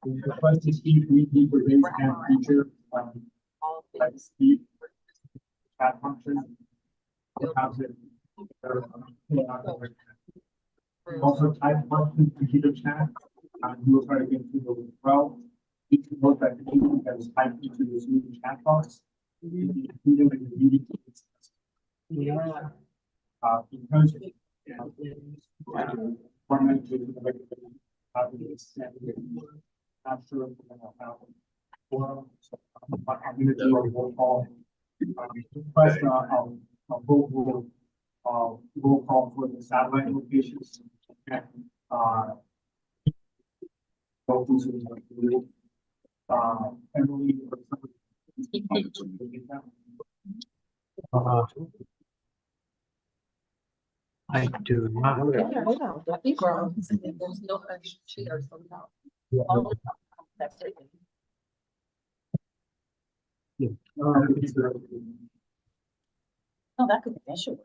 We request to speak weekly for days and feature, like speed, chat function. Also type questions to keep the chat. We will try to get through those as well. Each note that the meeting that is typed into the Zoom chat box. Because format to not sure if we're gonna have forum, so I'm gonna do a roll call. Request roll call for the satellite locations. And both these are Emily or somebody. I do not. That'd be gross. There's no extra chairs somehow. That's it. Oh, that could be an issue.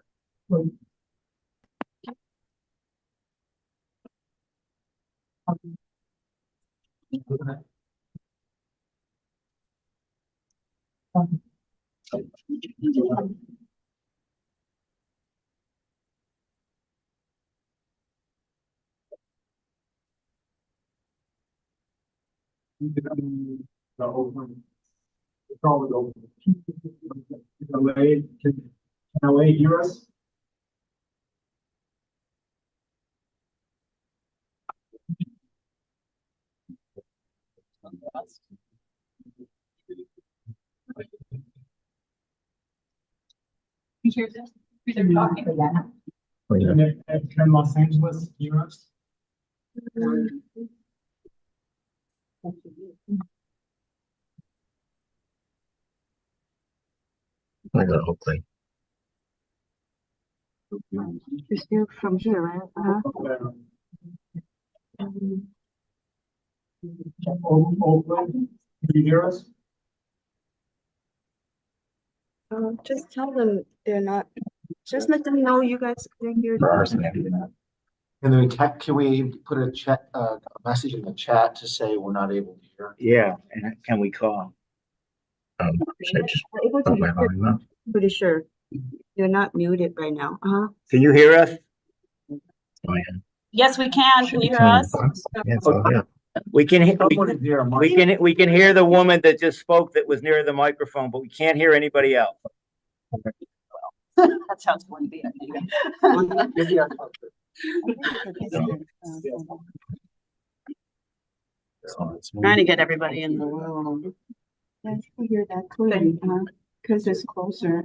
It's always open. Can LA hear us? You hear this? They're talking again. Can Los Angeles hear us? I got Oakley. You're still from here, right? Oakland, can you hear us? Just tell them they're not. Just let them know you guys can hear. And then can we put a chat, a message in the chat to say we're not able to hear? Yeah, and can we call? Should I just They're able to put my hear, volume up? pretty sure. You're not muted right now. Can you hear us? Oh, yeah. Yes, we can. Can you hear us? Yeah, so, yeah. We can, Someone is there, Mark. we can hear the woman that just spoke that was near the microphone, but we can't hear anybody else. That's how it's going to be. I think. Trying to get everybody in the room. Yes, we hear that clearly, because it's closer.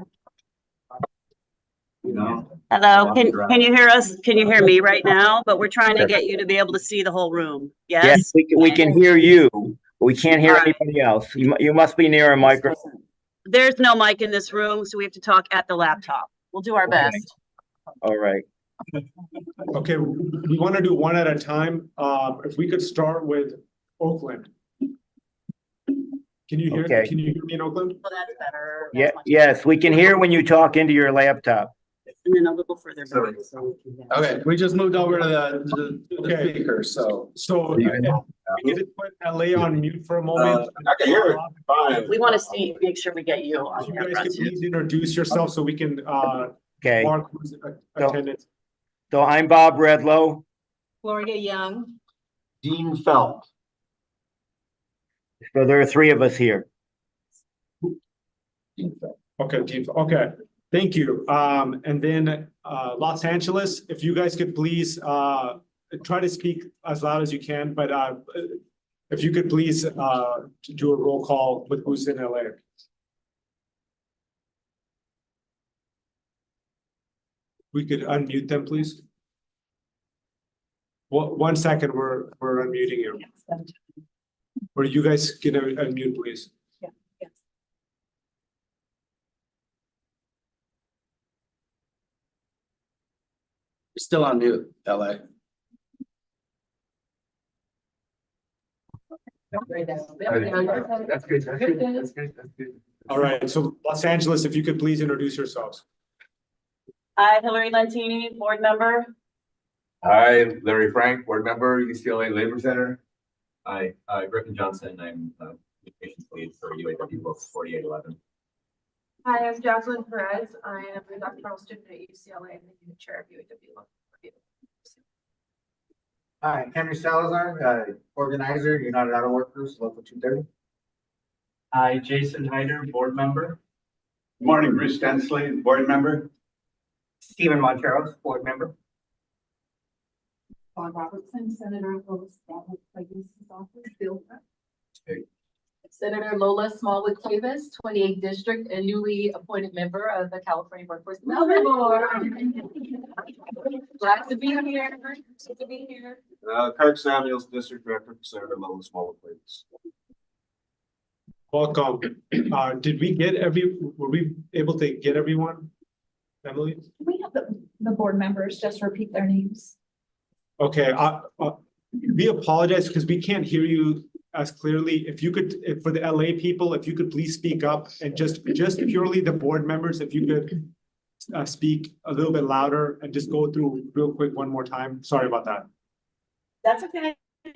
Hello, can you hear us? Can you hear me right now? But we're trying to get you to be able to see the whole room. Yes, Yes? we can hear you, but we can't hear All right. anybody else. You must be near a microphone. There's no mic in this room, so we have to talk at the laptop. We'll do our Okay. best. All right. Okay, we want to do one at a time. If we could start with Oakland. Can you hear, Okay. can you hear me in Oakland? Well, that's better. That's Yeah, much yes, we can hear when you talk into your laptop. better. And then a little further back. Okay, we just moved over to the Okay. speaker, so. So You we can- can just put LA on mute for a moment. I can hear it fine. We want to see, make sure we get you on You camera guys can too. please introduce yourself so we can Okay, mark who's attendant. so I'm Bob Redlow. Gloria Young. Dean Felt. So there are three of us here. Dean Felt. Okay, Dean, okay, thank you. And then Los Angeles, if you guys could please try to speak as loud as you can, but if you could please do a roll call with who's in LA. We could unmute them, please. One second, we're unmuting you. Or you guys can unmute, please. Still on mute, LA. That's good, that's good. All right, so Los Angeles, if you could please introduce yourselves. Hi, Hillary Lentini, board member. Hi, Larry Frank, board member, UCLA Labor Center. Hi, Griffin Johnson. I'm communications lead for UAW Local 4811. Hi, I'm Jocelyn Perez. I am a doctoral student at UCLA and the unit chair of UAW Local 4811. Hi, Henry Salazar, organizer, United Auto Workers, Local 230. Hi, Jason Hyder, board member. Good morning, Bruce Densley, board member. Stephen Monteros, board member. Paul Robertson, Senator Lois office, Bill. Senator Lola Smallwood Cuevas, 28th District and newly appointed member of the California Workforce Development Board. Glad to be here. Glad to be here. Kirk Samuels, District Director for Senator Lola Smallwood, please. Welcome. Did we get were we able to get everyone? Emily? We have the board members just repeat their names. Okay, we apologize because we can't hear you as clearly. If you could, for the LA people, if you could please speak up and just purely the board members, if you could speak a little bit louder and just go through real quick one more time. Sorry about that. That's okay.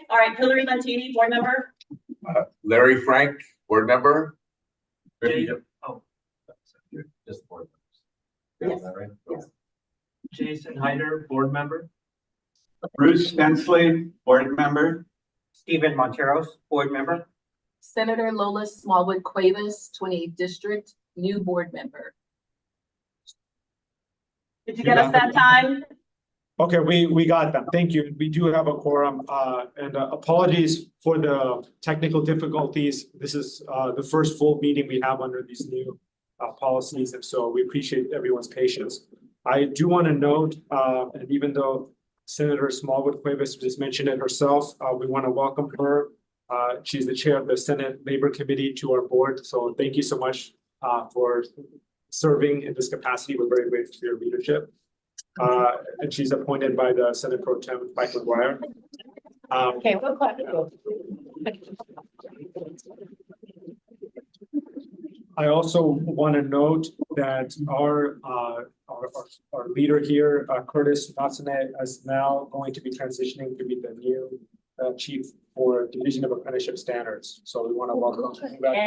All right, Hillary Lentini, board member. Larry Frank, board member. Just board members. Yes. Is that right? Yes. Jason Hyder, board member. Bruce Densley, board member. Stephen Monteros, board member. Senator Lola Smallwood Cuevas, 28th District, new board member. Did you get us that time? Okay, we got them. Thank you. We do have a quorum, and apologies for the technical difficulties. This is the first full meeting we have under these new policies, and so we appreciate everyone's patience. I do want to note, and even though Senator Smallwood Cuevas just mentioned it herself, we want to welcome her. She's the chair of the Senate Labor Committee to our board, so thank you so much for serving in this capacity. We're very grateful for your leadership. And she's appointed by the Senate Pro Tem Mike McGuire. Okay, we'll clap. I also want to note that our leader here, Curtis Natsune, is now going to be transitioning to be the new chief for Division of Apprenticeship Standards. So we want to welcome him back.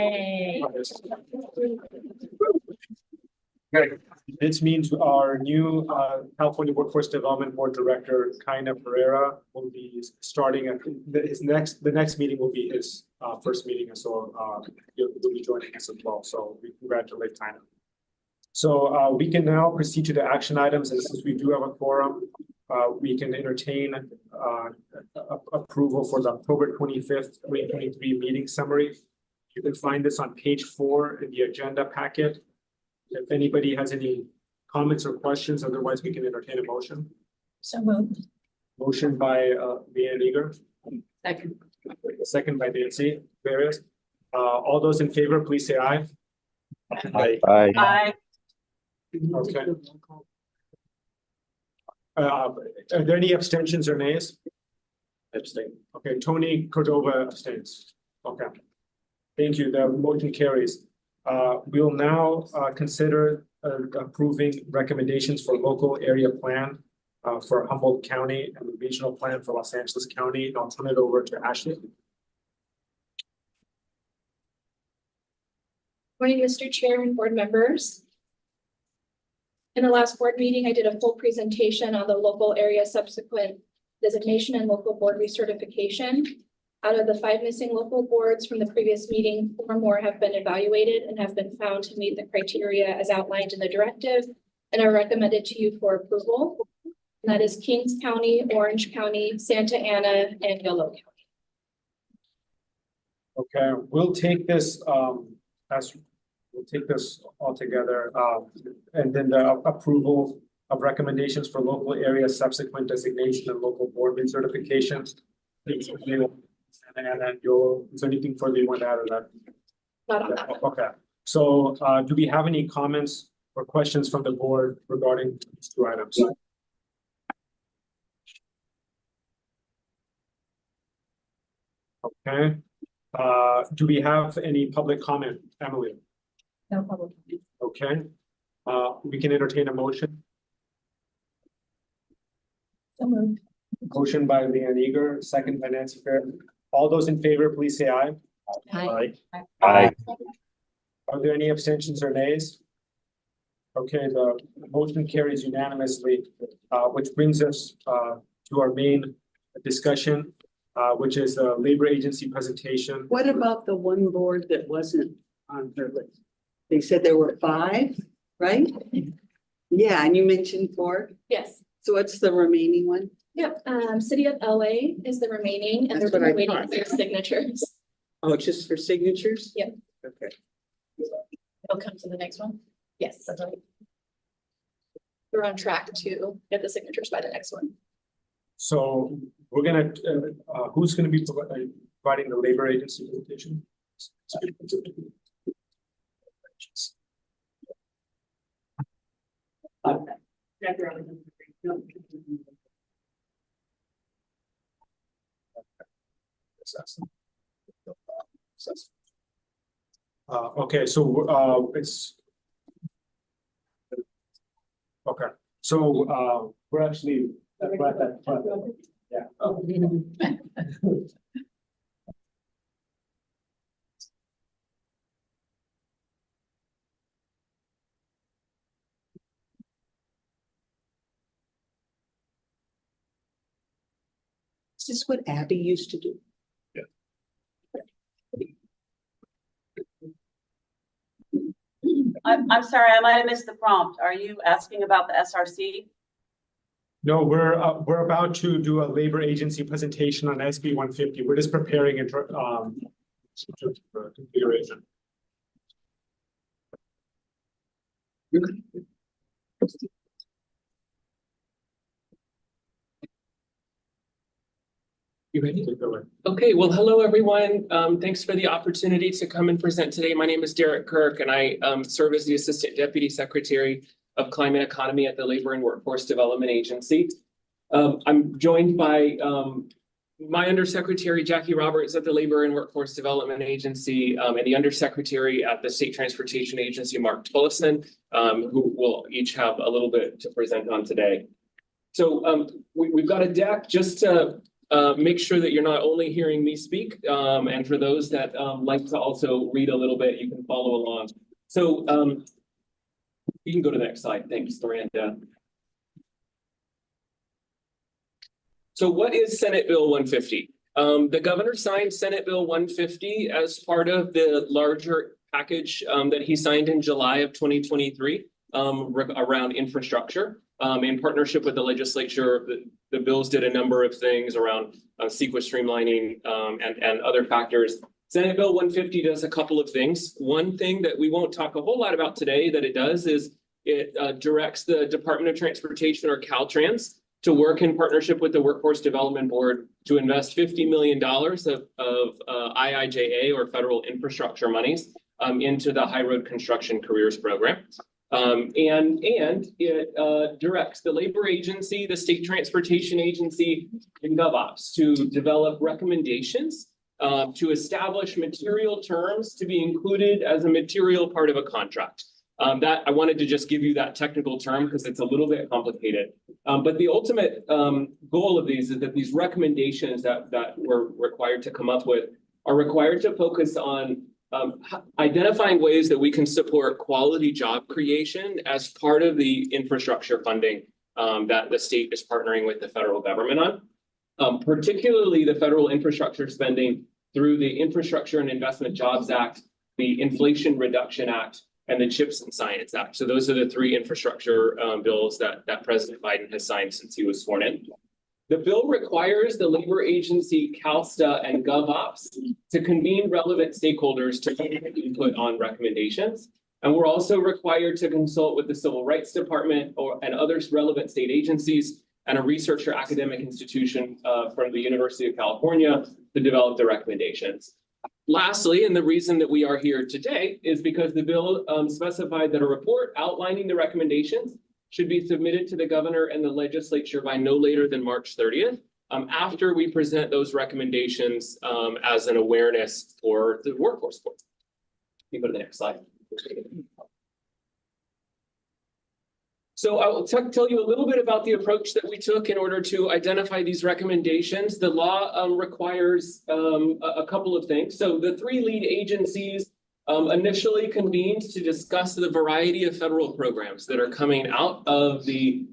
Yay. This means our new California Workforce Development Board Director, Kaina Pereira, will be starting at the next meeting will be his first meeting, and so he'll be joining us as well. So we congratulate Kaina. So we can now proceed to the action items, and since we do have a quorum, we can entertain approval for the October 25th, 2023 meeting summary. You can find this on page 4 in the agenda packet. If anybody has any comments or questions, otherwise we can entertain a motion. So moved. Motion by Leanne Eager, Second. second by Nancy Perez. All those in favor, please say aye. Aye. Aye. Okay. Are there any abstentions or nays? Abstain. Okay, Tony Cordova abstains. Okay. Thank you. The motion carries. We'll now consider approving recommendations for local area plan for Humboldt County and the regional plan for Los Angeles County. I'll turn it over to Ashley. Morning, Mr. Chair and board members. In the last board meeting, I did a full presentation on the local area subsequent designation and local board recertification. Out of the 5 missing local boards from the previous meeting, 4 more have been evaluated and have been found to meet the criteria as outlined in the directive and are recommended to you for approval. And that is Kings County, Orange County, Santa Ana, and Yolo County. Okay, we'll take this all together, and then the approval of recommendations for local area subsequent designation and local board recertifications. And then is there anything further you want to add or that? Not on that. Okay, so do we have any comments or questions from the board regarding these 2 items? Okay, do we have any public comment, Emily? No public. Okay, we can entertain a motion. So moved. Motion by Leanne Eager, second by Nancy Fair. All those in favor, please say aye. Aye. Aye. Are there any abstentions or nays? Okay, the motion carries unanimously, which brings us to our main discussion, which is the labor agency presentation. What about the one board that wasn't on her list? They said there were 5, right? Yeah, and you mentioned 4. Yes. So what's the remaining one? Yep, City of LA is the remaining, and That's they're what I waiting thought. for your signatures. Oh, just for signatures? Yep. Okay. They'll come to the next one. Yes, that's right. We're on track to get the signatures by the next one. So we're gonna, who's gonna be providing the labor agency presentation? Okay, so it's. Okay, so we're actually. Yeah. Is this what Abby used to do? I'm sorry, I might have missed the prompt. Are you asking about the SRC? No, we're about to do a labor agency presentation on SB 150. We're just preparing it for configuration. You ready? Okay, well, hello, everyone. Thanks for the opportunity to come and present today. My name is Derek Kirk, and I serve as the Assistant Deputy Secretary of Climate Economy at the Labor and Workforce Development Agency. I'm joined by my Undersecretary, Jackie Roberts, at the Labor and Workforce Development Agency, and the Undersecretary at the State Transportation Agency, Mark Tullison, who will each have a little bit to present on today. So we've got a deck just to make sure that you're not only hearing me speak, and for those that like to also read a little bit, you can follow along. So you can go to the next slide. Thanks, Miranda. So what is Senate Bill 150? The governor signed Senate Bill 150 as part of the larger package that he signed in July of 2023 around infrastructure. In partnership with the legislature, the bills did a number of things around CEQA streamlining and other factors. Senate Bill 150 does a couple of things. One thing that we won't talk a whole lot about today that it does is it directs the Department of Transportation, or Caltrans, to work in partnership with the Workforce Development Board to invest $50 million of IIJA, or federal infrastructure monies, into the High Road Construction Careers Program. And it directs the labor agency, the state transportation agency, and GovOps to develop recommendations to establish material terms to be included as a material part of a contract. That I wanted to just give you that technical term because it's a little bit complicated. But the ultimate goal of these is that these recommendations that we're required to come up with are required to focus on identifying ways that we can support quality job creation as part of the infrastructure funding that the state is partnering with the federal government on, particularly the federal infrastructure spending through the Infrastructure and Investment Jobs Act, the Inflation Reduction Act, and the CHIPS and Science Act. So those are the 3 infrastructure bills that President Biden has signed since he was sworn in. The bill requires the labor agency, CalSTA, and GovOps to convene relevant stakeholders to input on recommendations. And we're also required to consult with the Civil Rights Department and other relevant state agencies and a research or academic institution from the University of California to develop the recommendations. Lastly, and the reason that we are here today is because the bill specified that a report outlining the recommendations should be submitted to the governor and the legislature by no later than March 30th, after we present those recommendations as an awareness for the workforce board. You go to the next slide. So I will tell you a little bit about the approach that we took in order to identify these recommendations. The law requires a couple of things. So the three lead agencies initially convened to discuss the variety of federal programs that are coming out of the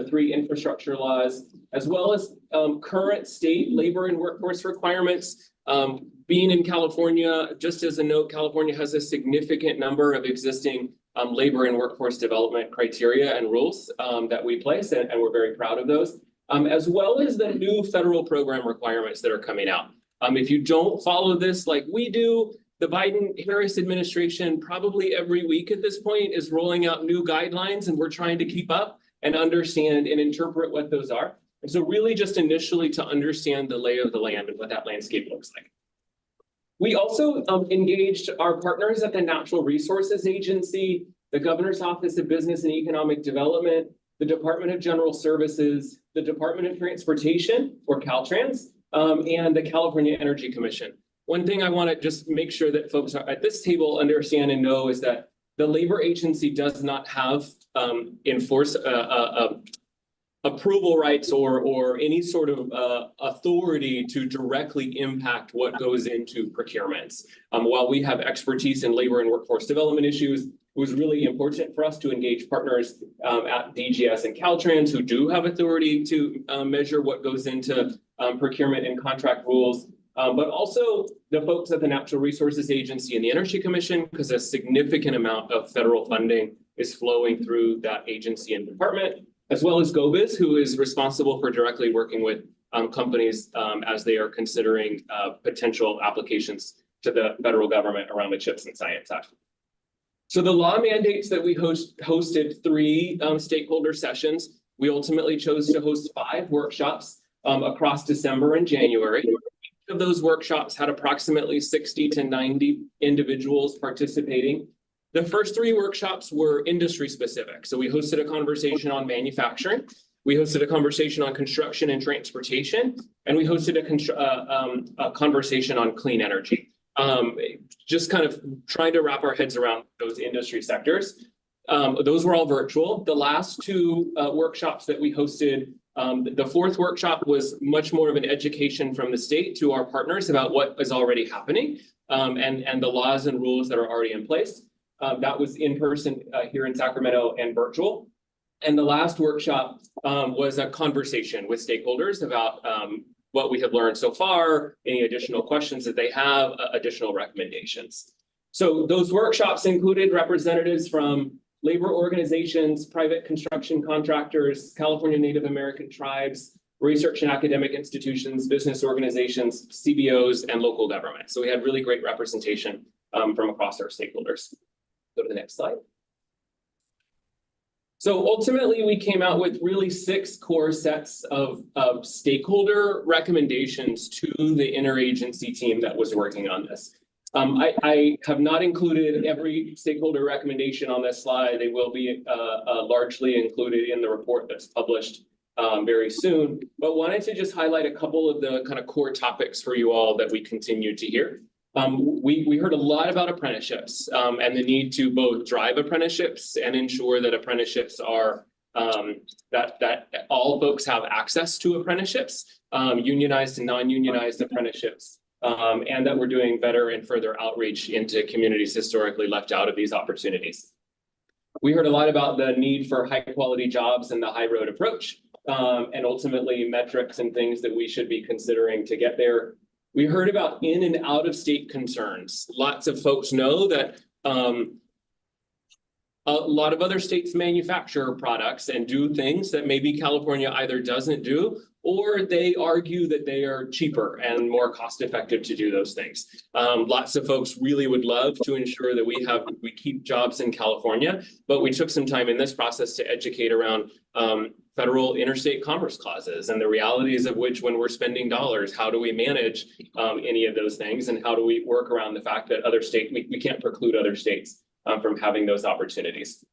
three infrastructure laws, as well as current state labor and workforce requirements. Being in California, just as a note, California has a significant number of existing labor and workforce development criteria and rules that we place, and we're very proud of those, as well as the new federal program requirements that are coming out. If you don't follow this like we do, the Biden-Harris administration probably every week at this point is rolling out new guidelines, and we're trying to keep up and understand and interpret what those are. And so really just initially to understand the lay of the land and what that landscape looks like. We also engaged our partners at the Natural Resources Agency, the Governor's Office of Business and Economic Development, the Department of General Services, the Department of Transportation, or Caltrans, and the California Energy Commission. One thing I want to just make sure that folks at this table understand and know is that the labor agency does not have approval rights or any sort of authority to directly impact what goes into procurements. While we have expertise in labor and workforce development issues, it was really important for us to engage partners at DGS and Caltrans who do have authority to measure what goes into procurement and contract rules. But also the folks at the Natural Resources Agency and the Energy Commission, because a significant amount of federal funding is flowing through that agency and department, as well as GOBIS, who is responsible for directly working with companies as they are considering potential applications to the federal government around the CHIPS and Science Act. So the law mandates that we hosted 3 stakeholder sessions. We ultimately chose to host 5 workshops across December and January. Each of those workshops had approximately 60 to 90 individuals participating. The first 3 workshops were industry specific. So we hosted a conversation on manufacturing, we hosted a conversation on construction and transportation, and we hosted a conversation on clean energy. Just kind of trying to wrap our heads around those industry sectors. Those were all virtual. The last 2 workshops that we hosted, the 4th workshop was much more of an education from the state to our partners about what is already happening and the laws and rules that are already in place. That was in person here in Sacramento and virtual. And the last workshop was a conversation with stakeholders about what we have learned so far, any additional questions that they have, additional recommendations. So those workshops included representatives from labor organizations, private construction contractors, California Native American tribes, research and academic institutions, business organizations, CBOs, and local government. So we had really great representation from across our stakeholders. Go to the next slide. So ultimately, we came out with really 6 core sets of stakeholder recommendations to the interagency team that was working on this. I have not included every stakeholder recommendation on this slide. They will be largely included in the report that's published very soon, but wanted to just highlight a couple of the kind of core topics for you all that we continue to hear. We heard a lot about apprenticeships and the need to both drive apprenticeships and ensure that apprenticeships are that all folks have access to apprenticeships, unionized and non-unionized apprenticeships, and that we're doing better and further outreach into communities historically left out of these opportunities. We heard a lot about the need for high quality jobs and the high road approach, and ultimately metrics and things that we should be considering to get there. We heard about in and out of state concerns. Lots of folks know that a lot of other states manufacture products and do things that maybe California either doesn't do, or they argue that they are cheaper and more cost effective to do those things. Lots of folks really would love to ensure that we keep jobs in California, but we took some time in this process to educate around federal interstate commerce clauses and the realities of which, when we're spending dollars, how do we manage any of those things, and how do we work around the fact that other states, we can't preclude other states from having those opportunities.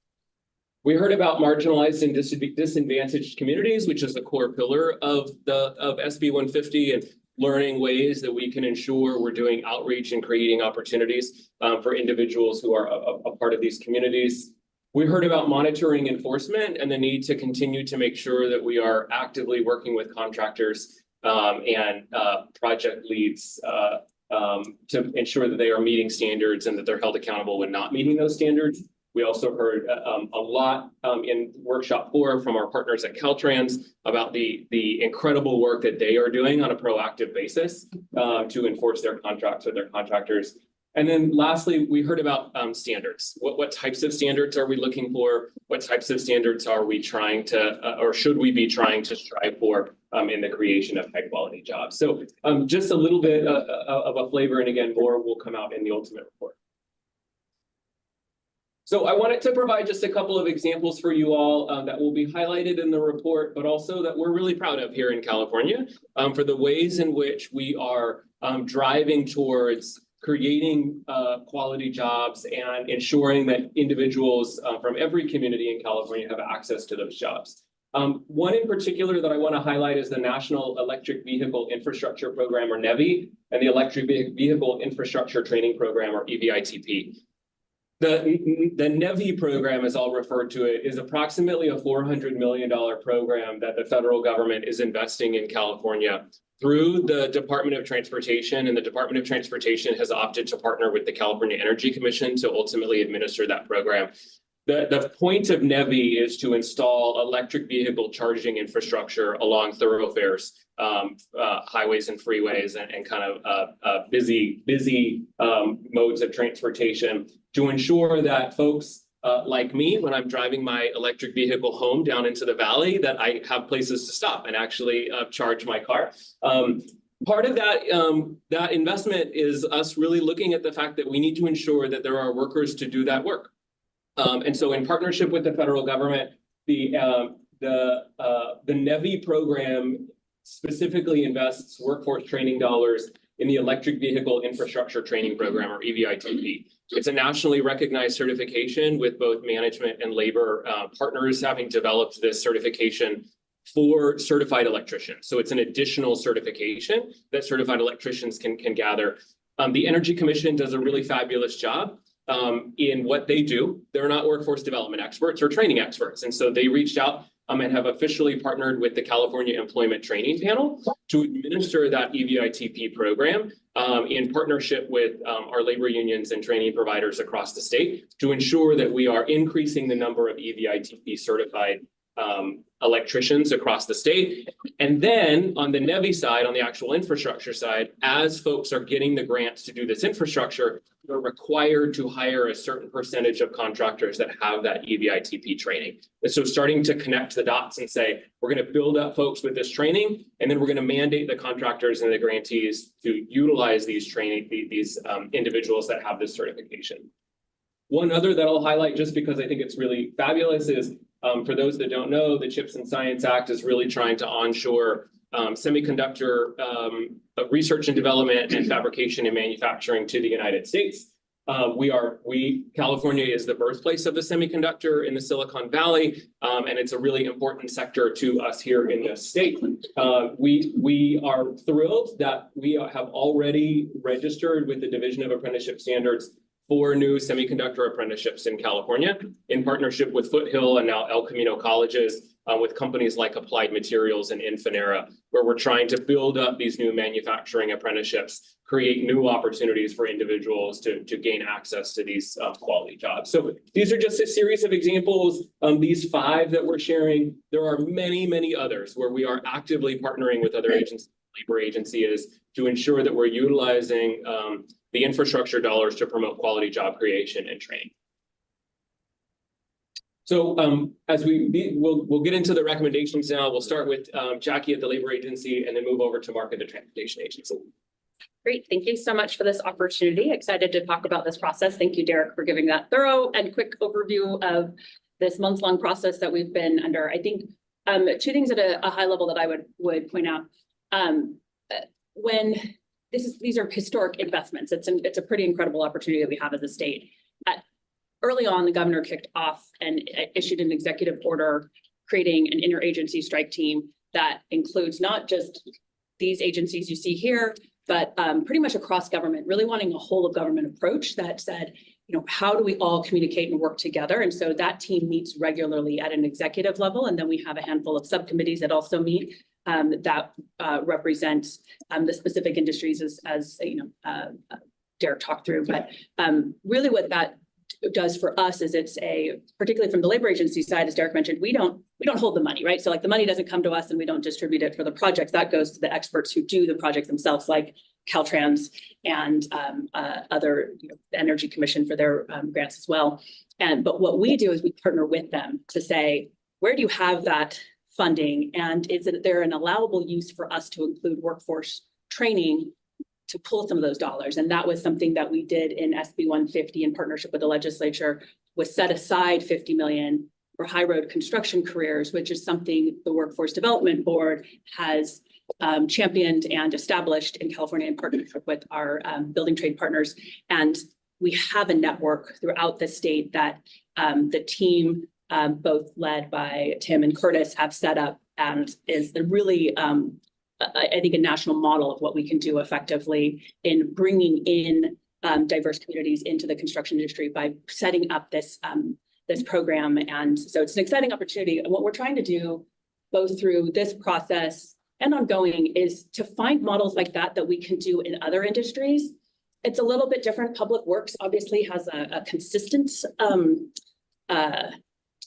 We heard about marginalized and disadvantaged communities, which is a core pillar of SB 150, and learning ways that we can ensure we're doing outreach and creating opportunities for individuals who are a part of these communities. We heard about monitoring enforcement and the need to continue to make sure that we are actively working with contractors and project leads to ensure that they are meeting standards and that they're held accountable when not meeting those standards. We also heard a lot in workshop 4 from our partners at Caltrans about the incredible work that they are doing on a proactive basis to enforce their contracts with their contractors. And then lastly, we heard about standards. What types of standards are we looking for? What types of standards are we trying to, or should we be trying to strive for in the creation of high quality jobs? So just a little bit of a flavor, and again, more will come out in the ultimate report. So I wanted to provide just a couple of examples for you all that will be highlighted in the report, but also that we're really proud of here in California for the ways in which we are driving towards creating quality jobs and ensuring that individuals from every community in California have access to those jobs. One in particular that I want to highlight is the National Electric Vehicle Infrastructure Program, or NEVI, and the Electric Vehicle Infrastructure Training Program, or EVITP. The NEVI program, as I'll refer to it, is approximately a $400 million program that the federal government is investing in California through the Department of Transportation, and the Department of Transportation has opted to partner with the California Energy Commission to ultimately administer that program. The point of NEVI is to install electric vehicle charging infrastructure along thoroughfares, highways and freeways, and kind of busy modes of transportation to ensure that folks like me, when I'm driving my electric vehicle home down into the valley, that I have places to stop and actually charge my car. Part of that investment is us really looking at the fact that we need to ensure that there are workers to do that work. And so in partnership with the federal government, the NEVI program specifically invests workforce training dollars in the Electric Vehicle Infrastructure Training Program, or EVITP. It's a nationally recognized certification with both management and labor partners having developed this certification for certified electricians. So it's an additional certification that certified electricians can gather. The Energy Commission does a really fabulous job in what they do. They're not workforce development experts or training experts. And so they reached out and have officially partnered with the California Employment Training Panel to administer that EVITP program in partnership with our labor unions and training providers across the state to ensure that we are increasing the number of EVITP certified electricians across the state. And then on the NEVI side, on the actual infrastructure side, as folks are getting the grants to do this infrastructure, they're required to hire a certain percentage of contractors that have that EVITP training. And so starting to connect the dots and say, we're going to build up folks with this training, and then we're going to mandate the contractors and the grantees to utilize these training, these individuals that have this certification. One other that I'll highlight just because I think it's really fabulous is, for those that don't know, the CHIPS and Science Act is really trying to onshore semiconductor research and development and fabrication and manufacturing to the United States. California is the birthplace of the semiconductor in the Silicon Valley, and it's a really important sector to us here in this state. We are thrilled that we have already registered with the Division of Apprenticeship Standards 4 new semiconductor apprenticeships in California in partnership with Foothill and now El Camino colleges, with companies like Applied Materials and Infinera, where we're trying to build up these new manufacturing apprenticeships, create new opportunities for individuals to gain access to these quality jobs. So these are just a series of examples. These 5 that we're sharing, there are many, many others where we are actively partnering with other agencies, labor agencies, to ensure that we're utilizing the infrastructure dollars to promote quality job creation and training. So as we'll get into the recommendations now. We'll start with Jackie at the labor agency and then move over to Mark at the transportation agency. Great, thank you so much for this opportunity. Excited to talk about this process. Thank you, Derek, for giving that thorough and quick overview of this months-long process that we've been under. I think 2 things at a high level that I would point out. When these are historic investments, it's a pretty incredible opportunity that we have as a state. Early on, the governor kicked off and issued an executive order creating an interagency strike team that includes not just these agencies you see here, but pretty much across government, really wanting a whole of government approach that said, how do we all communicate and work together? And so that team meets regularly at an executive level. And then we have a handful of subcommittees that also meet that represent the specific industries as Derek talked through. But really what that does for us is it's particularly from the labor agency side, as Derek mentioned, we don't hold the money, right? So like the money doesn't come to us and we don't distribute it for the projects. That goes to the experts who do the projects themselves, like Caltrans and other the Energy Commission for their grants as well. But what we do is we partner with them to say, where do you have that funding? And is there an allowable use for us to include workforce training to pull some of those dollars? And that was something that we did in SB 150 in partnership with the legislature, was set aside 50 million for high road construction careers, which is something the Workforce Development Board has championed and established in California in partnership with our building trade partners. And we have a network throughout the state that the team, both led by Tim and Curtis, have set up, and is really, I think, a national model of what we can do effectively in bringing in diverse communities into the construction industry by setting up this program. And so it's an exciting opportunity. And what we're trying to do, both through this process and ongoing, is to find models like that we can do in other industries. It's a little bit different. Public Works obviously has a consistent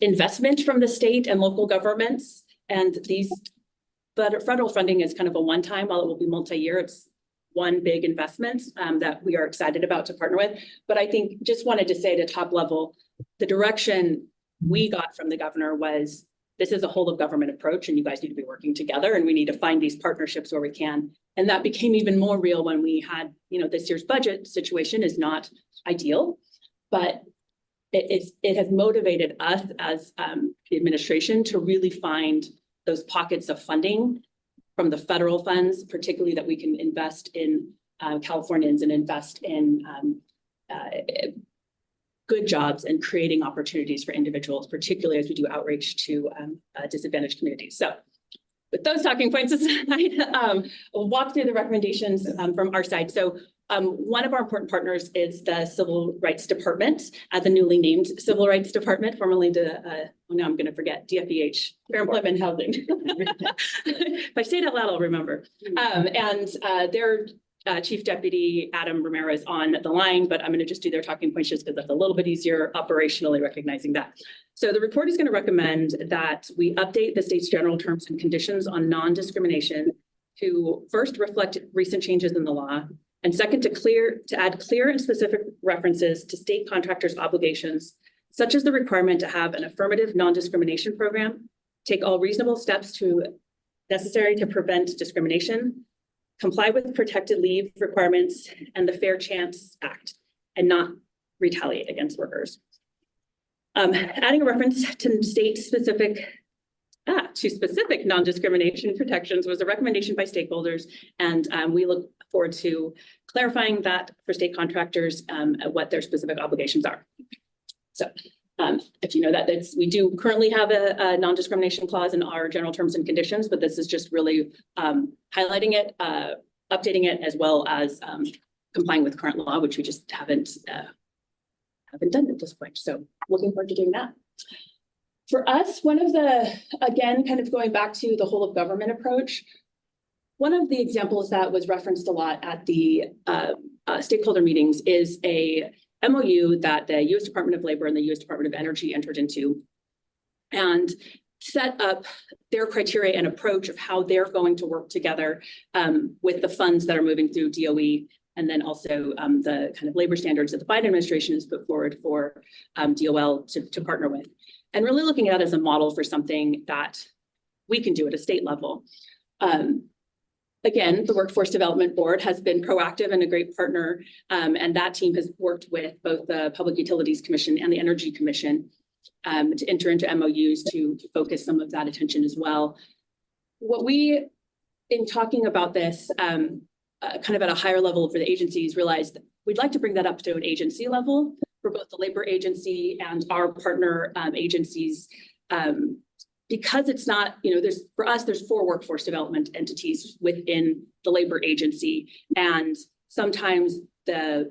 investment from the state and local governments. And but federal funding is kind of a one-time, while it will be multi-year. It's one big investment that we are excited about to partner with. But I think just wanted to say at a top level, the direction we got from the governor was, this is a whole of government approach and you guys need to be working together and we need to find these partnerships where we can. And that became even more real when we had, this year's budget situation is not ideal, but it has motivated us as the administration to really find those pockets of funding from the federal funds, particularly that we can invest in Californians and invest in good jobs and creating opportunities for individuals, particularly as we do outreach to disadvantaged communities. So with those talking points aside, we'll walk through the recommendations from our side. So one of our important partners is the Civil Rights Department, the newly named Civil Rights Department, formerly now I'm going to forget, DFEH, Fair Employment and Housing. If I say it out loud, I'll remember. And their Chief Deputy Adam Romero is on the line, but I'm going to just do their talking points just because that's a little bit easier operationally recognizing that. So the report is going to recommend that we update the state's general terms and conditions on non-discrimination to first reflect recent changes in the law, and second, to add clear and specific references to state contractors' obligations, such as the requirement to have an affirmative non-discrimination program, take all reasonable steps necessary to prevent discrimination, comply with protected leave requirements and the Fair Chance Act, and not retaliate against workers. Adding a reference to specific non-discrimination protections was a recommendation by stakeholders, and we look forward to clarifying that for state contractors, what their specific obligations are. So if you know that, we do currently have a non-discrimination clause in our general terms and conditions, but this is just really highlighting it, updating it, as well as complying with current law, which we just haven't done at this point. So looking forward to doing that. For us, one of again, kind of going back to the whole of government approach, one of the examples that was referenced a lot at the stakeholder meetings is a MOU that the U.S. Department of Labor and the U.S. Department of Energy entered into, and set up their criteria and approach of how they're going to work together with the funds that are moving through DOE, and then also the kind of labor standards that the Biden administration has put forward for DOL to partner with. And really looking at it as a model for something that we can do at a state level. Again, the Workforce Development Board has been proactive and a great partner, and that team has worked with both the Public Utilities Commission and the Energy Commission to enter into MOUs to focus some of that attention as well. What we, in talking about this, kind of at a higher level for the agencies, realized that we'd like to bring that up to an agency level for both the labor agency and our partner agencies, because it's not, for us, there's 4 workforce development entities within the labor agency, and sometimes the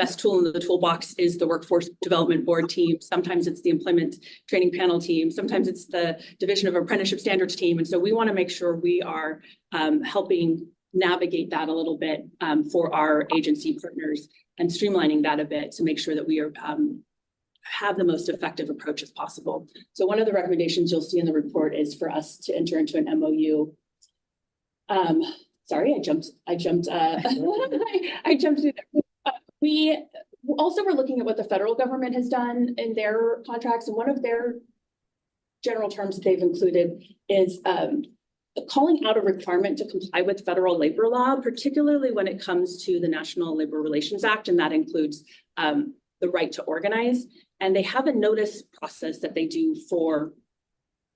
best tool in the toolbox is the Workforce Development Board team. Sometimes it's the Employment Training Panel team. Sometimes it's the Division of Apprenticeship Standards team. And so we want to make sure we are helping navigate that a little bit for our agency partners and streamlining that a bit to make sure that we are have the most effective approach as possible. So one of the recommendations you'll see in the report is for us to enter into an MOU. Sorry, I jumped I jumped through there. We also were looking at what the federal government has done in their contracts, and one of their general terms that they've included is calling out a requirement to comply with federal labor law, particularly when it comes to the National Labor Relations Act, and that includes the right to organize. And they have a notice process that they do for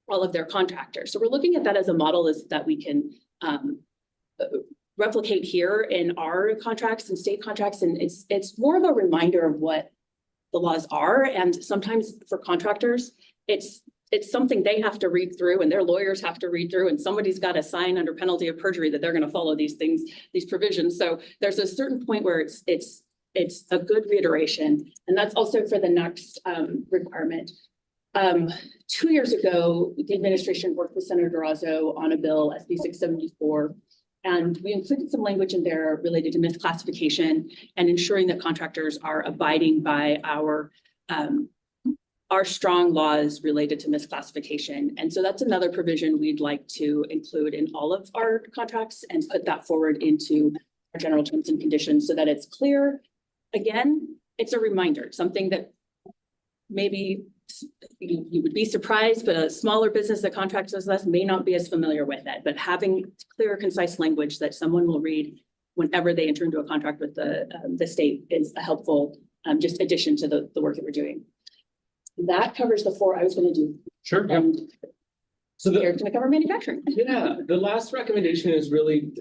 all of their contractors. So we're looking at that as a model that we can replicate here in our contracts and state contracts. And it's more of a reminder of what the laws are. And sometimes for contractors, it's something they have to read through and their lawyers have to read through, and somebody's got to sign under penalty of perjury that they're going to follow these things, these provisions. So there's a certain point where it's a good reiteration. And that's also for the next requirement. 2 years ago, the administration worked with Senator Durazo on a bill, SB 674, and we included some language in there related to misclassification and ensuring that contractors are abiding by our strong laws related to misclassification. And so that's another provision we'd like to include in all of our contracts and put that forward into our general terms and conditions so that it's clear. Again, it's a reminder, something that maybe you would be surprised, but a smaller business that contracts with us may not be as familiar with it. But having clear, concise language that someone will read whenever they enter into a contract with the state is a helpful just addition to the work that we're doing. That covers the 4 I was going to do. Sure. And so Eric's going to cover manufacturing. Yeah, the last recommendation is really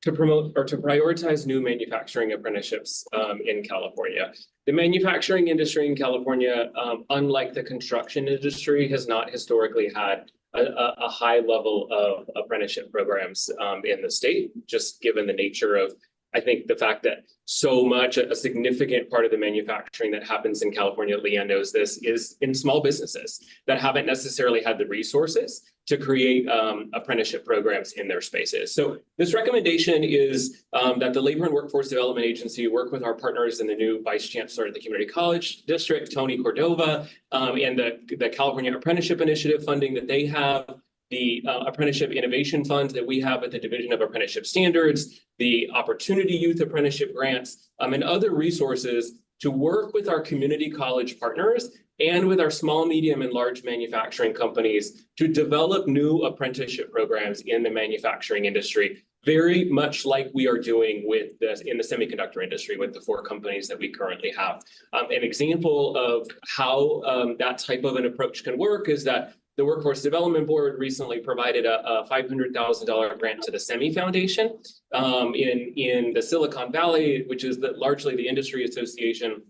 to promote or to prioritize new manufacturing apprenticeships in California. The manufacturing industry in California, unlike the construction industry, has not historically had a high level of apprenticeship programs in the state, just given the nature of, I think, the fact that so much, a significant part of the manufacturing that happens in California, Leanne knows this, is in small businesses that haven't necessarily had the resources to create apprenticeship programs in their spaces. So this recommendation is that the Labor and Workforce Development Agency work with our partners in the new Vice Chancellor at the Community College District, Tony Cordova, and the California Apprenticeship Initiative funding that they have, the Apprenticeship Innovation Fund that we have at the Division of Apprenticeship Standards, the Opportunity Youth Apprenticeship Grants, and other resources to work with our community college partners and with our small, medium, and large manufacturing companies to develop new apprenticeship programs in the manufacturing industry, very much like we are doing with this in the semiconductor industry with the 4 companies that we currently have. An example of how that type of an approach can work is that the Workforce Development Board recently provided a $500,000 grant to the SEMI Foundation in the Silicon Valley, which is largely the industry association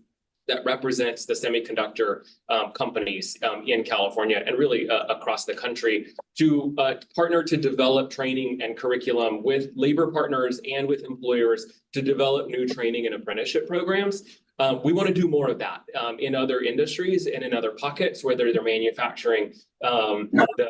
that represents the semiconductor companies in California and really across the country, to partner to develop training and curriculum with labor partners and with employers to develop new training and apprenticeship programs. We want to do more of that in other industries and in other pockets, whether they're manufacturing the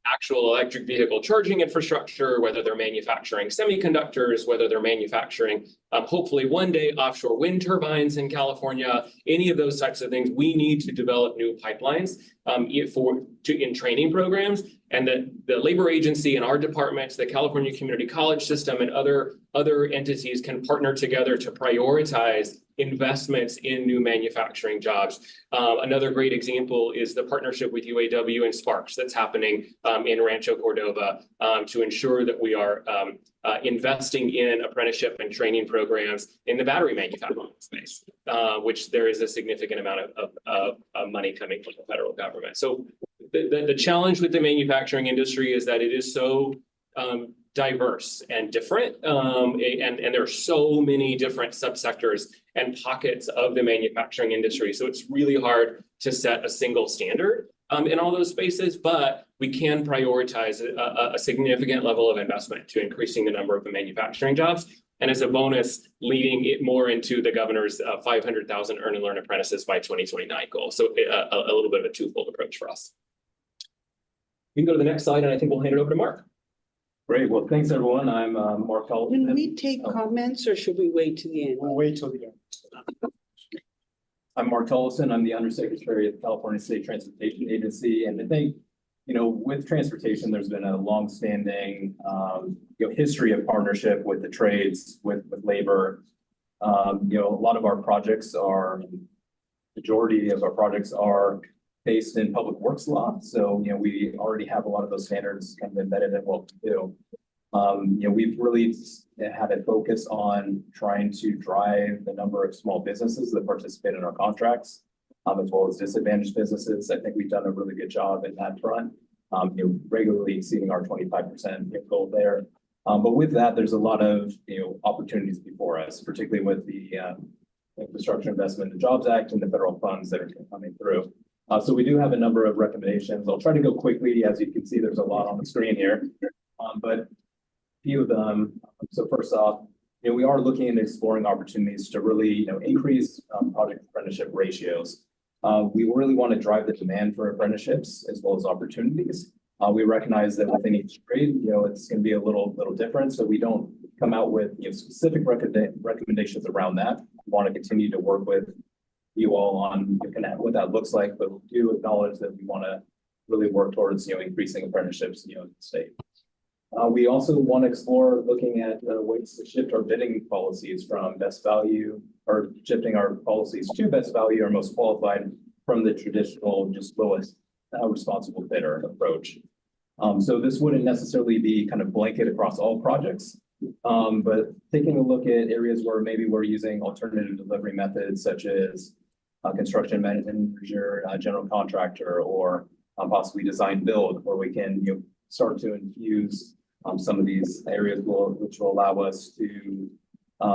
actual electric vehicle charging infrastructure, whether they're manufacturing semiconductors, whether they're manufacturing, hopefully one day, offshore wind turbines in California, any of those types of things. We need to develop new pipelines in training programs, and the labor agency and our departments, the California Community College System, and other entities can partner together to prioritize investments in new manufacturing jobs. Another great example is the partnership with UAW and Sparks that's happening in Rancho Cordova to ensure that we are investing in apprenticeship and training programs in the battery manufacturing space, which there is a significant amount of money coming from the federal government. So the challenge with the manufacturing industry is that it is so diverse and different, and there are so many different subsectors and pockets of the manufacturing industry. So it's really hard to set a single standard in all those spaces, but we can prioritize a significant level of investment to increasing the number of the manufacturing jobs. And as a bonus, leading it more into the governor's 500,000 earn and learn apprentices by 2029 goal. So a little bit of a twofold approach for us. We can go to the next slide, and I think we'll hand it over to Mark. Great. Well, thanks, everyone. I'm Mark Collins. Can we take comments or should we wait to the end? We'll wait till the end. I'm Mark Tollison. I'm the Undersecretary at the California State Transportation Agency. And I think, with transportation, there's been a longstanding, history of partnership with the trades, with labor. A lot of our projects majority of our projects are based in public works law. So, we already have a lot of those standards kind of embedded in what we do. We've really had a focus on trying to drive the number of small businesses that participate in our contracts, as well as disadvantaged businesses. I think we've done a really good job in that front, regularly exceeding our 25% goal there. But with that, there's a lot of opportunities before us, particularly with the Infrastructure Investment and Jobs Act and the federal funds that are coming through. So we do have a number of recommendations. I'll try to go quickly. As you can see, there's a lot on the screen here, but few of them. So first off, we are looking at exploring opportunities to really, increase project apprenticeship ratios. We really want to drive the demand for apprenticeships as well as opportunities. We recognize that within each trade, it's going to be a little different. So we don't come out with specific recommendations around that. We want to continue to work with you all on what that looks like, but we do acknowledge that we want to really work towards, increasing apprenticeships, in the state. We also want to explore looking at ways to shift our bidding policies from best value, or shifting our policies to best value or most qualified from the traditional just lowest responsible bidder approach. So this wouldn't necessarily be kind of blanket across all projects, but taking a look at areas where maybe we're using alternative delivery methods such as construction manager, general contractor, or possibly design build, where we can start to infuse some of these areas which will allow us to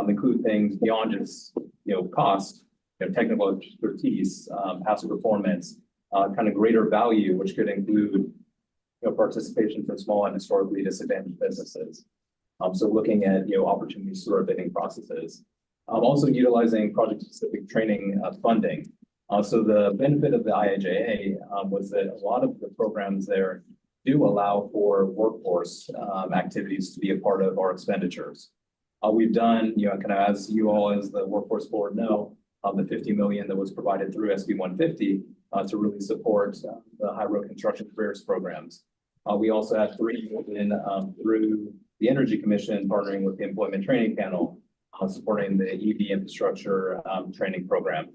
include things beyond just cost, technical expertise, past performance, kind of greater value, which could include participation from small and historically disadvantaged businesses. So looking at opportunities through our bidding processes. Also utilizing project-specific training funding. So the benefit of the IIJA was that a lot of the programs there do allow for workforce activities to be a part of our expenditures. We've done, kind of as you all as the workforce board know, the $50 million that was provided through SB 150 to really support the high road construction careers programs. We also had $3 million through the Energy Commission partnering with the Employment Training Panel, supporting the EV infrastructure training program.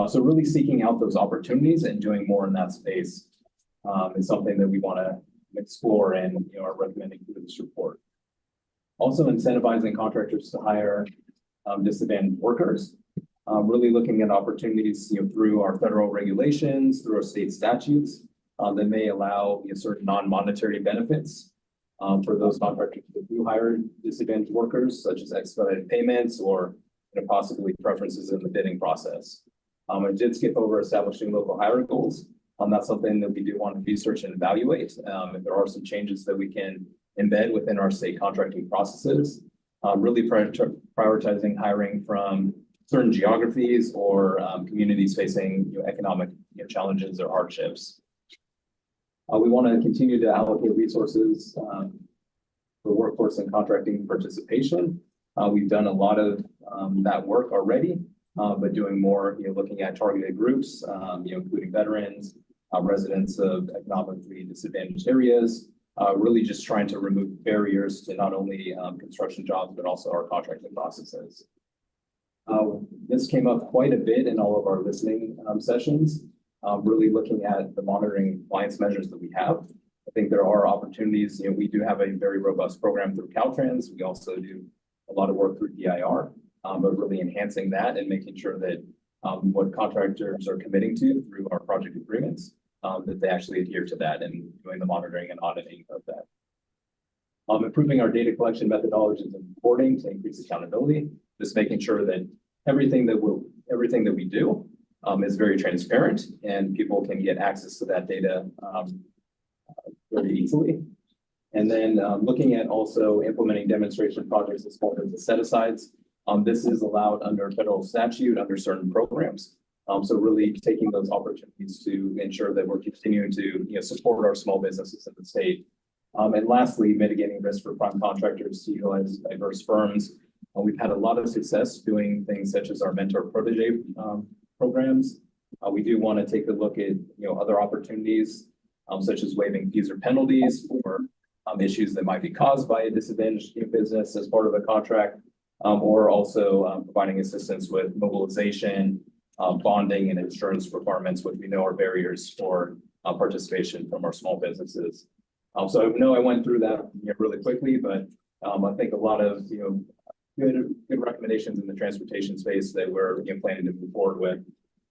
So really seeking out those opportunities and doing more in that space is something that we want to explore and are recommending through this report. Also incentivizing contractors to hire disadvantaged workers, really looking at opportunities through our federal regulations, through our state statutes that may allow certain non-monetary benefits for those contractors that do hire disadvantaged workers, such as expedited payments or possibly preferences in the bidding process. I did skip over establishing local hiring goals. That's something that we do want to research and evaluate. If there are some changes that we can embed within our state contracting processes, really prioritizing hiring from certain geographies or communities facing economic challenges or hardships. We want to continue to allocate resources for workforce and contracting participation. We've done a lot of that work already, but doing more, looking at targeted groups, including veterans, residents of economically disadvantaged areas, really just trying to remove barriers to not only construction jobs, but also our contracting processes. This came up quite a bit in all of our listening sessions, really looking at the monitoring compliance measures that we have. I think there are opportunities. We do have a very robust program through Caltrans. We also do a lot of work through DIR, but really enhancing that and making sure that what contractors are committing to through our project agreements, that they actually adhere to that and doing the monitoring and auditing of that. Improving our data collection methodologies and reporting to increase accountability, just making sure that everything that we do is very transparent and people can get access to that data very easily. And then looking at also implementing demonstration projects as part of the set-asides. This is allowed under federal statute, under certain programs. So really taking those opportunities to ensure that we're continuing to support our small businesses in the state. And lastly, mitigating risk for prime contractors to utilize diverse firms. We've had a lot of success doing things such as our mentor protege programs. We do want to take a look at other opportunities such as waiving fees or penalties for issues that might be caused by a disadvantaged business as part of a contract, or also providing assistance with mobilization, bonding, and insurance requirements, which we know are barriers for participation from our small businesses. So I know I went through that really quickly, but I think a lot of good recommendations in the transportation space that we're planning to move forward with.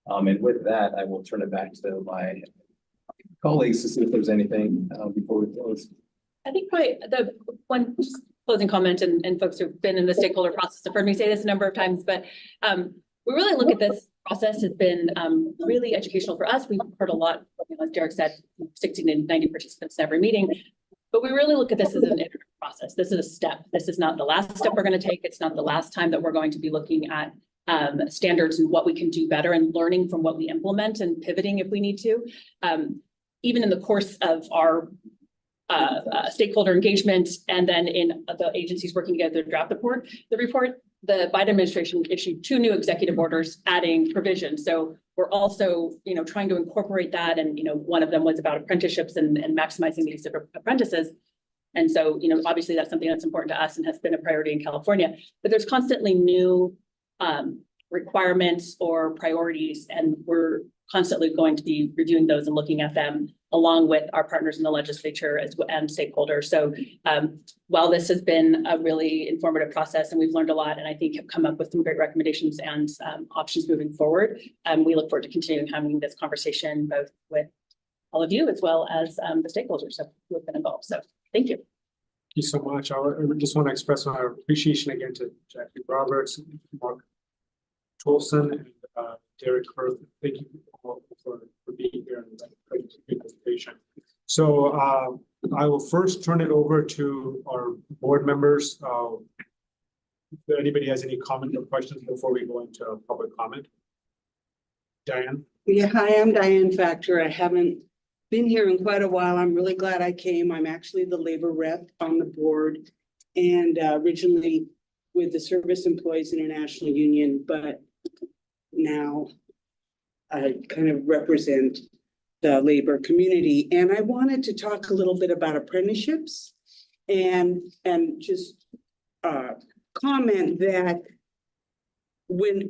And with that, I will turn it back to my colleagues to see if there's anything before we close. I think probably the one just closing comment, and folks who've been in the stakeholder process have heard me say this a number of times, but we really look at this process has been really educational for us. We've heard a lot, as Derek said, 60 to 90 participants in every meeting, but we really look at this as an iterative process. This is a step. This is not the last step we're going to take. It's not the last time that we're going to be looking at standards and what we can do better and learning from what we implement and pivoting if we need to. Even in the course of our stakeholder engagement, and then in the agencies working together to draft the report, the Biden administration issued 2 new executive orders adding provisions. So we're also, trying to incorporate that. And, one of them was about apprenticeships and maximizing the use of apprentices. And so, obviously that's something that's important to us and has been a priority in California, but there's constantly new requirements or priorities, and we're constantly going to be reviewing those and looking at them along with our partners in the legislature and stakeholders. So while this has been a really informative process and we've learned a lot, and I think have come up with some great recommendations and options moving forward, we look forward to continuing having this conversation both with all of you as well as the stakeholders who have been involved. So thank you. Thank you so much. I just want to express my appreciation again to Jackie Roberts, Mark Tolson, and Derek Hirth. Thank you all for being here and the presentation. So I will first turn it over to our board members. If anybody has any comment or questions before we go into public comment. Diane? Yeah, hi, I'm Diane Factor. I haven't been here in quite a while. I'm really glad I came. I'm actually the labor rep on the board, and originally with the Service Employees International Union, but now I kind of represent the labor community. And I wanted to talk a little bit about apprenticeships and just comment that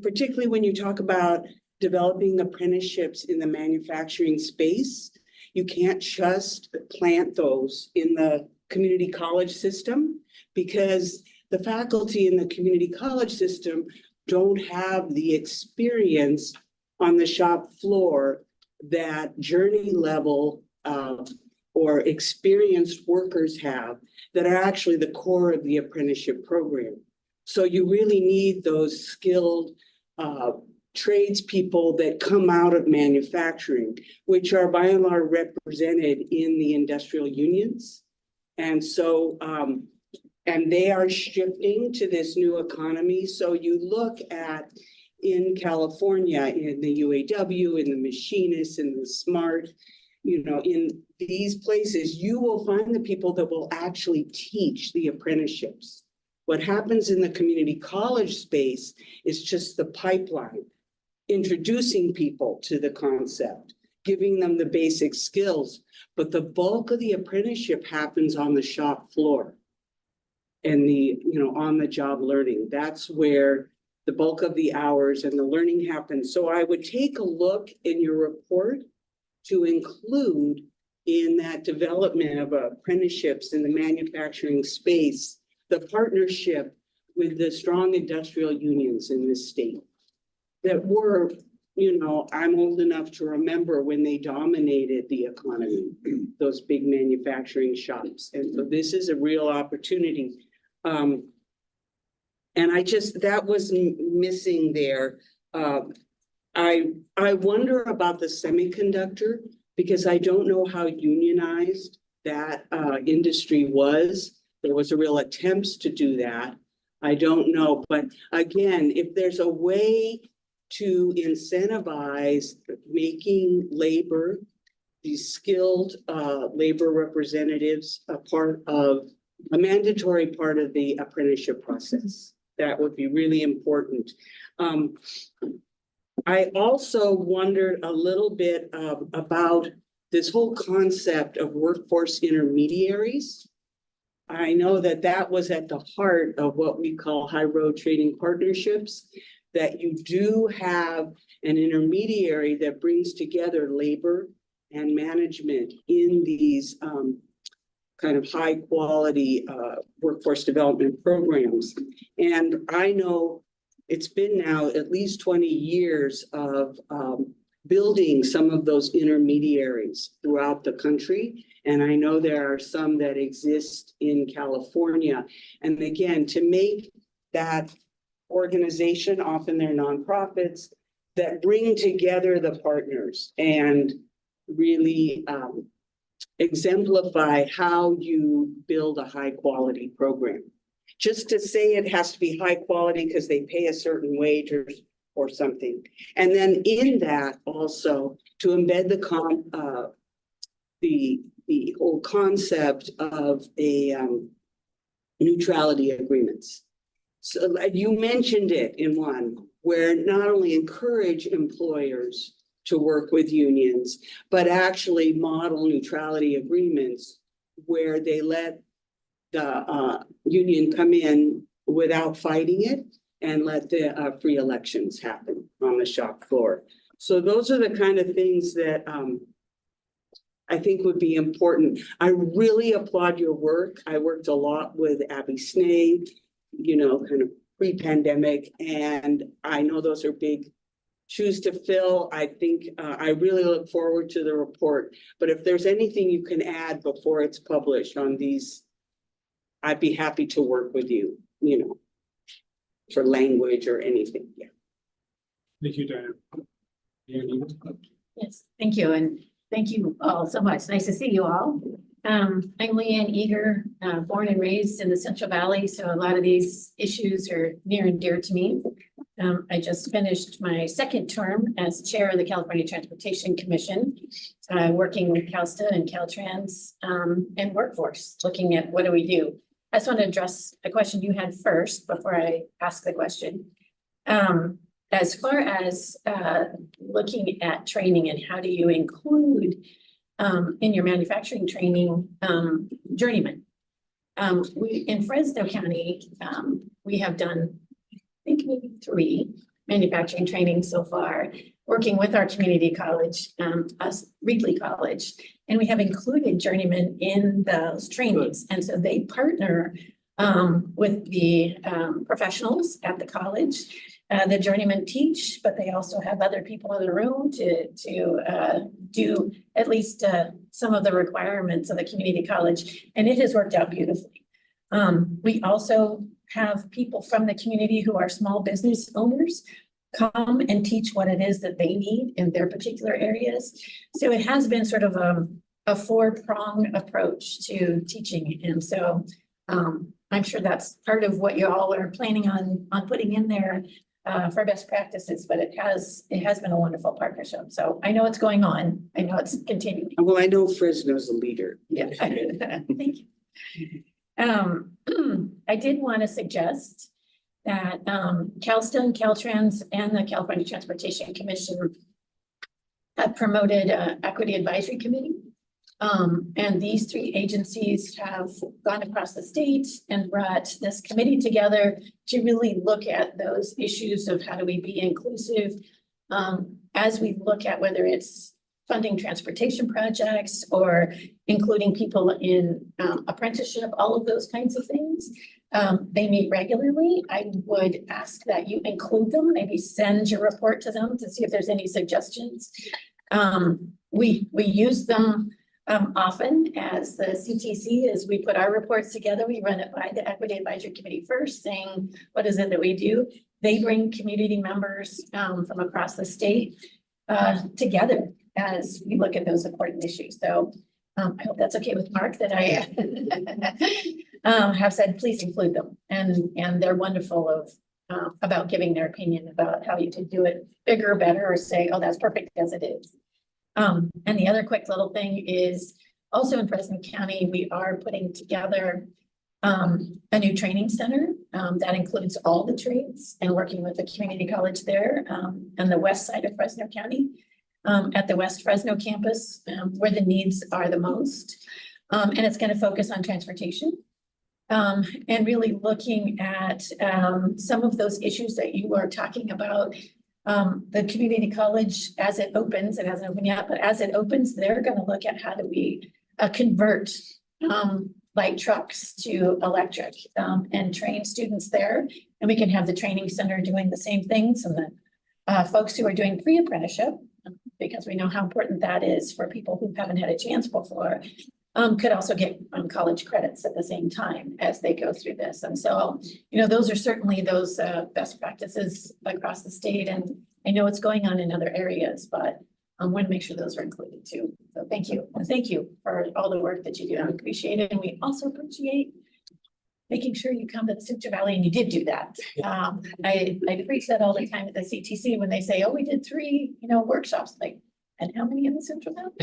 particularly when you talk about developing apprenticeships in the manufacturing space, you can't just plant those in the community college system, because the faculty in the community college system don't have the experience on the shop floor that journey level or experienced workers have that are actually the core of the apprenticeship program. So you really need those skilled tradespeople that come out of manufacturing, which are by and large represented in the industrial unions. And so, and they are shifting to this new economy. So you look at in California, in the UAW, in the machinists, in the smart, in these places, you will find the people that will actually teach the apprenticeships. What happens in the community college space is just the pipeline, introducing people to the concept, giving them the basic skills, but the bulk of the apprenticeship happens on the shop floor and the, on the job learning. That's where the bulk of the hours and the learning happens. So I would take a look in your report to include in that development of apprenticeships in the manufacturing space, the partnership with the strong industrial unions in this state that were, I'm old enough to remember when they dominated the economy, those big manufacturing shops. And so this is a real opportunity. And that was missing there. I wonder about the semiconductor, because I don't know how unionized that industry was. There was a real attempt to do that. I don't know, but again, if there's a way to incentivize making labor, these skilled labor representatives, a mandatory part of the apprenticeship process, that would be really important. I also wondered a little bit about this whole concept of workforce intermediaries. I know that that was at the heart of what we call high road trading partnerships, that you do have an intermediary that brings together labor and management in these kind of high quality workforce development programs. And I know it's been now at least 20 years of building some of those intermediaries throughout the country. And I know there are some that exist in California. And again, to make that organization, often they're nonprofits, that bring together the partners and really exemplify how you build a high quality program. Just to say it has to be high quality because they pay a certain wage or something. And then in that also to embed the whole concept of a neutrality agreements. So you mentioned it in one where not only encourage employers to work with unions, but actually model neutrality agreements where they let the union come in without fighting it and let the free elections happen on the shop floor. So those are the kind of things that I think would be important. I really applaud your work. I worked a lot with Abby Snee, you know, kind of pre-pandemic, and I know those are big shoes to fill. I think I really look forward to the report. But if there's anything you can add before it's published on these, I'd be happy to work with you, you know, for language or anything. Yeah. Thank you, Diane. Yes, thank you. And thank you all so much. Nice to see you all. I'm Leanne Eager, born and raised in the Central Valley, so a lot of these issues are near and dear to me. I just finished my second term as chair of the California Transportation Commission, working with CalSTA and Caltrans and workforce, looking at what do we do. I just want to address a question you had first before I ask the question. As far as looking at training and how do you include in your manufacturing training journeyman. We in Fresno County, we have done, I think maybe 3 manufacturing trainings so far, working with our community college, Reedley College, and we have included journeymen in those trainings. And so they partner with the professionals at the college. The journeymen teach, but they also have other people in the room to do at least some of the requirements of the community college, and it has worked out beautifully. We also have people from the community who are small business owners come and teach what it is that they need in their particular areas. So it has been sort of a 4-pronged approach to teaching, and so I'm sure that's part of what you all are planning on putting in there for best practices, but it has been a wonderful partnership. So I know it's going on. I know it's continuing. Well, I know Fresno's a leader. Yeah, thank you. I did want to suggest that CalSTA and Caltrans and the California Transportation Commission have promoted an equity advisory committee. And these 3 agencies have gone across the state and brought this committee together to really look at those issues of how do we be inclusive as we look at whether it's funding transportation projects or including people in apprenticeship, all of those kinds of things. They meet regularly. I would ask that you include them, maybe send your report to them to see if there's any suggestions. We use them often as the CTC, as we put our reports together, we run it by the Equity Advisory Committee first, saying, what is it that we do? They bring community members from across the state together as we look at those important issues. So I hope that's okay with Mark that I have said, please include them. And they're wonderful about giving their opinion about how you could do it bigger, better, or say, oh, that's perfect as it is. And the other quick little thing is also in Fresno County, we are putting together a new training center that includes all the trades and working with the community college there on the west side of Fresno County. At the West Fresno campus, where the needs are the most. And it's going to focus on transportation. And really looking at some of those issues that you are talking about. The community college, as it opens, it hasn't opened yet, but as it opens, they're going to look at how do we convert light trucks to electric and train students there. And we can have the training center doing the same things, and the folks who are doing pre-apprenticeship, because we know how important that is for people who haven't had a chance before, could also get college credits at the same time as they go through this. And so, you know, those are certainly those best practices across the state. And I know it's going on in other areas, but I want to make sure those are included too. So thank you. And thank you for all the work that you do. I appreciate it. And we also appreciate making sure you come to the Central Valley, and you did do that. I preach that all the time at the CTC when they say, oh, we did 3, workshops, like, and how many in the Central Valley?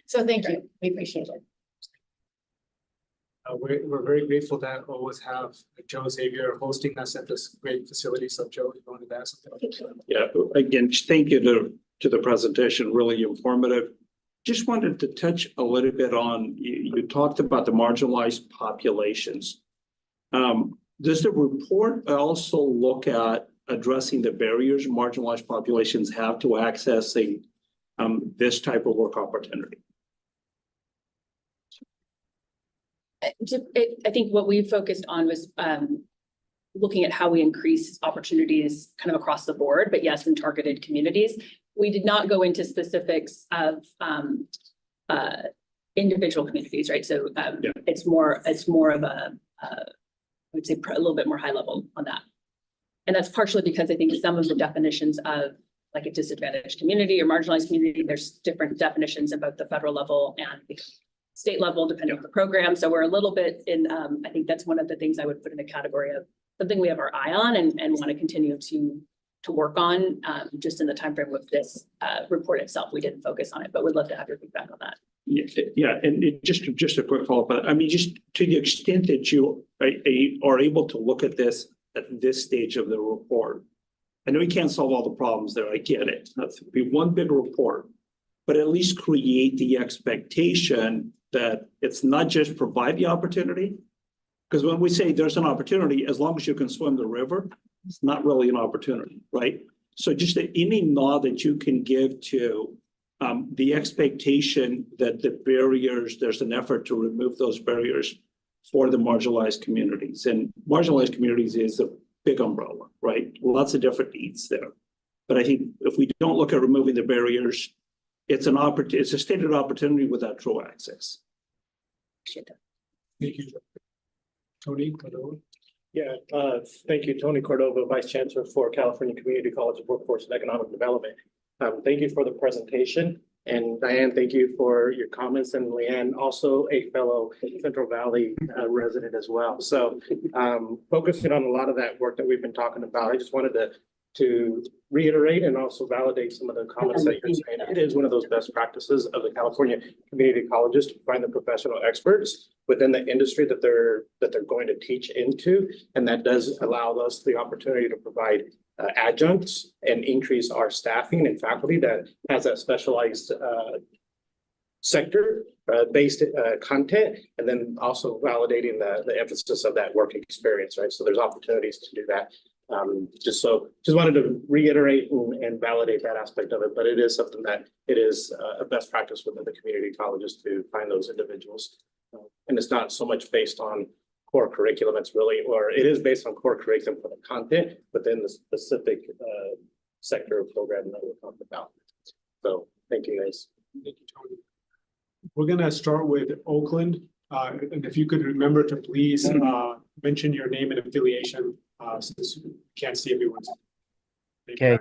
So thank you. We appreciate it. We're very grateful to always have Joe Xavier hosting us at this great facility. So Joe, you wanted to ask something? Yeah, again, thank you to the presentation, really informative. Just wanted to touch a little bit on, you talked about the marginalized populations. Does the report also look at addressing the barriers marginalized populations have to accessing this type of work opportunity? I think what we focused on was looking at how we increase opportunities kind of across the board, but yes, in targeted communities. We did not go into specifics of individual communities, right? So it's more of a, I would say a little bit more high level on that. And that's partially because I think some of the definitions of like a disadvantaged community or marginalized community, there's different definitions in both the federal level and the state level, depending on the program. So we're a little bit in, I think that's one of the things I would put in the category of something we have our eye on and want to continue to work on. Just in the timeframe of this report itself, we didn't focus on it, but we'd love to have your feedback on that. Yeah, and just a quick follow-up. I mean, just to the extent that you are able to look at this at this stage of the report, I know you can't solve all the problems there. I get it. That's be one big report, but at least create the expectation that it's not just provide the opportunity. Because when we say there's an opportunity, as long as you can swim the river, it's not really an opportunity, right? So just any nod that you can give to the expectation that the barriers, there's an effort to remove those barriers for the marginalized communities. And marginalized communities is a big umbrella, right? Lots of different needs there. But I think if we don't look at removing the barriers, it's a stated opportunity without true access. Appreciate that. Thank you. Tony Cordova. Yeah, thank you, Tony Cordova, Vice Chancellor for California Community College of Workforce and Economic Development. Thank you for the presentation. And Diane, thank you for your comments, and Leanne, also a fellow Central Valley resident as well. So focusing on a lot of that work that we've been talking about, I just wanted to reiterate and also validate some of the comments that you're saying. It is one of those best practices of the California community colleges to find the professional experts within the industry that they're going to teach into. And that does allow us the opportunity to provide adjuncts and increase our staffing and faculty that has that specialized sector based content, and then also validating the emphasis of that work experience, right? So there's opportunities to do that. Just wanted to reiterate and validate that aspect of it, but it is something that it is a best practice within the community colleges to find those individuals. And it's not so much based on core curriculum, it's really, or it is based on core curriculum for the content within the specific sector of program that we're talking about. So thank you guys. Thank you, Tony. We're gonna start with Oakland. And if you could remember to please mention your name and affiliation, since we can't see everyone's name. Okay.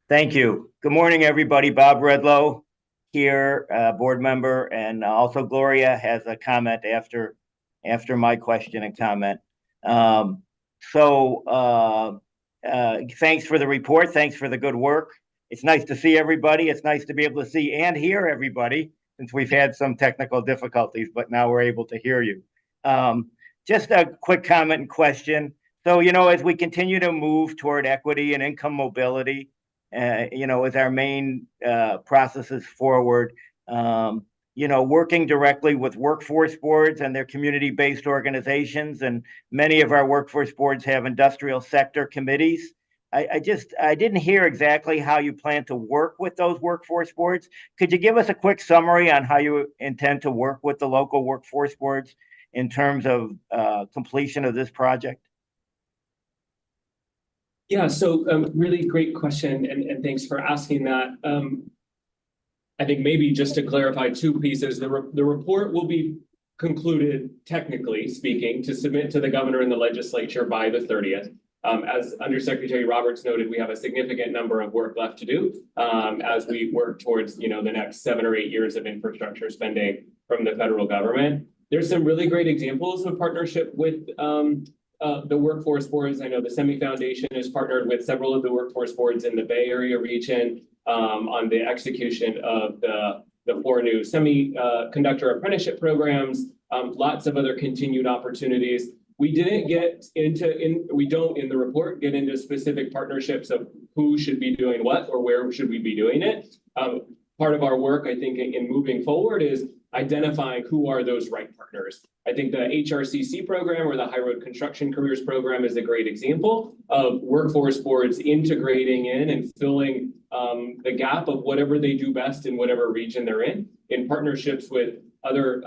Thank you. Good morning, everybody. Bob Redlow, here, board member, and also Gloria has a comment after my question and comment. Thanks for the report. Thanks for the good work. It's nice to see everybody. It's nice to be able to see and hear everybody since we've had some technical difficulties, but now we're able to hear you. Just a quick comment and question. So, as we continue to move toward equity and income mobility, with our main processes forward, working directly with workforce boards and their community-based organizations, and many of our workforce boards have industrial sector committees. I didn't hear exactly how you plan to work with those workforce boards. Could you give us a quick summary on how you intend to work with the local workforce boards in terms of completion of this project? Yeah, so really great question, and thanks for asking that. I think maybe just to clarify two pieces, the report will be concluded, technically speaking, to submit to the governor and the legislature by the 30th. As Undersecretary Roberts noted, we have a significant number of work left to do as we work towards the next 7 or 8 years of infrastructure spending from the federal government. There's some really great examples of partnership with the workforce boards. I know the SEMI Foundation has partnered with several of the workforce boards in the Bay Area region on the execution of the 4 new semiconductor apprenticeship programs, lots of other continued opportunities. We didn't get into, we don't in the report get into specific partnerships of who should be doing what or where should we be doing it. Part of our work, I think, in moving forward is identifying who are those right partners. I think the HRCC program or the High Road Construction Careers program is a great example of workforce boards integrating in and filling the gap of whatever they do best in whatever region they're in partnerships with other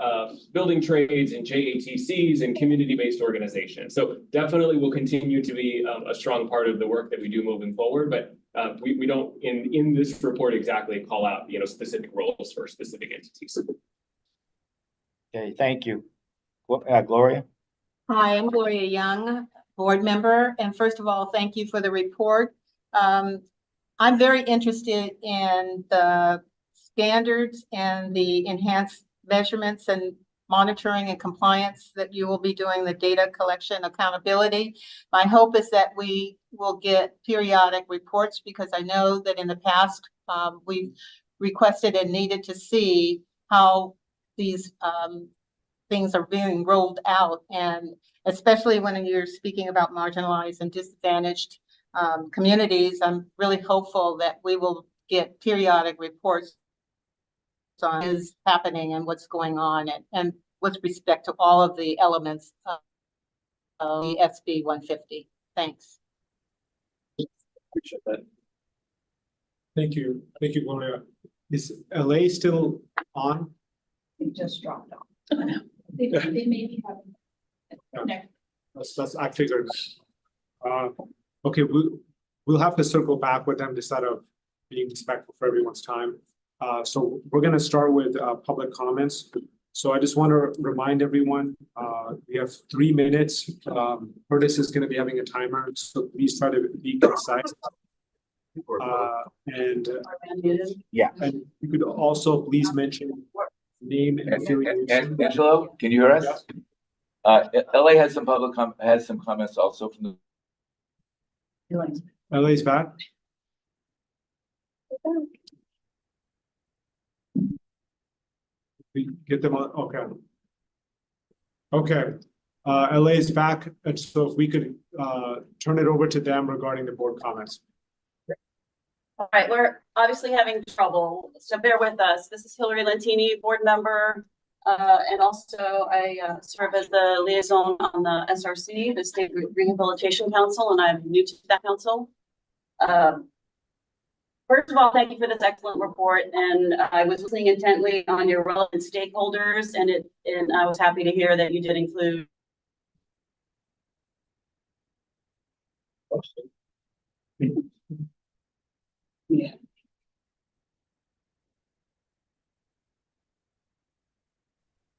building trades and JATCs and community-based organizations. So definitely will continue to be a strong part of the work that we do moving forward, but we don't in this report exactly call out specific roles for specific entities. Okay, thank you. Gloria? Hi, I'm Gloria Young, board member. And first of all, thank you for the report. I'm very interested in the standards and the enhanced measurements and monitoring and compliance that you will be doing, the data collection accountability. My hope is that we will get periodic reports, because I know that in the past we've requested and needed to see how these things are being rolled out, and especially when you're speaking about marginalized and disadvantaged communities, I'm really hopeful that we will get periodic reports on what is happening and what's going on, and with respect to all of the elements of the SB 150. Thanks. Appreciate that. Thank you, Gloria. Is LA still on? It just dropped off. They maybe haven't. That's I figured. Okay, we'll have to circle back with them instead of being respectful for everyone's time. So we're gonna start with public comments. So I just want to remind everyone, we have 3 minutes. Curtis is gonna be having a timer, so please try to be concise. And you could also please mention name and affiliation. Angelo, can you hear us? LA has some comments also from the. LA's back. We get them on. Okay. Okay. LA is back, and so if we could turn it over to them regarding the board comments. All right, we're obviously having trouble, so bear with us. This is Hillary Lentini, board member, and also I serve as the liaison on the SRC, the State Rehabilitation Council, and I'm new to that council. First of all, thank you for this excellent report, and I was listening intently on your relevant stakeholders, and I was happy to hear that you did include. Yeah.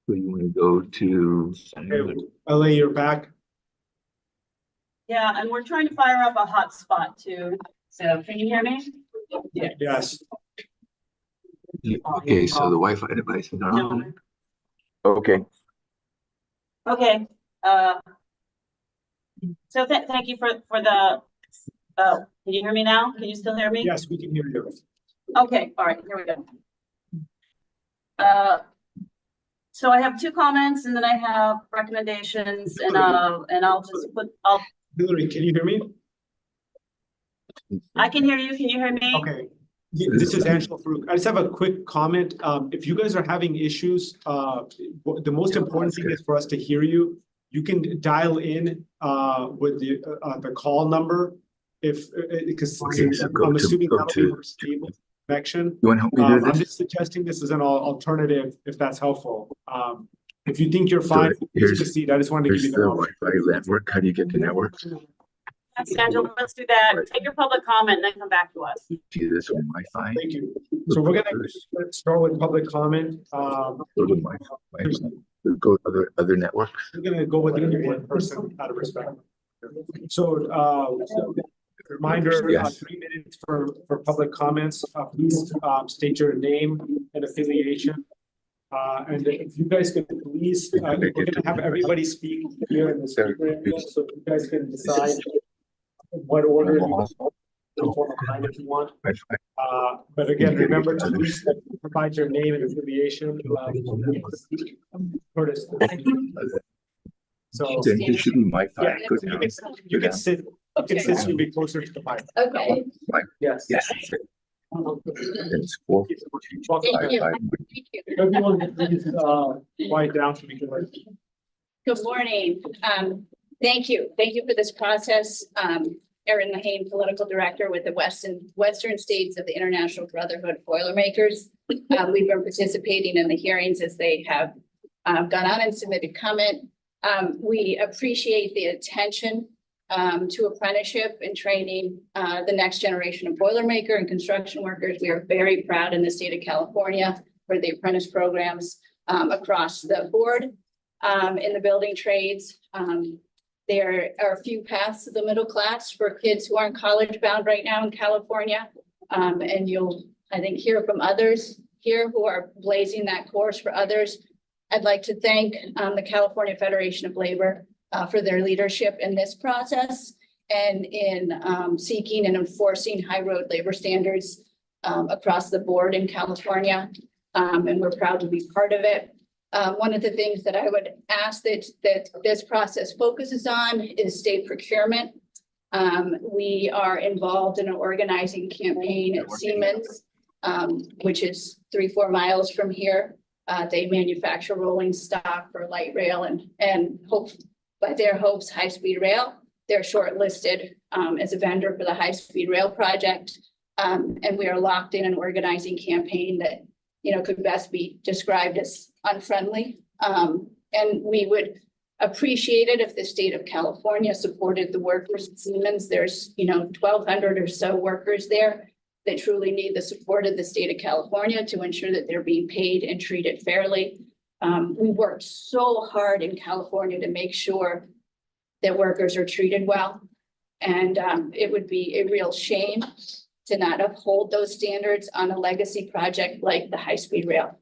So you want to go to LA, you're back. Yeah, and we're trying to fire up a hotspot too. So can you hear me? Yes. Okay, so the Wi-Fi device is on. Okay. Okay, so thank you for the, can you hear me now? Can you still hear me? Yes, we can hear you. Okay, all right, here we go. So I have two comments and then I have recommendations and I'll just Hillary, can you hear me? I can hear you. Can you hear me? Okay. This is Angelo Farouk. I just have a quick comment. If you guys are having issues, the most important thing is for us to hear you. You can dial in with the call number because I'm assuming that'll be more stable connection. You want to help me do this? I'm just suggesting this as an alternative if that's helpful. If you think you're fine, please proceed. I just wanted to give you the Wi-Fi network. How do you get the network? Yes, Angela, let's do that. Take your public comment and then come back to us. Do this on Wi-Fi. Thank you. So we're gonna start with public comment. Go to Wi-Fi. Go to other networks. We're gonna go with the one person out of respect. So, reminder, 3 minutes for public comments. Please state your name and affiliation. And if you guys could please, we're gonna have everybody speak here in the speaker area, so you guys can decide what order you want, if you want. But again, remember to please provide your name and affiliation. So then it should be Wi-Fi. yeah, you can sit. You can sit. You'll be closer to the mic. Okay. Yes. Yes. It's 4. Everyone, please quiet down so we can. Good morning. Thank you. Thank you for this process. Erin Lahane, Political Director with the Western States of the International Brotherhood of Boilermakers. We've been participating in the hearings as they have gone on and submitted comment. We appreciate the attention to apprenticeship and training the next generation of Boilermaker and construction workers. We are very proud in the state of California for the apprentice programs across the board in the building trades. There are a few paths to the middle class for kids who aren't college bound right now in California. And you'll, I think, hear from others here who are blazing that course for others. I'd like to thank the California Federation of Labor for their leadership in this process and in seeking and enforcing high road labor standards across the board in California. And we're proud to be part of it. One of the things that I would ask that this process focuses on is state procurement. We are involved in an organizing campaign at Siemens, which is 3-4 miles from here. They manufacture rolling stock for light rail and hope by their hopes, high-speed rail. They're shortlisted as a vendor for the high-speed rail project. And we are locked in an organizing campaign that, you know, could best be described as unfriendly. And we would appreciate it if the state of California supported the workers at Siemens. There's, you know, 1,200 or so workers there that truly need the support of the state of California to ensure that they're being paid and treated fairly. We worked so hard in California to make sure that workers are treated well. And it would be a real shame to not uphold those standards on a legacy project like the high-speed rail.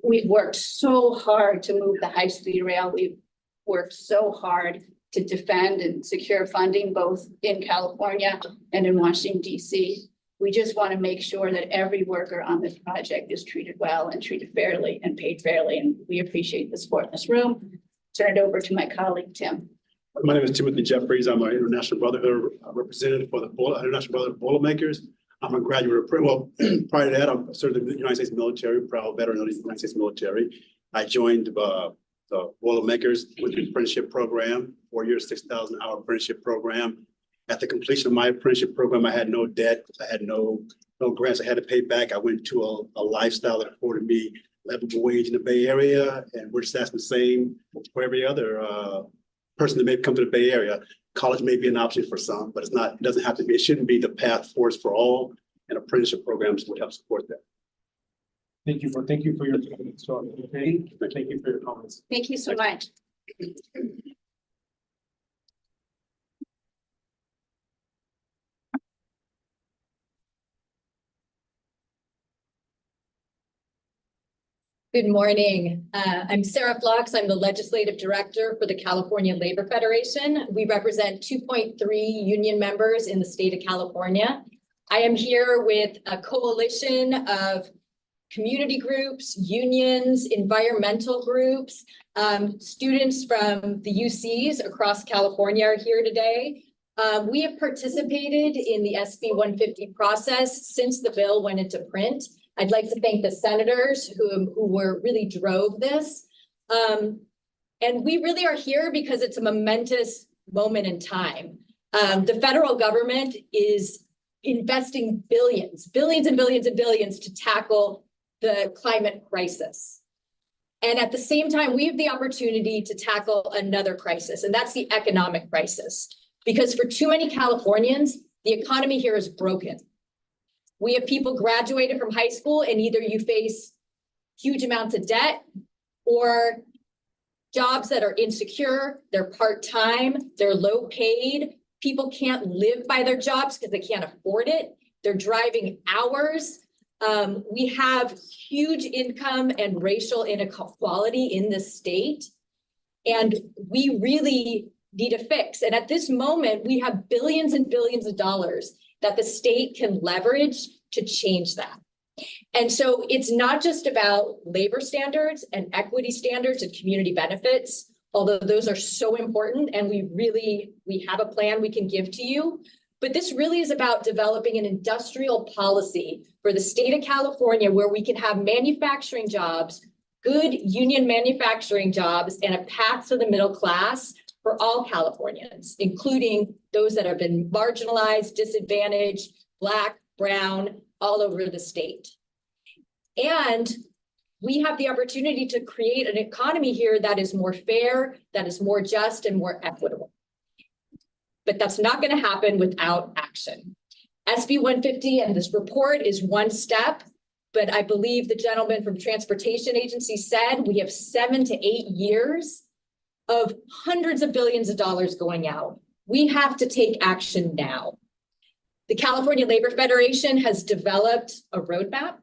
We've worked so hard to move the high-speed rail. We've worked so hard to defend and secure funding both in California and in Washington, D.C. We just want to make sure that every worker on this project is treated well and treated fairly and paid fairly. And we appreciate the support in this room. Turn it over to my colleague, Tim. My name is Timothy Jeffries. I'm an International Brotherhood representative for the International Brotherhood of Boilermakers. I'm a graduate of, well, prior to that, I'm served in the United States military, proud veteran of the United States military. I joined the Boilermakers with the apprenticeship program, 4 years, 6,000-hour apprenticeship program. At the completion of my apprenticeship program, I had no debt. I had no grants I had to pay back. I went to a lifestyle that afforded me livable wage in the Bay Area, and we're just asking the same for every other person that may come to the Bay Area. College may be an option for some, but it's not. It doesn't have to be. It shouldn't be the path forward for all. And apprenticeship programs would help support that. Thank you for your comments. Thank you for your comments. Thank you so much. Good morning. I'm Sarah Flocks. I'm the Legislative Director for the California Labor Federation. We represent 2.3 union members in the state of California. I am here with a coalition of community groups, unions, environmental groups, students from the UCs across California are here today. We have participated in the SB 150 process since the bill went into print. I'd like to thank the senators who really drove this. And we really are here because it's a momentous moment in time. The federal government is investing billions and billions to tackle the climate crisis. And at the same time, we have the opportunity to tackle another crisis, and that's the economic crisis. Because for too many Californians, the economy here is broken. We have people graduated from high school and either you face huge amounts of debt or jobs that are insecure, they're part-time, they're low paid. People can't live by their jobs because they can't afford it. They're driving hours. We have huge income and racial inequality in this state. And we really need a fix. And at this moment, we have billions and billions of dollars that the state can leverage to change that. And so it's not just about labor standards and equity standards and community benefits, although those are so important and we have a plan we can give to you. But this really is about developing an industrial policy for the state of California where we can have manufacturing jobs, good union manufacturing jobs, and a path to the middle class for all Californians, including those that have been marginalized, disadvantaged, Black, brown, all over the state. And we have the opportunity to create an economy here that is more fair, that is more just and more equitable. But that's not going to happen without action. SB 150 and this report is one step, but I believe the gentleman from Transportation Agency said we have 7 to 8 years of hundreds of billions of dollars going out. We have to take action now. The California Labor Federation has developed a roadmap,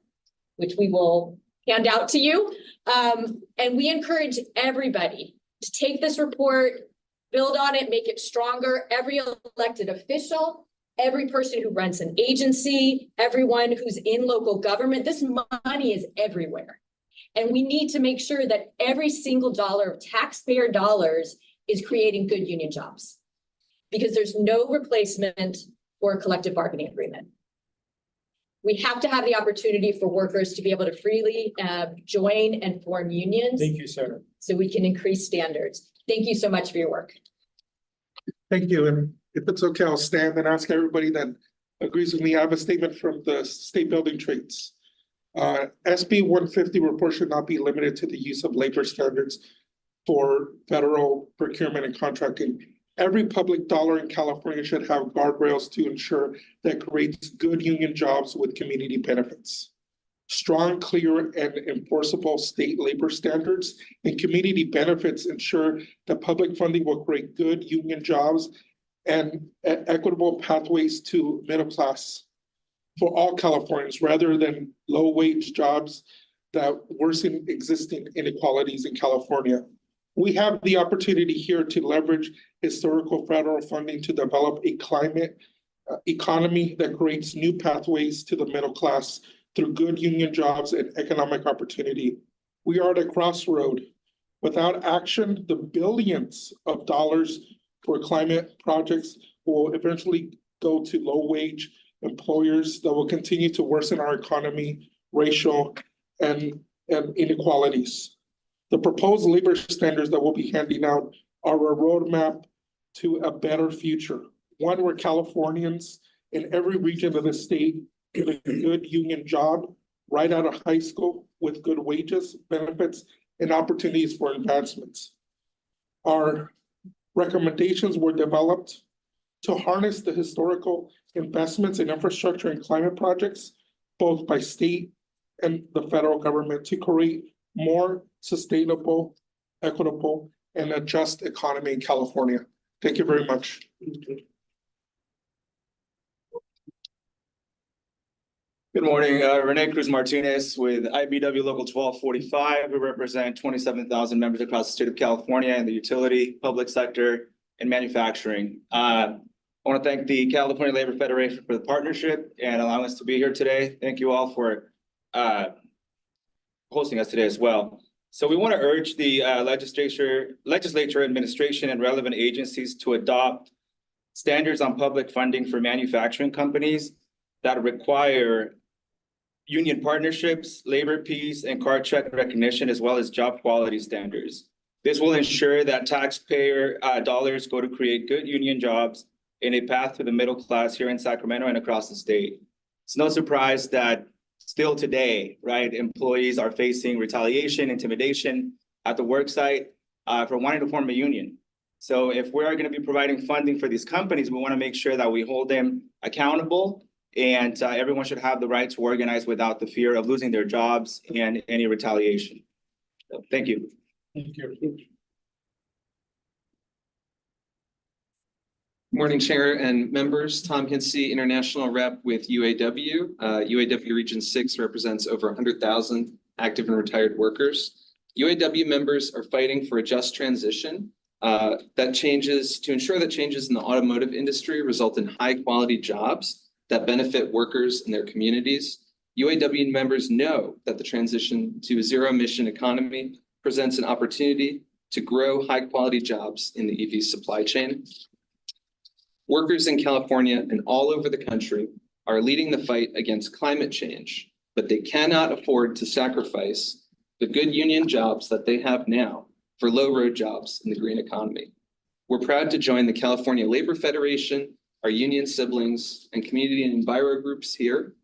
which we will hand out to you. And we encourage everybody to take this report, build on it, make it stronger. Every elected official, every person who runs an agency, everyone who's in local government, this money is everywhere. And we need to make sure that every single dollar of taxpayer dollars is creating good union jobs, because there's no replacement for a collective bargaining agreement. We have to have the opportunity for workers to be able to freely join and form unions. Thank you, Sarah. So we can increase standards. Thank you so much for your work. Thank you. And if it's okay, I'll stand and ask everybody that agrees with me. I have a statement from the state building trades. SB 150 report should not be limited to the use of labor standards for federal procurement and contracting. Every public dollar in California should have guardrails to ensure that creates good union jobs with community benefits. Strong, clear, and enforceable state labor standards and community benefits ensure that public funding will create good union jobs and equitable pathways to middle class for all Californians, rather than low-wage jobs that worsen existing inequalities in California. We have the opportunity here to leverage historical federal funding to develop a climate economy that creates new pathways to the middle class through good union jobs and economic opportunity. We are at a crossroad. Without action, the billions of dollars for climate projects will eventually go to low-wage employers that will continue to worsen our economy, racial, and inequalities. The proposed labor standards that we'll be handing out are a roadmap to a better future, one where Californians in every region of the state get a good union job right out of high school with good wages, benefits, and opportunities for advancements. Our recommendations were developed to harness the historical investments in infrastructure and climate projects, both by state and the federal government, to create more sustainable, equitable, and a just economy in California. Thank you very much. Good morning, Rene Cruz Martinez with IBW Local 1245. We represent 27,000 members across the state of California in the utility, public sector, and manufacturing. I want to thank the California Labor Federation for the partnership and allowing us to be here today. Thank you all for hosting us today as well. So we want to urge the legislature, administration, and relevant agencies to adopt standards on public funding for manufacturing companies that require union partnerships, labor peace, and card check recognition, as well as job quality standards. This will ensure that taxpayer dollars go to create good union jobs in a path to the middle class here in Sacramento and across the state. It's no surprise that still today, right, employees are facing retaliation, intimidation at the work site for wanting to form a union. So if we're going to be providing funding for these companies, we want to make sure that we hold them accountable, and everyone should have the right to organize without the fear of losing their jobs and any retaliation. So, thank you. Thank you. Morning, Chair and members. Tom Hinsey, International Rep with UAW. UAW Region 6 represents over 100,000 active and retired workers. UAW members are fighting for a just transition to ensure that changes in the automotive industry result in high quality jobs that benefit workers and their communities. UAW members know that the transition to a zero emission economy presents an opportunity to grow high quality jobs in the EV supply chain. Workers in California and all over the country are leading the fight against climate change, but they cannot afford to sacrifice the good union jobs that they have now for low road jobs in the green economy. We're proud to join the California Labor Federation, our union siblings, and community and enviro groups here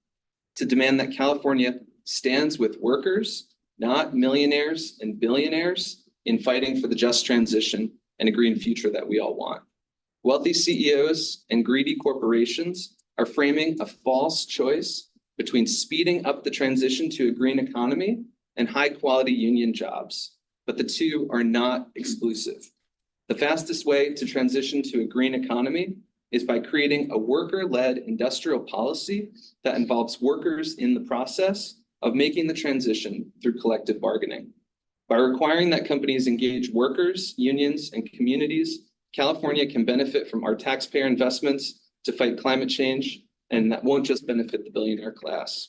to demand that California stands with workers, not millionaires and billionaires, in fighting for the just transition and a green future that we all want. Wealthy CEOs and greedy corporations are framing a false choice between speeding up the transition to a green economy and high quality union jobs, but the two are not exclusive. The fastest way to transition to a green economy is by creating a worker-led industrial policy that involves workers in the process of making the transition through collective bargaining. By requiring that companies engage workers, unions, and communities, California can benefit from our taxpayer investments to fight climate change, and that won't just benefit the billionaire class.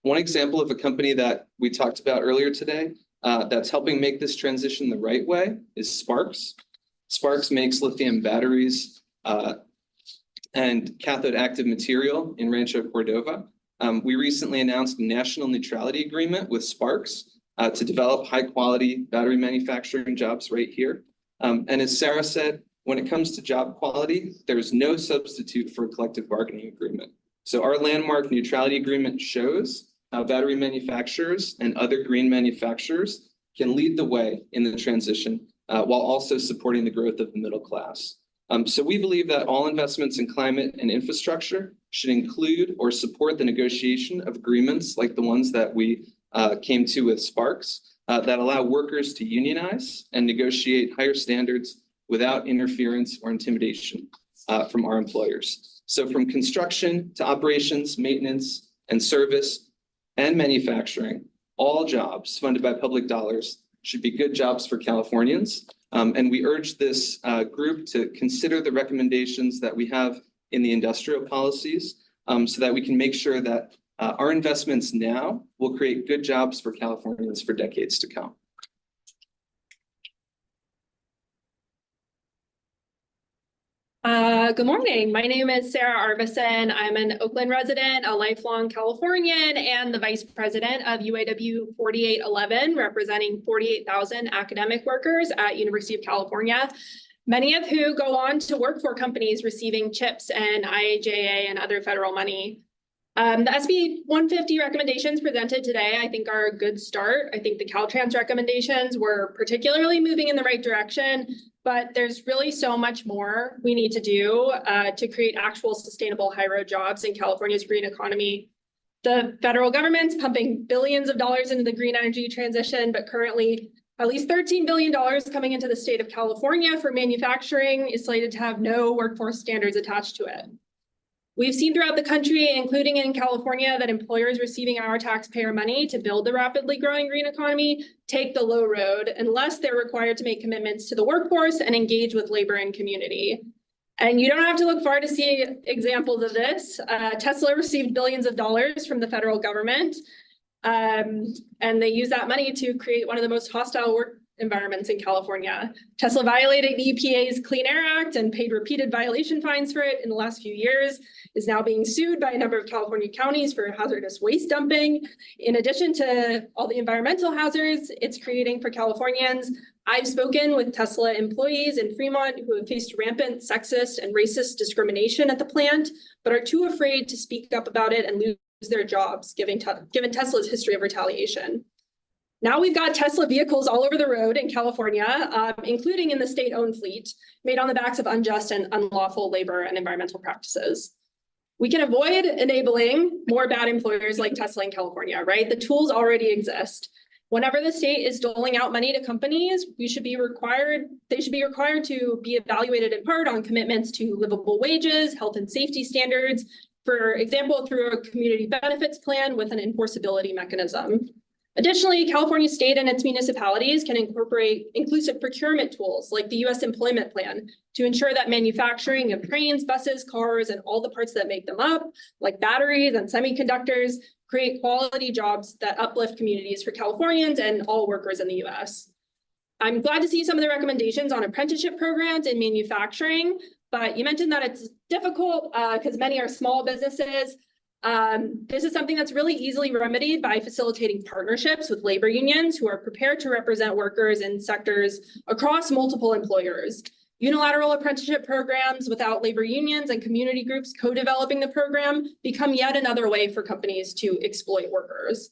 One example of a company that we talked about earlier today that's helping make this transition the right way is Sparks. Sparks makes lithium batteries and cathode active material in Rancho Cordova. We recently announced a national neutrality agreement with Sparks to develop high quality battery manufacturing jobs right here. And as Sarah said, when it comes to job quality, there's no substitute for a collective bargaining agreement. So our landmark neutrality agreement shows how battery manufacturers and other green manufacturers can lead the way in the transition while also supporting the growth of the middle class. So we believe that all investments in climate and infrastructure should include or support the negotiation of agreements like the ones that we came to with Sparks that allow workers to unionize and negotiate higher standards without interference or intimidation from our employers. So from construction to operations, maintenance, and service, and manufacturing, all jobs funded by public dollars should be good jobs for Californians. And we urge this group to consider the recommendations that we have in the industrial policies so that we can make sure that our investments now will create good jobs for Californians for decades to come. Good morning. My name is Sarah Arvison. I'm an Oakland resident, a lifelong Californian, and the vice president of UAW 4811, representing 48,000 academic workers at University of California, many of who go on to work for companies receiving CHIPS and IIJA and other federal money. The SB 150 recommendations presented today, I think, are a good start. I think the Caltrans recommendations were particularly moving in the right direction, but there's really so much more we need to do to create actual sustainable high road jobs in California's green economy. The federal government's pumping billions of dollars into the green energy transition, but currently at least $13 billion coming into the state of California for manufacturing is slated to have no workforce standards attached to it. We've seen throughout the country, including in California, that employers receiving our taxpayer money to build the rapidly growing green economy take the low road unless they're required to make commitments to the workforce and engage with labor and community. And you don't have to look far to see examples of this. Tesla received billions of dollars from the federal government, and they use that money to create one of the most hostile work environments in California. Tesla violated the EPA's Clean Air Act and paid repeated violation fines for it in the last few years, is now being sued by a number of California counties for hazardous waste dumping. In addition to all the environmental hazards it's creating for Californians, I've spoken with Tesla employees in Fremont who have faced rampant sexist and racist discrimination at the plant, but are too afraid to speak up about it and lose their jobs, given Tesla's history of retaliation. Now we've got Tesla vehicles all over the road in California, including in the state-owned fleet, made on the backs of unjust and unlawful labor and environmental practices. We can avoid enabling more bad employers like Tesla in California, right? The tools already exist. Whenever the state is doling out money to companies, they should be required to be evaluated in part on commitments to livable wages, health and safety standards, for example, through a community benefits plan with an enforceability mechanism. Additionally, California state and its municipalities can incorporate inclusive procurement tools like the U.S. Employment Plan to ensure that manufacturing of trains, buses, cars, and all the parts that make them up, like batteries and semiconductors, create quality jobs that uplift communities for Californians and all workers in the U.S. I'm glad to see some of the recommendations on apprenticeship programs in manufacturing, but you mentioned that it's difficult because many are small businesses. This is something that's really easily remedied by facilitating partnerships with labor unions who are prepared to represent workers in sectors across multiple employers. Unilateral apprenticeship programs without labor unions and community groups co-developing the program become yet another way for companies to exploit workers.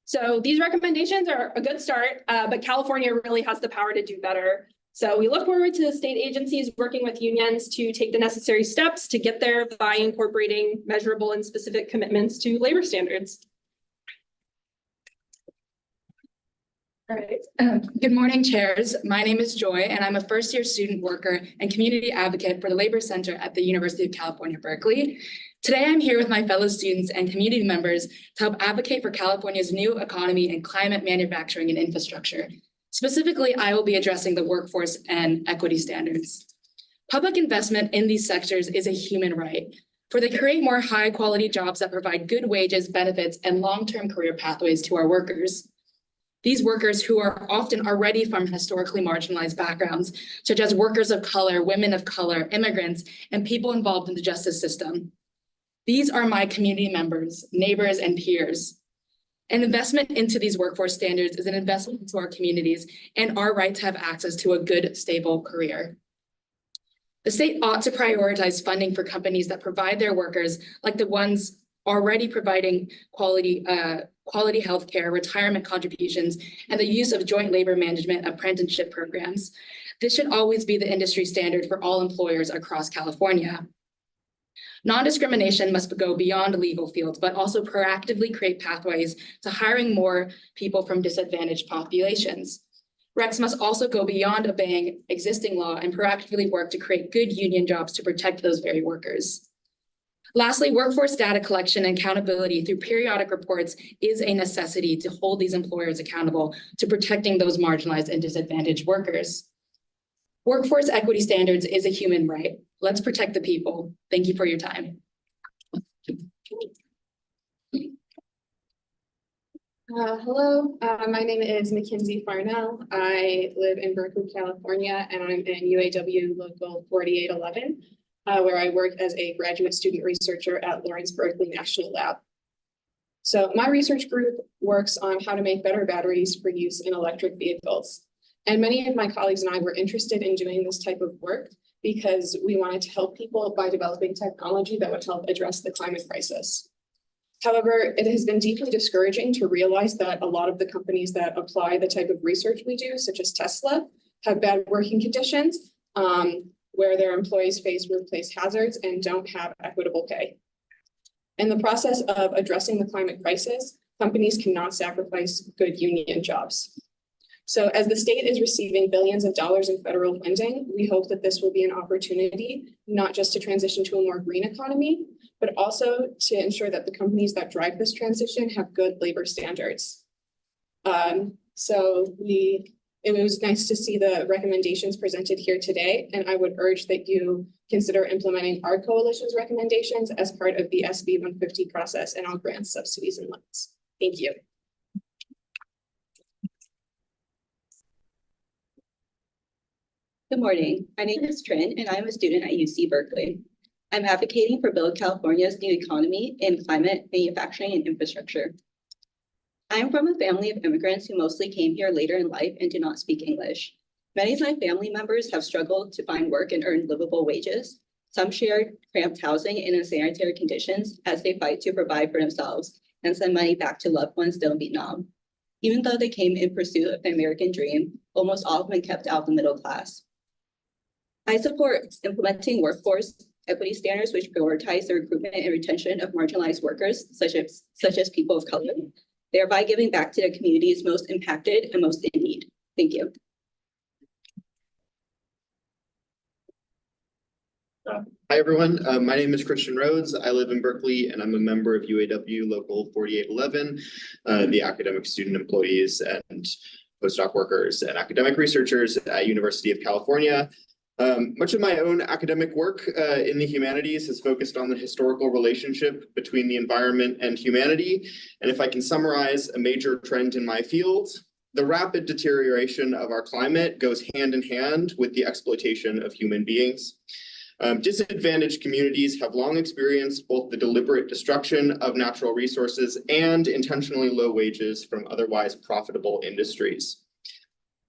So these recommendations are a good start, but California really has the power to do better. So we look forward to the state agencies working with unions to take the necessary steps to get there by incorporating measurable and specific commitments to labor standards. All right. Good morning, chairs. My name is Joy, and I'm a first-year student worker and community advocate for the Labor Center at the University of California, Berkeley. Today, I'm here with my fellow students and community members to help advocate for California's new economy and climate manufacturing and infrastructure. Specifically, I will be addressing the workforce and equity standards. Public investment in these sectors is a human right, for they create more high-quality jobs that provide good wages, benefits, and long-term career pathways to our workers. These workers, who are often already from historically marginalized backgrounds, such as workers of color, women of color, immigrants, and people involved in the justice system. These are my community members, neighbors, and peers. An investment into these workforce standards is an investment into our communities and our right to have access to a good, stable career. The state ought to prioritize funding for companies that provide their workers, like the ones already providing quality healthcare, retirement contributions, and the use of joint labor management apprenticeship programs. This should always be the industry standard for all employers across California. Non-discrimination must go beyond legal fields, but also proactively create pathways to hiring more people from disadvantaged populations. Recs must also go beyond obeying existing law and proactively work to create good union jobs to protect those very workers. Lastly, workforce data collection and accountability through periodic reports is a necessity to hold these employers accountable to protecting those marginalized and disadvantaged workers. Workforce equity standards is a human right. Let's protect the people. Thank you for your time. Hello, my name is Mackenzie Farnell. I live in Berkeley, California, and I'm in UAW Local 4811, where I work as a graduate student researcher at Lawrence Berkeley National Lab. So my research group works on how to make better batteries for use in electric vehicles. And many of my colleagues and I were interested in doing this type of work because we wanted to help people by developing technology that would help address the climate crisis. However, it has been deeply discouraging to realize that a lot of the companies that apply the type of research we do, such as Tesla, have bad working conditions where their employees face workplace hazards and don't have equitable pay. In the process of addressing the climate crisis, companies cannot sacrifice good union jobs. So as the state is receiving billions of dollars in federal funding, we hope that this will be an opportunity, not just to transition to a more green economy, but also to ensure that the companies that drive this transition have good labor standards. It was nice to see the recommendations presented here today, and I would urge that you consider implementing our coalition's recommendations as part of the SB 150 process and all grants, subsidies, and loans. Thank you. Good morning. My name is Trin, and I'm a student at UC Berkeley. I'm advocating for Build California's new economy in climate, manufacturing, and infrastructure. I'm from a family of immigrants who mostly came here later in life and do not speak English. Many of my family members have struggled to find work and earn livable wages. Some share cramped housing and unsanitary conditions as they fight to provide for themselves and send money back to loved ones still in Vietnam. Even though they came in pursuit of the American dream, almost all have been kept out of the middle class. I support implementing workforce equity standards which prioritize the recruitment and retention of marginalized workers, such as people of color, thereby giving back to the communities most impacted and most in need. Thank you. Hi, everyone. My name is Christian Rhodes. I live in Berkeley, and I'm a member of UAW Local 4811, the academic student employees and postdoc workers and academic researchers at University of California. Much of my own academic work in the humanities has focused on the historical relationship between the environment and humanity. And if I can summarize a major trend in my field, the rapid deterioration of our climate goes hand in hand with the exploitation of human beings. Disadvantaged communities have long experienced both the deliberate destruction of natural resources and intentionally low wages from otherwise profitable industries.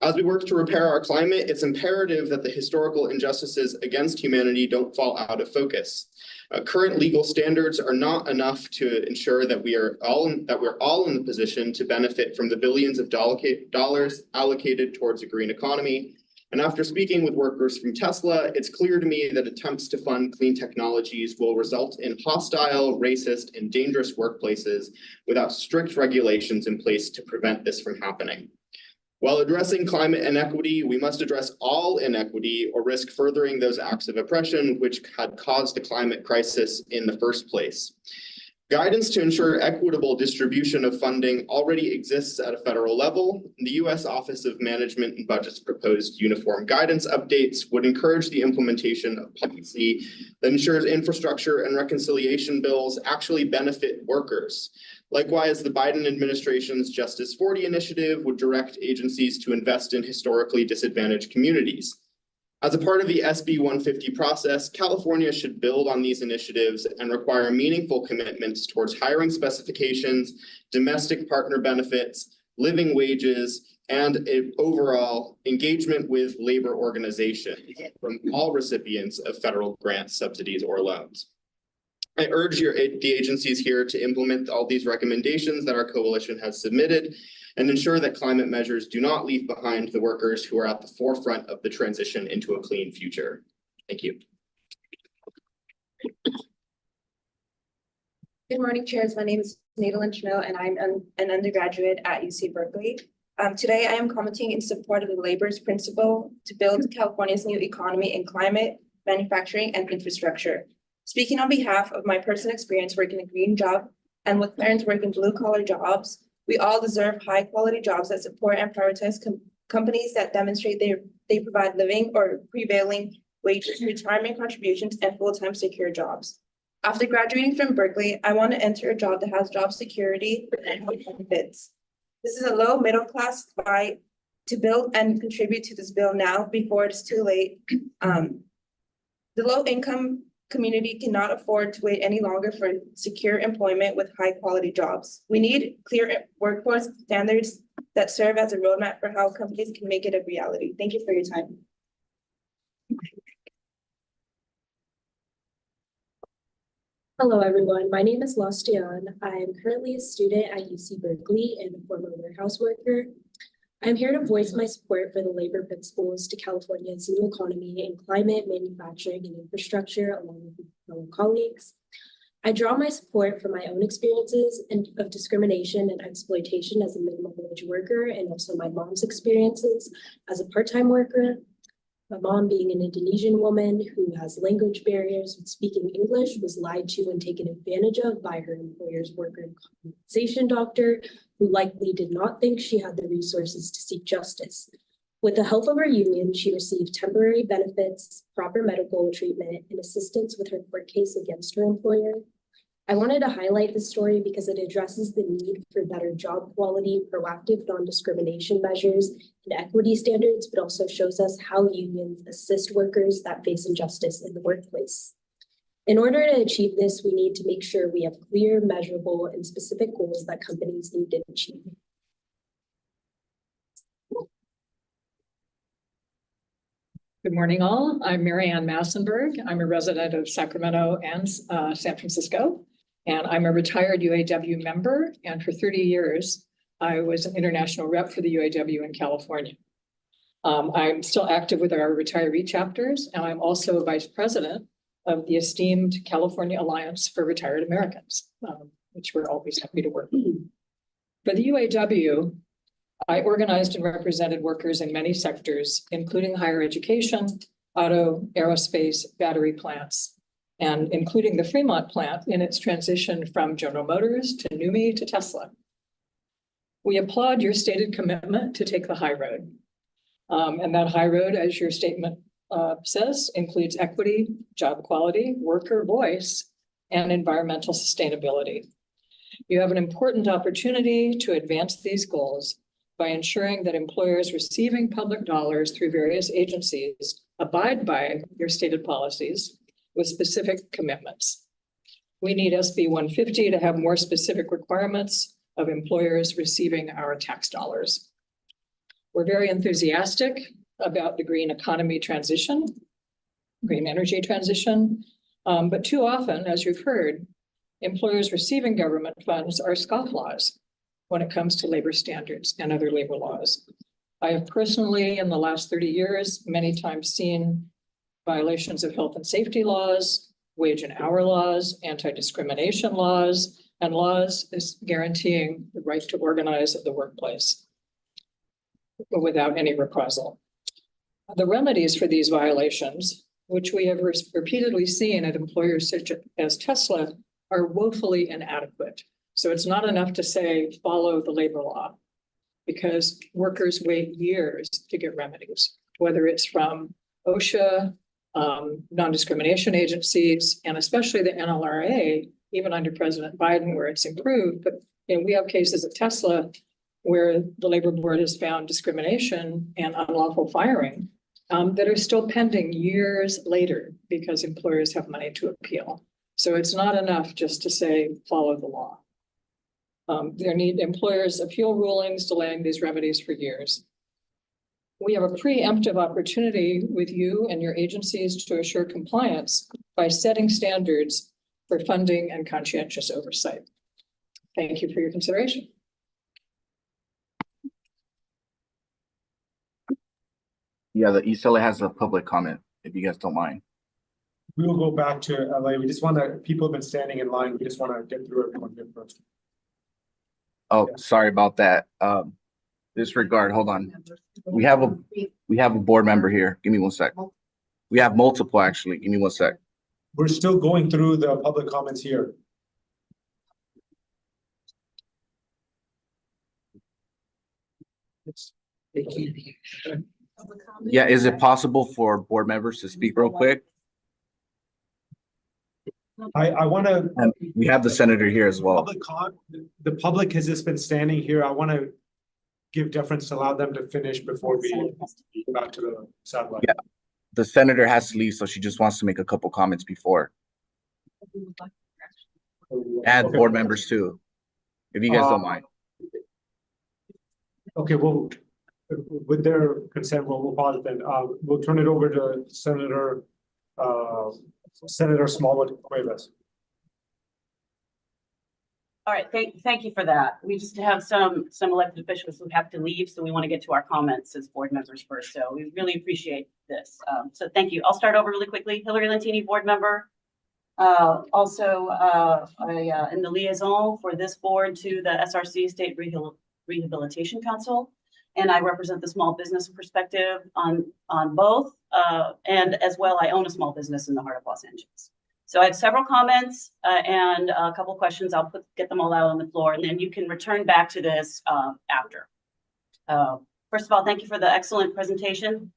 As we work to repair our climate, it's imperative that the historical injustices against humanity don't fall out of focus. Current legal standards are not enough to ensure that we're all in the position to benefit from the billions of dollars allocated towards a green economy. And after speaking with workers from Tesla, it's clear to me that attempts to fund clean technologies will result in hostile, racist, and dangerous workplaces without strict regulations in place to prevent this from happening. While addressing climate inequity, we must address all inequity or risk furthering those acts of oppression which had caused the climate crisis in the first place. Guidance to ensure equitable distribution of funding already exists at a federal level. The U.S. Office of Management and Budget's proposed uniform guidance updates would encourage the implementation of policy that ensures infrastructure and reconciliation bills actually benefit workers. Likewise, the Biden administration's Justice 40 initiative would direct agencies to invest in historically disadvantaged communities. As a part of the SB 150 process, California should build on these initiatives and require meaningful commitments towards hiring specifications, domestic partner benefits, living wages, and an overall engagement with labor organizations from all recipients of federal grants, subsidies, or loans. I urge the agencies here to implement all these recommendations that our coalition has submitted and ensure that climate measures do not leave behind the workers who are at the forefront of the transition into a clean future. Thank you. Good morning, chairs. My name is Nadalyn Schmidt, and I'm an undergraduate at UC Berkeley. Today, I am commenting in support of the labor's principle to build California's new economy in climate, manufacturing, and infrastructure. Speaking on behalf of my personal experience working a green job and with parents working blue-collar jobs, we all deserve high-quality jobs that support and prioritize companies that demonstrate they provide living or prevailing wages, retirement contributions, and full-time secure jobs. After graduating from Berkeley, I want to enter a job that has job security and benefits. This is a low middle class buy to build and contribute to this bill now before it's too late. The low-income community cannot afford to wait any longer for secure employment with high-quality jobs. We need clear workforce standards that serve as a roadmap for how companies can make it a reality. Thank you for your time. Hello, everyone. My name is Lastian. I am currently a student at UC Berkeley and a former warehouse worker. I'm here to voice my support for the labor principles to California's new economy in climate, manufacturing, and infrastructure, along with fellow colleagues. I draw my support from my own experiences and of discrimination and exploitation as a minimum wage worker, and also my mom's experiences as a part-time worker. My mom, being an Indonesian woman who has language barriers when speaking English, was lied to and taken advantage of by her employer's worker compensation doctor, who likely did not think she had the resources to seek justice. With the help of her union, she received temporary benefits, proper medical treatment, and assistance with her court case against her employer. I wanted to highlight this story because it addresses the need for better job quality, proactive non-discrimination measures, and equity standards, but also shows us how unions assist workers that face injustice in the workplace. In order to achieve this, we need to make sure we have clear, measurable, and specific goals that companies need to achieve. Good morning, all. I'm Mary Ann Massenberg. I'm a resident of Sacramento and San Francisco, and I'm a retired UAW member. And for 30 years, I was an international rep for the UAW in California. I'm still active with our retiree chapters, and I'm also vice president of the esteemed California Alliance for Retired Americans, which we're always happy to work with. For the UAW, I organized and represented workers in many sectors, including higher education, auto, aerospace, battery plants, and including the Fremont plant in its transition from General Motors to NUMMI to Tesla. We applaud your stated commitment to take the high road. And that high road, as your statement says, includes equity, job quality, worker voice, and environmental sustainability. You have an important opportunity to advance these goals by ensuring that employers receiving public dollars through various agencies abide by your stated policies with specific commitments. We need SB 150 to have more specific requirements of employers receiving our tax dollars. We're very enthusiastic about the green economy transition, green energy transition, but too often, as you've heard, employers receiving government funds are scofflaws when it comes to labor standards and other labor laws. I have personally, in the last 30 years, many times seen violations of health and safety laws, wage and hour laws, anti-discrimination laws, and laws guaranteeing the right to organize at the workplace without any reprisal. The remedies for these violations, which we have repeatedly seen at employers such as Tesla, are woefully inadequate. So it's not enough to say, follow the labor law, because workers wait years to get remedies, whether it's from OSHA, non-discrimination agencies, and especially the NLRA, even under President Biden, where it's improved. But we have cases at Tesla where the labor board has found discrimination and unlawful firing that are still pending years later because employers have money to appeal. So it's not enough just to say, follow the law. Employers appeal rulings delaying these remedies for years. We have a preemptive opportunity with you and your agencies to assure compliance by setting standards for funding and conscientious oversight. Thank you for your consideration. Yeah, the UCLA has a public comment, if you guys don't mind. We will go back to LA. We just want to, people have been standing in line. We just want to get through everyone here first. Oh, sorry about that. Disregard, hold on. We have a board member here. Give me 1 sec. We have multiple, actually. Give me 1 sec. We're still going through the public comments here. Yeah, is it possible for board members to speak real quick? I want to. We have the senator here as well. The public has just been standing here. I want to give deference to allow them to finish before we go back to the satellite. Yeah, the senator has to leave, so she just wants to make a couple comments before. And board members too, if you guys don't mind. Okay, well, with their consent, we'll pause then. We'll turn it over to Senator Smallwood Cuevas. All right, thank you for that. We just have some elected officials who have to leave, so we want to get to our comments as board members first. So we really appreciate this. So thank you. I'll start over really quickly. Hillary Lentini, board member. Also, I am the liaison for this board to the SRC State Rehabilitation Council. And I represent the small business perspective on both. And as well, I own a small business in the heart of Los Angeles. So I have several comments and a couple questions. I'll get them all out on the floor, and then you can return back to this after. First of all, thank you for the excellent presentation.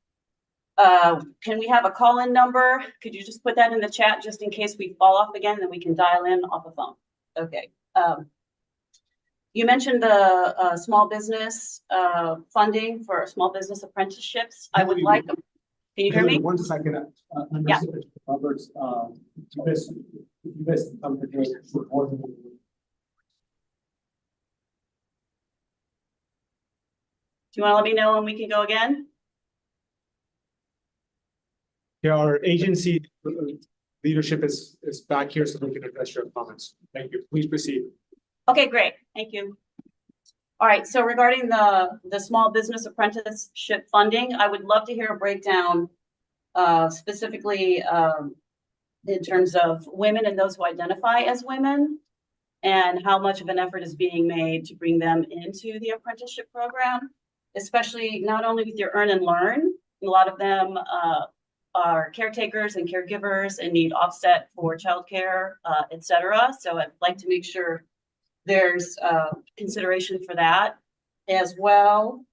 Can we have a call-in number? Could you just put that in the chat just in case we fall off again, then we can dial in off the phone. Okay. You mentioned the small business funding for small business apprenticeships. I would like them. Can you hear me? 1 second. Yeah. Roberts, you guys come to do it for more than. Do you want to let me know when we can go again? Yeah, our agency leadership is back here so we can address your comments. Thank you. Please proceed. Okay, great. Thank you. All right, so regarding the small business apprenticeship funding, I would love to hear a breakdown specifically in terms of women and those who identify as women, and how much of an effort is being made to bring them into the apprenticeship program, especially not only with your earn and learn. A lot of them are caretakers and caregivers and need offset for childcare, et cetera. So I'd like to make sure there's consideration for that as well.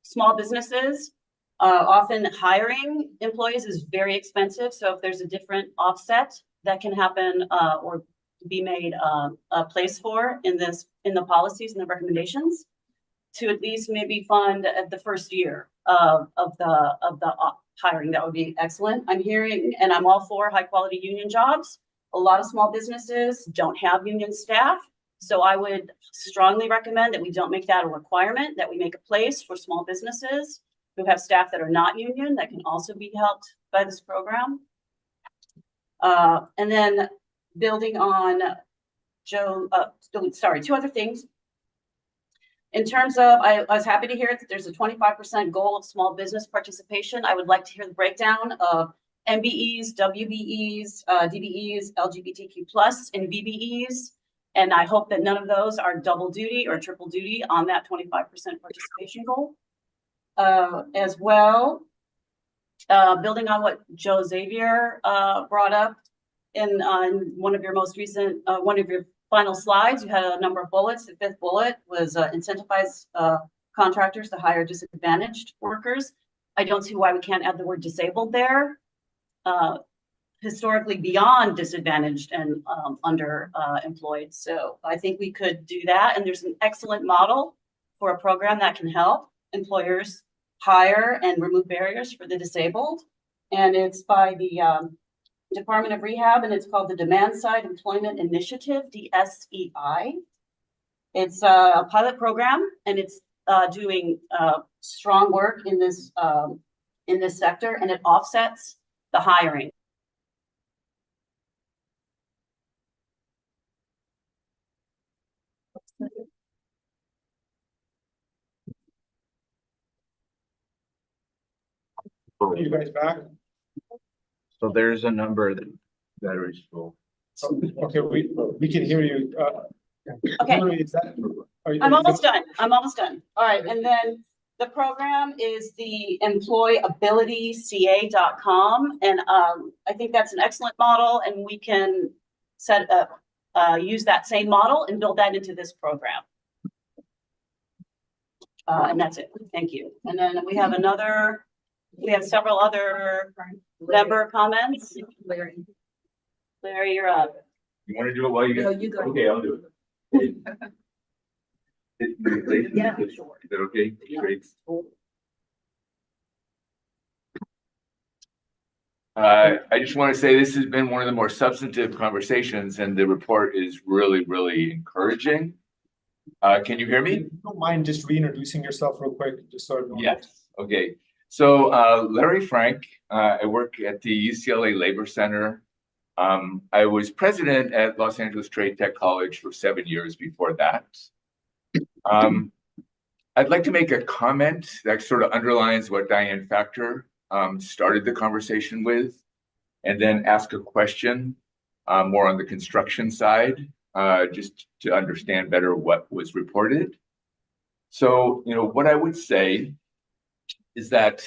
Small businesses, often hiring employees is very expensive. So if there's a different offset that can happen or be made a place for in the policies and the recommendations to at least maybe fund at the first year of the hiring, that would be excellent. I'm hearing, and I'm all for high quality union jobs. A lot of small businesses don't have union staff. So I would strongly recommend that we don't make that a requirement, that we make a place for small businesses who have staff that are not union that can also be helped by this program. And then building on Joe, sorry, 2 other things. In terms of, I was happy to hear that there's a 25% goal of small business participation. I would like to hear the breakdown of MBEs, WBEs, DBEs, LGBTQ+, and VBEs. And I hope that none of those are double duty or triple duty on that 25% participation goal. As well, building on what Joe Xavier brought up in one of your most recent, one of your final slides, you had a number of bullets. The 5th bullet was incentivize contractors to hire disadvantaged workers. I don't see why we can't add the word disabled there. Historically beyond disadvantaged and underemployed. So I think we could do that. And there's an excellent model for a program that can help employers hire and remove barriers for the disabled. And it's by the Department of Rehab, and it's called the Demand Side Employment Initiative, DSEI. It's a pilot program, and it's doing strong work in this sector, and it offsets the hiring. Are you guys back? So there's a number that is full. Okay, we can hear you. Okay. I'm almost done. done. All right, and then the program is the employabilityca.com, and I think that's an excellent model, and we can set up use that same model and build that into this program. And that's it. Thank you. And then we have several other member comments. Larry, you're up. You want to do it while you get? No, you go. Okay, I'll do it. Yeah, Is that okay? Great. I just want to say this has been one of the more substantive conversations, and the report is really, really encouraging. Can you hear me? If you don't mind just reintroducing yourself real quick, just so everyone. Yes. Okay. So Larry Frank, I work at the UCLA Labor Center. I was president at Los Angeles Trade Tech College for 7 years before that. I'd like to make a comment that sort of underlines what Diane Factor started the conversation with. and then ask a question more on the construction side, just to understand better what was reported. So, what I would say is that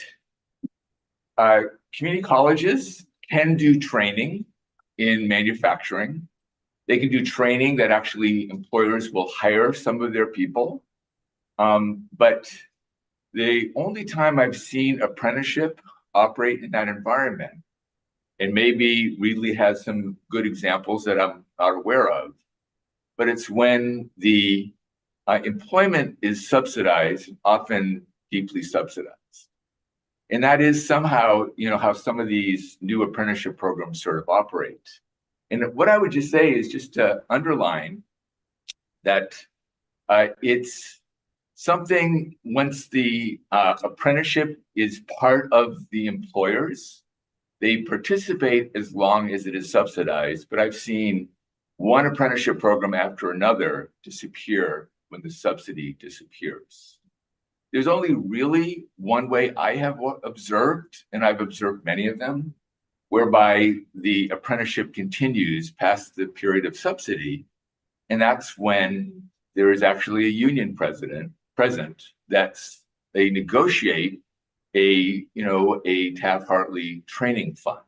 community colleges can do training in manufacturing. They can do training that actually employers will hire some of their people. But the only time I've seen apprenticeship operate in that environment, and maybe Reedley has some good examples that I'm not aware of, but it's when the employment is subsidized, often deeply subsidized. And that is somehow, how some of these new apprenticeship programs sort of operate. And what I would just say is just to underline that it's something, once the apprenticeship is part of the employers, they participate as long as it is subsidized. But I've seen one apprenticeship program after another disappear when the subsidy disappears. There's only really one way I have observed, and I've observed many of them, whereby the apprenticeship continues past the period of subsidy. And that's when there is actually a union present that they negotiate a Taft-Hartley training fund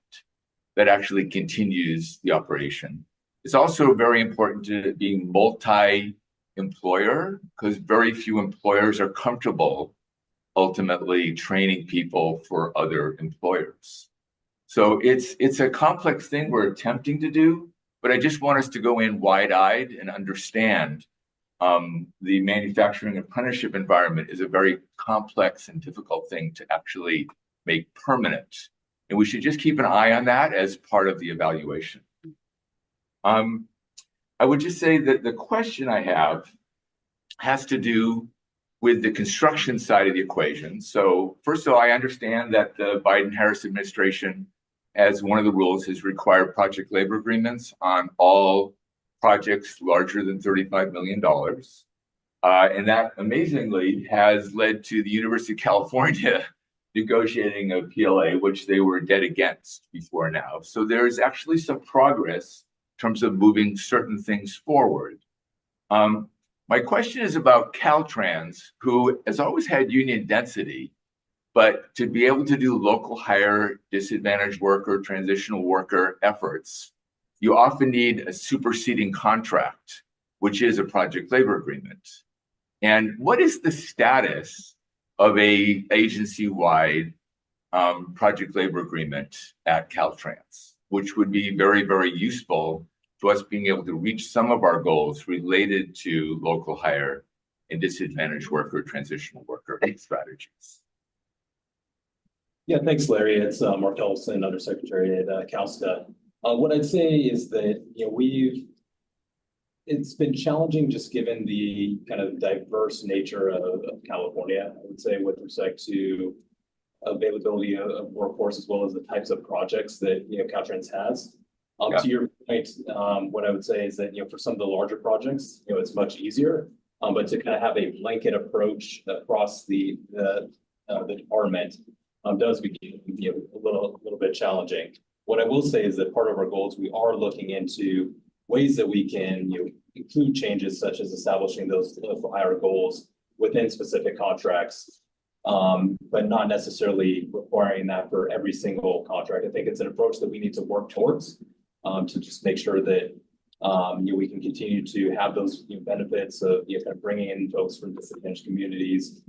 that actually continues the operation. It's also very important to be multi-employer, because very few employers are comfortable ultimately training people for other employers. So it's a complex thing we're attempting to do, but I just want us to go in wide-eyed and understand the manufacturing apprenticeship environment is a very complex and difficult thing to actually make permanent. And we should just keep an eye on that as part of the evaluation. I would just say that the question I have has to do with the construction side of the equation. So first of all, I understand that the Biden-Harris administration, as one of the rules, has required project labor agreements on all projects larger than $35 million. And that amazingly has led to the University of California negotiating a PLA, which they were dead against before now. So there's actually some progress in terms of moving certain things forward. My question is about Caltrans, who has always had union density, but to be able to do local hire, disadvantaged worker, transitional worker efforts, you often need a superseding contract, which is a project labor agreement. And what is the status of a agency-wide project labor agreement at Caltrans, which would be very, very useful to us being able to reach some of our goals related to local hire and disadvantaged worker, transitional worker strategies? Yeah, thanks, Larry. It's Mark Ellison, Undersecretary at CalSTA. What I'd say is that, it's been challenging just given the kind of diverse nature of California, I would say, with respect to availability of workforce, as well as the types of projects that, Caltrans has. To your point, what I would say is that, for some of the larger projects, it's much easier, but to kind of have a blanket approach across the department does become a little bit challenging. What I will say is that part of our goals, we are looking into ways that we can include changes such as establishing those local hire goals within specific contracts, but not necessarily requiring that for every single contract. I think it's an approach that we need to work towards to just make sure that we can continue to have those benefits of kind of bringing in folks from disadvantaged communities,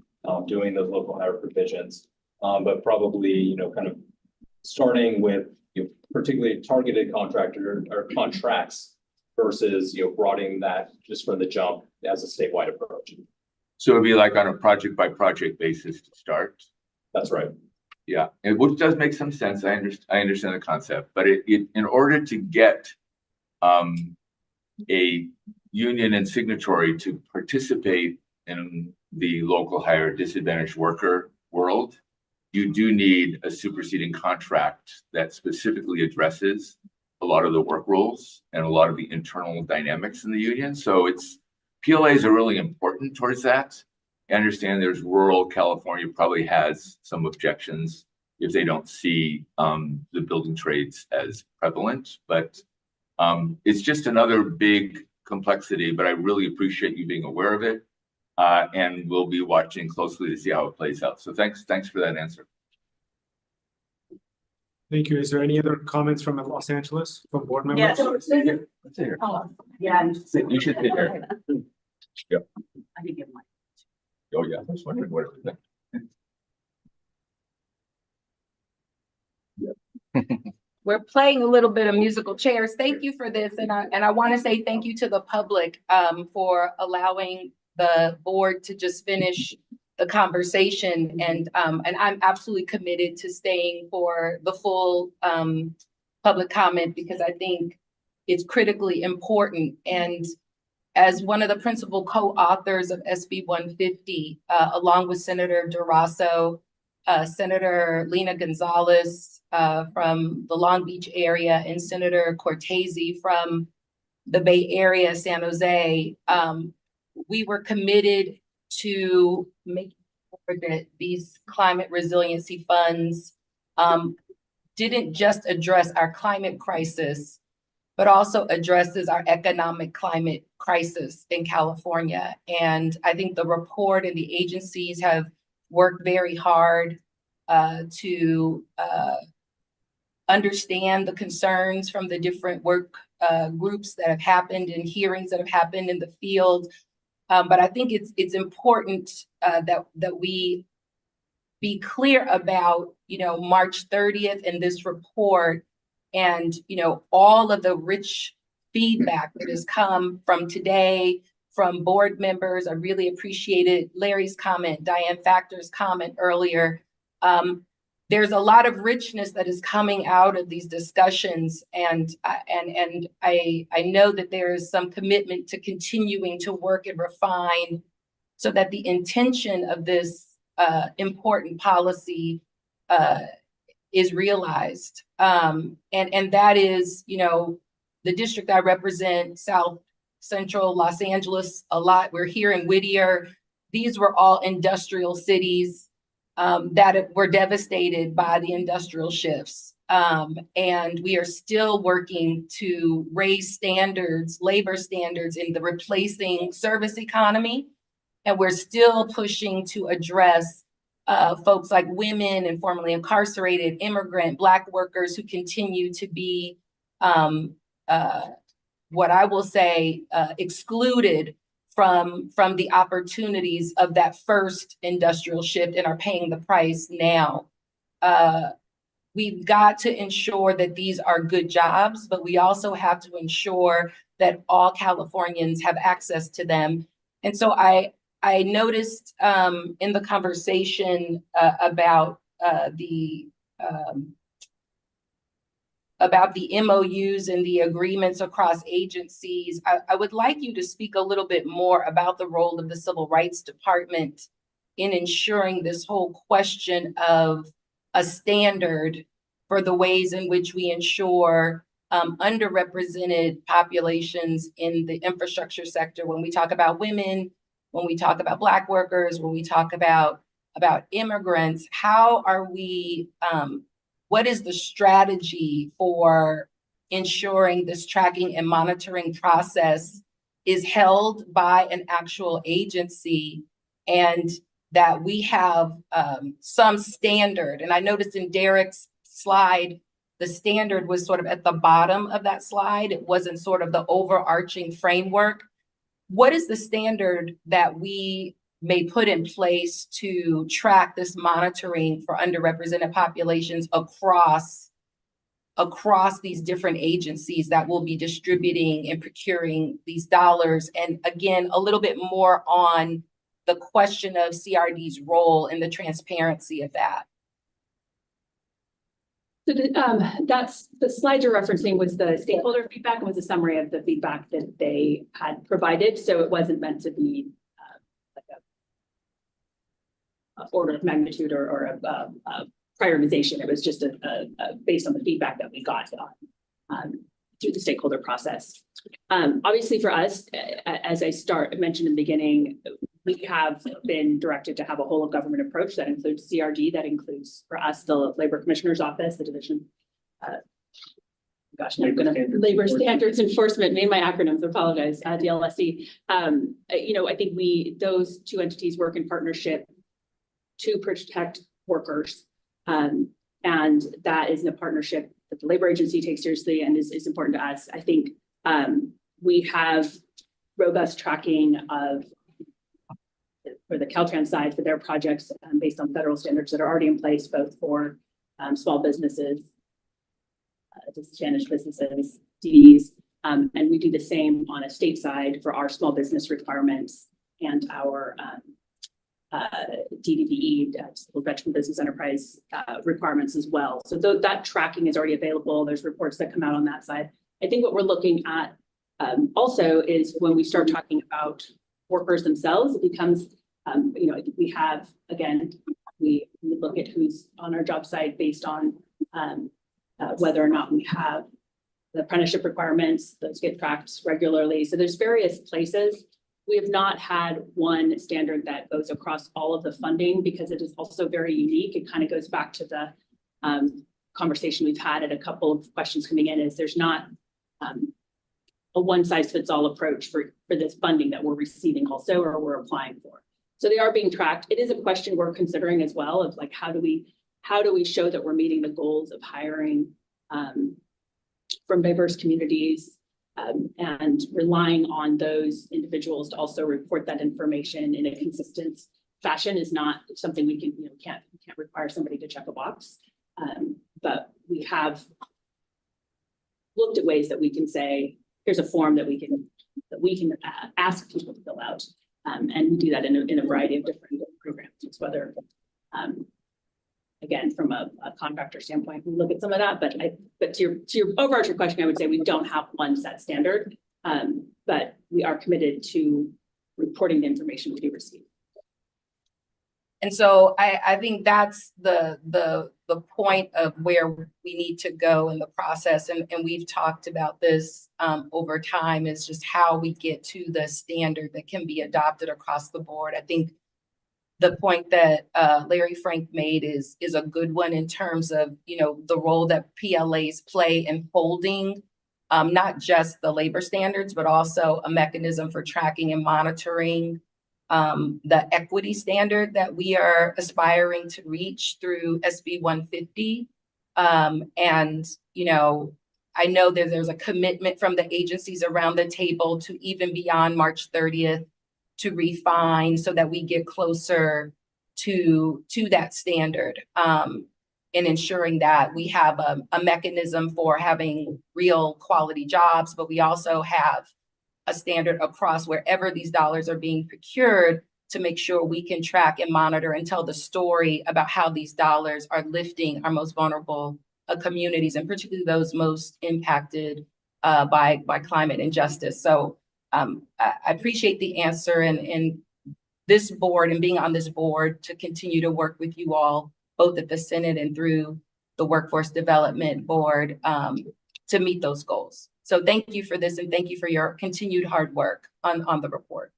doing those local hire provisions, but probably kind of starting with particularly targeted contractor or contracts versus broadening that just from the jump as a statewide approach. So it'd be like on a project by project basis to start. That's right. Yeah, which does make some sense. I understand the concept, but in order to get a union and signatory to participate in the local hire disadvantaged worker world, you do need a superseding contract that specifically addresses a lot of the work rules and a lot of the internal dynamics in the union. So PLAs are really important towards that. I understand there's rural California probably has some objections if they don't see the building trades as prevalent. But it's just another big complexity, but I really appreciate you being aware of it. And we'll be watching closely to see how it plays out. So thanks for that answer. Thank you. Is there any other comments from Los Angeles, from board members? Yes. Let's hear. Oh, yeah. You should sit here. Yep. I can give mine. Oh, yeah. I was wondering what it was. We're playing a little bit of musical chairs. Thank you for this. And I want to say thank you to the public for allowing the board to just finish the conversation. And I'm absolutely committed to staying for the full public comment because I think it's critically important. And as one of the principal co-authors of SB 150, along with Senator Durasso, Senator Lena Gonzalez from the Long Beach area, and Senator Cortese from the Bay Area, San Jose, we were committed to making sure that these climate resiliency funds didn't just address our climate crisis, but also addresses our economic climate crisis in California. And I think the report and the agencies have worked very hard to understand the concerns from the different work groups that have happened and hearings that have happened in the field. But I think it's important that we be clear about, March 30th and this report and, all of the rich feedback that has come from today, from board members. I really appreciated Larry's comment, Diane Factor's comment earlier. There's a lot of richness that is coming out of these discussions, and I know that there is some commitment to continuing to work and refine so that the intention of this important policy is realized. And that is, the district I represent, South Central Los Angeles, a lot. We're here in Whittier. These were all industrial cities that were devastated by the industrial shifts. And we are still working to raise standards, labor standards in the replacing service economy. And we're still pushing to address folks like women and formerly incarcerated, immigrant, Black workers who continue to be what I will say excluded from the opportunities of that first industrial shift and are paying the price now. We've got to ensure that these are good jobs, but we also have to ensure that all Californians have access to them. And so I noticed in the conversation about the MOUs and the agreements across agencies, I would like you to speak a little bit more about the role of the Civil Rights Department in ensuring this whole question of a standard for the ways in which we ensure underrepresented populations in the infrastructure sector. When we talk about women, when we talk about Black workers, when we talk about immigrants, how are we, what is the strategy for ensuring this tracking and monitoring process is held by an actual agency and that we have some standard? And I noticed in Derek's slide, the standard was sort of at the bottom of that slide. It wasn't sort of the overarching framework. What is the standard that we may put in place to track this monitoring for underrepresented populations across these different agencies that will be distributing and procuring these dollars? And again, a little bit more on the question of CRD's role and the transparency of that. So that's the slide you're referencing was the stakeholder feedback and was a summary of the feedback that they had provided. So it wasn't meant to be like a order of magnitude or a prioritization. It was just based on the feedback that we got through the stakeholder process. Obviously for us, as I mentioned in the beginning, we have been directed to have a whole of government approach that includes CRD, that includes for us, the Labor Commissioner's Office, the division. Gosh, I'm gonna Labor Standards Enforcement, made my acronyms, apologize, DLSE. I think those two entities work in partnership to protect workers. And that is a partnership that the labor agency takes seriously and is important to us. I think we have robust tracking of for the Caltrans side for their projects based on federal standards that are already in place, both for small businesses, disadvantaged businesses, DDs, and we do the same on a state side for our small business requirements and our DDBE, Veteran Business Enterprise requirements as well. So that tracking is already available. There's reports that come out on that side. I think what we're looking at also is when we start talking about workers themselves, it becomes, we have, again, we look at who's on our job site based on whether or not we have the apprenticeship requirements. Those get tracked regularly. So there's various places. We have not had one standard that goes across all of the funding because it is also very unique. It kind of goes back to the conversation we've had at a couple of questions coming in is there's not a one size fits all approach for this funding that we're receiving also or we're applying for. So they are being tracked. It is a question we're considering as well of like, how do we show that we're meeting the goals of hiring from diverse communities and relying on those individuals to also report that information in a consistent fashion is not something we can, can't require somebody to check a box. But we have looked at ways that we can say, here's a form that we can ask people to fill out. And we do that in a variety of different programs. It's whether, again, from a contractor standpoint, we look at some of that, but to your overarching question, I would say we don't have one set standard, but we are committed to reporting the information we do receive. And so I think that's the point of where we need to go in the process. And we've talked about this over time is just how we get to the standard that can be adopted across the board. I think the point that Larry Frank made is a good one in terms of, the role that PLAs play in holding not just the labor standards, but also a mechanism for tracking and monitoring the equity standard that we are aspiring to reach through SB 150. And, I know that there's a commitment from the agencies around the table to even beyond March 30th to refine so that we get closer to that standard in ensuring that we have a mechanism for having real quality jobs, but we also have a standard across wherever these dollars are being procured to make sure we can track and monitor and tell the story about how these dollars are lifting our most vulnerable communities, and particularly those most impacted by climate injustice. So I appreciate the answer and this board and being on this board to continue to work with you all, both at the Senate and through the Workforce Development Board to meet those goals. So thank you for this and thank you for your continued hard work on the report.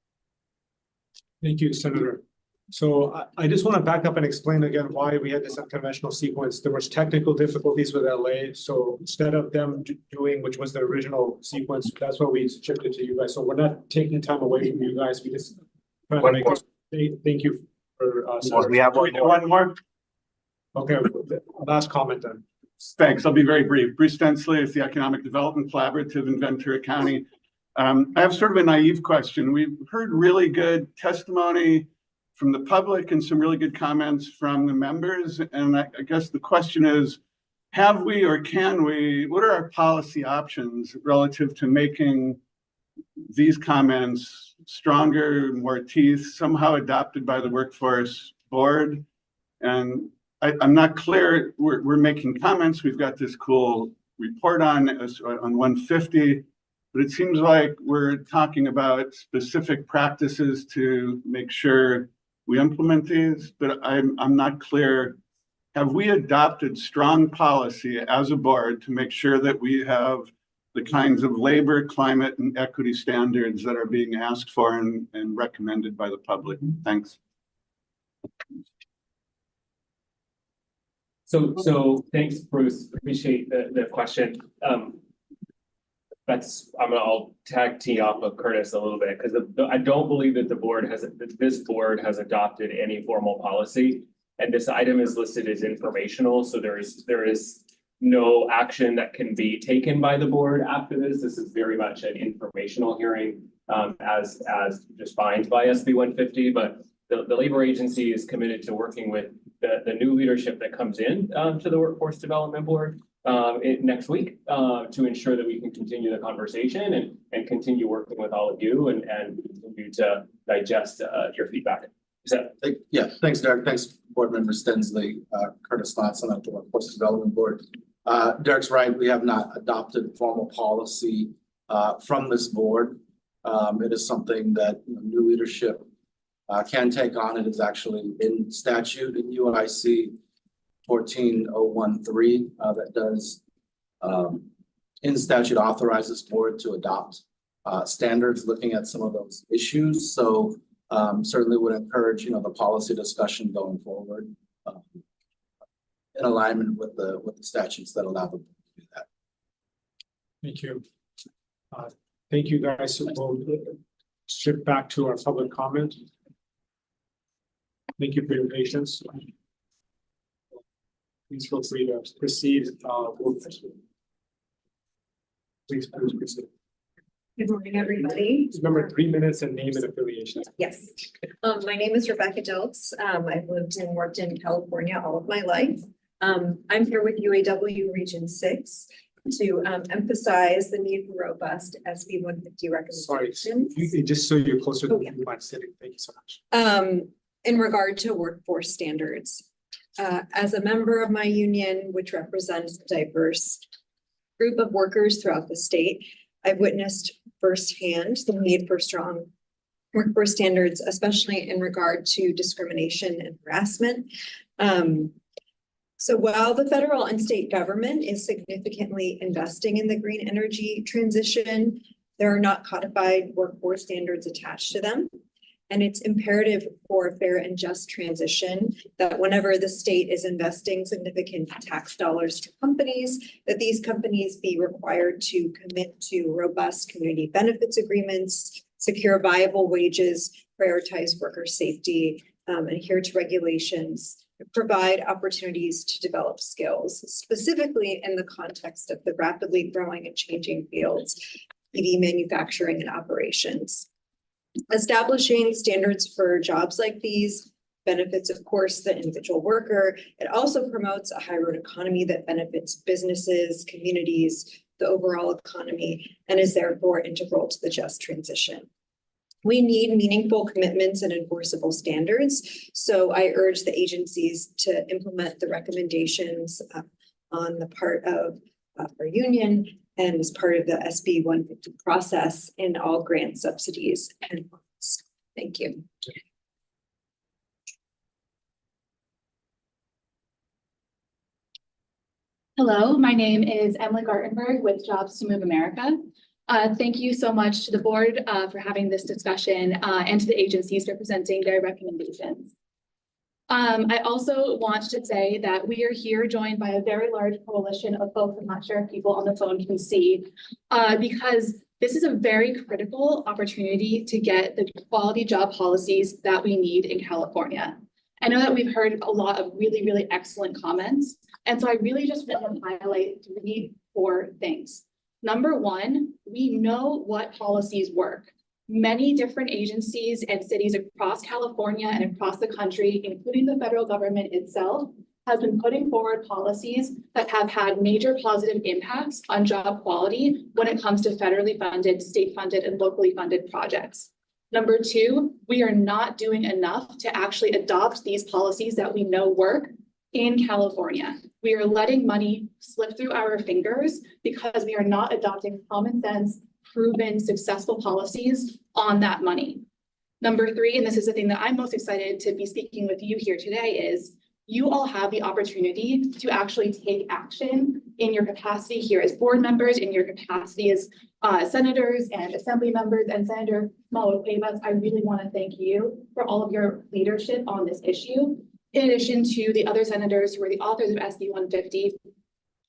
Thank you, Senator. So I just want to back up and explain again why we had this unconventional sequence. There was technical difficulties with LA. So instead of them doing, which was the original sequence, that's why we shifted to you guys. So we're not taking time away from you guys. We just try to make it. Thank you for we have one more. Okay, last comment then. Thanks. I'll be very brief. Bruce Stensley is the Economic Development Collaborative in Ventura County. I have sort of a naive question. We've heard really good testimony from the public and some really good comments from the members. And I guess the question is, have we or can we, what are our policy options relative to making these comments stronger, more teeth, somehow adopted by the workforce board? And I'm not clear, we're making comments. We've got this cool report on 150, but it seems like we're talking about specific practices to make sure we implement these, but I'm not clear. Have we adopted strong policy as a board to make sure that we have the kinds of labor, climate, and equity standards that are being asked for and recommended by the public. Thanks. So thanks, Bruce. Appreciate the question. I'll tag tee off of Curtis a little bit because I don't believe that this board has adopted any formal policy. And this item is listed as informational. So there is no action that can be taken by the board after this. This is very much an informational hearing as defined by SB 150. But the labor agency is committed to working with the new leadership that comes in to the Workforce Development Board next week to ensure that we can continue the conversation and continue working with all of you and continue to digest your feedback. Yeah, thanks, Derek. Thanks, Board Member Stensley, Curtis Latson at the Workforce Development Board. Derek's right. We have not adopted formal policy from this board. It is something that new leadership can take on. It is actually in statute in UIC 14013 that does in statute authorizes board to adopt standards looking at some of those issues. So certainly would encourage the policy discussion going forward in alignment with the statutes that allow them to do that. Thank you. Thank you, guys. We'll shift back to our public comment. Thank you for your patience. Please feel free to proceed. Please proceed. Good morning, everybody. Remember 3 minutes and name and affiliation. Yes. My name is Rebecca Deltz. I've lived and worked in California all of my life. I'm here with UAW Region 6 to emphasize the need for robust SB 150 recommendations. Sorry, just so you're closer to the mic sitting. Thank you so much. In regard to workforce standards. As a member of my union, which represents a diverse group of workers throughout the state, I've witnessed firsthand the need for strong workforce standards, especially in regard to discrimination and harassment. So while the federal and state government is significantly investing in the green energy transition, there are not codified workforce standards attached to them. And it's imperative for a fair and just transition that whenever the state is investing significant tax dollars to companies, that these companies be required to commit to robust community benefits agreements, secure viable wages, prioritize worker safety, adhere to regulations, provide opportunities to develop skills, specifically in the context of the rapidly growing and changing fields, EV manufacturing and operations. Establishing standards for jobs like these benefits, of course, the individual worker. It also promotes a high road economy that benefits businesses, communities, the overall economy, and is therefore integral to the just transition. We need meaningful commitments and enforceable standards. So I urge the agencies to implement the recommendations on the part of our union and as part of the SB 150 process in all grant subsidies and funds. Thank you. Hello, my name is Emily Gartenberg with Jobs to Move America. Thank you so much to the board for having this discussion and to the agencies representing their recommendations. I also want to say that we are here joined by a very large coalition of folks, I'm not sure if people on the phone can see, because this is a very critical opportunity to get the quality job policies that we need in California. I know that we've heard a lot of really, really excellent comments. And so I really just want to highlight 3 core things. Number 1, we know what policies work. Many different agencies and cities across California and across the country, including the federal government itself, has been putting forward policies that have had major positive impacts on job quality when it comes to federally funded, state funded, and locally funded projects. Number 2, we are not doing enough to actually adopt these policies that we know work in California. We are letting money slip through our fingers because we are not adopting common sense, proven, successful policies on that money. Number 3, and this is the thing that I'm most excited to be speaking with you here today, is you all have the opportunity to actually take action in your capacity here as board members, in your capacity as senators and assembly members. And Senator Malo Cuevas, I really want to thank you for all of your leadership on this issue. In addition to the other senators who are the authors of SB 150,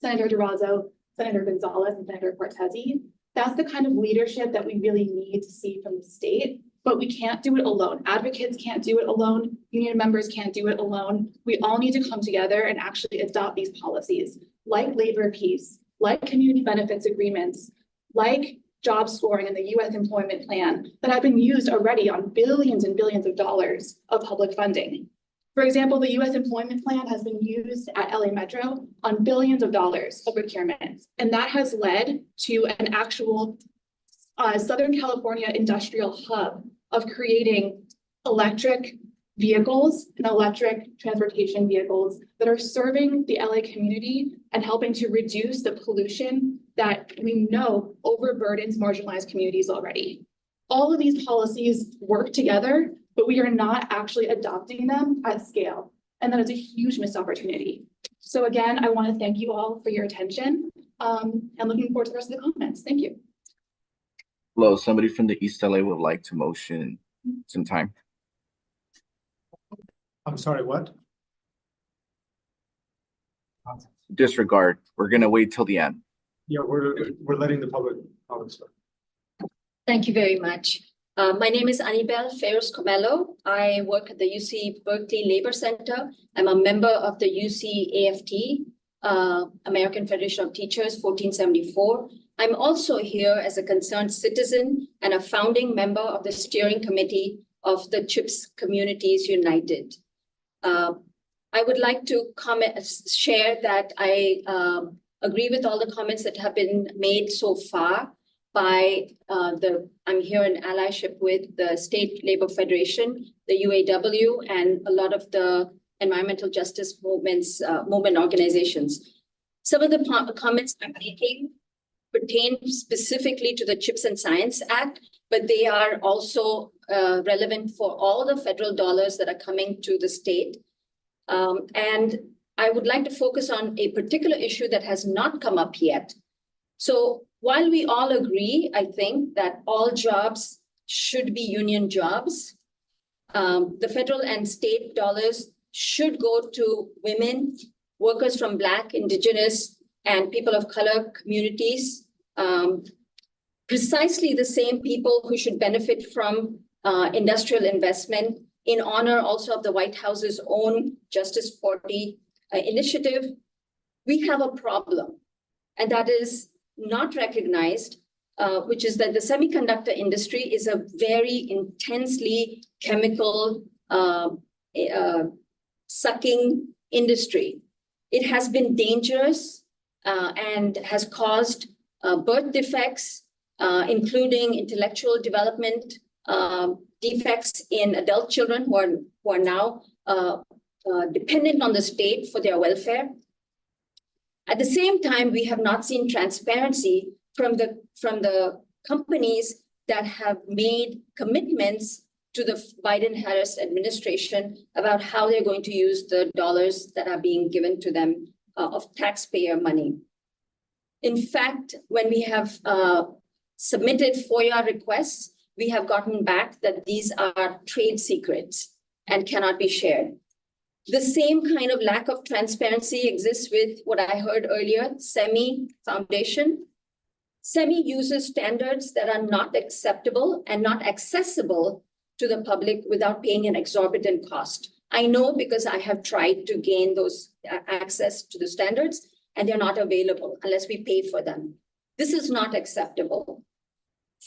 Senator Durazo, Senator Gonzalez, and Senator Cortese. That's the kind of leadership that we really need to see from the state, but we can't do it alone. Advocates can't do it alone. Union members can't do it alone. We all need to come together and actually adopt these policies, like labor peace, like community benefits agreements, like job scoring in the U.S. employment plan that have been used already on billions and billions of dollars of public funding. For example, the U.S. employment plan has been used at LA Metro on billions of dollars of procurement, and that has led to an actual Southern California industrial hub of creating electric vehicles and electric transportation vehicles that are serving the LA community and helping to reduce the pollution that we know overburdens marginalized communities already. All of these policies work together, but we are not actually adopting them at scale. And that is a huge missed opportunity. So again, I want to thank you all for your attention and looking forward to the rest of the comments. Thank you. Hello, somebody from the East LA would like to motion some time. I'm sorry, what? Disregard. We're gonna wait till the end. Yeah, we're letting the public comments. Thank you very much. My name is Anibel Ferros Comello. I work at the UC Berkeley Labor Center. I'm a member of the UC AFT, American Federation of Teachers, 1474. I'm also here as a concerned citizen and a founding member of the steering committee of the CHIPS Communities United. I would like to share that I agree with all the comments that have been made so far by I'm here in allyship with the State Labor Federation, the UAW, and a lot of the environmental justice movement organizations. Some of the comments I'm making pertain specifically to the CHIPS and Science Act, but they are also relevant for all the federal dollars that are coming to the state. And I would like to focus on a particular issue that has not come up yet. So while we all agree, I think that all jobs should be union jobs, the federal and state dollars should go to women, workers from Black, Indigenous, and people of color communities, precisely the same people who should benefit from industrial investment, in honor also of the White House's own Justice 40 initiative. We have a problem, and that is not recognized, which is that the semiconductor industry is a very intensely chemical sucking industry. It has been dangerous and has caused birth defects, including intellectual development defects in adult children who are now dependent on the state for their welfare. At the same time, we have not seen transparency from the companies that have made commitments to the Biden-Harris administration about how they're going to use the dollars that are being given to them of taxpayer money. In fact, when we have submitted FOIA requests, we have gotten back that these are trade secrets and cannot be shared. The same kind of lack of transparency exists with what I heard earlier, SEMI Foundation. SEMI uses standards that are not acceptable and not accessible to the public without paying an exorbitant cost. I know because I have tried to gain those access to the standards, and they're not available unless we pay for them. This is not acceptable.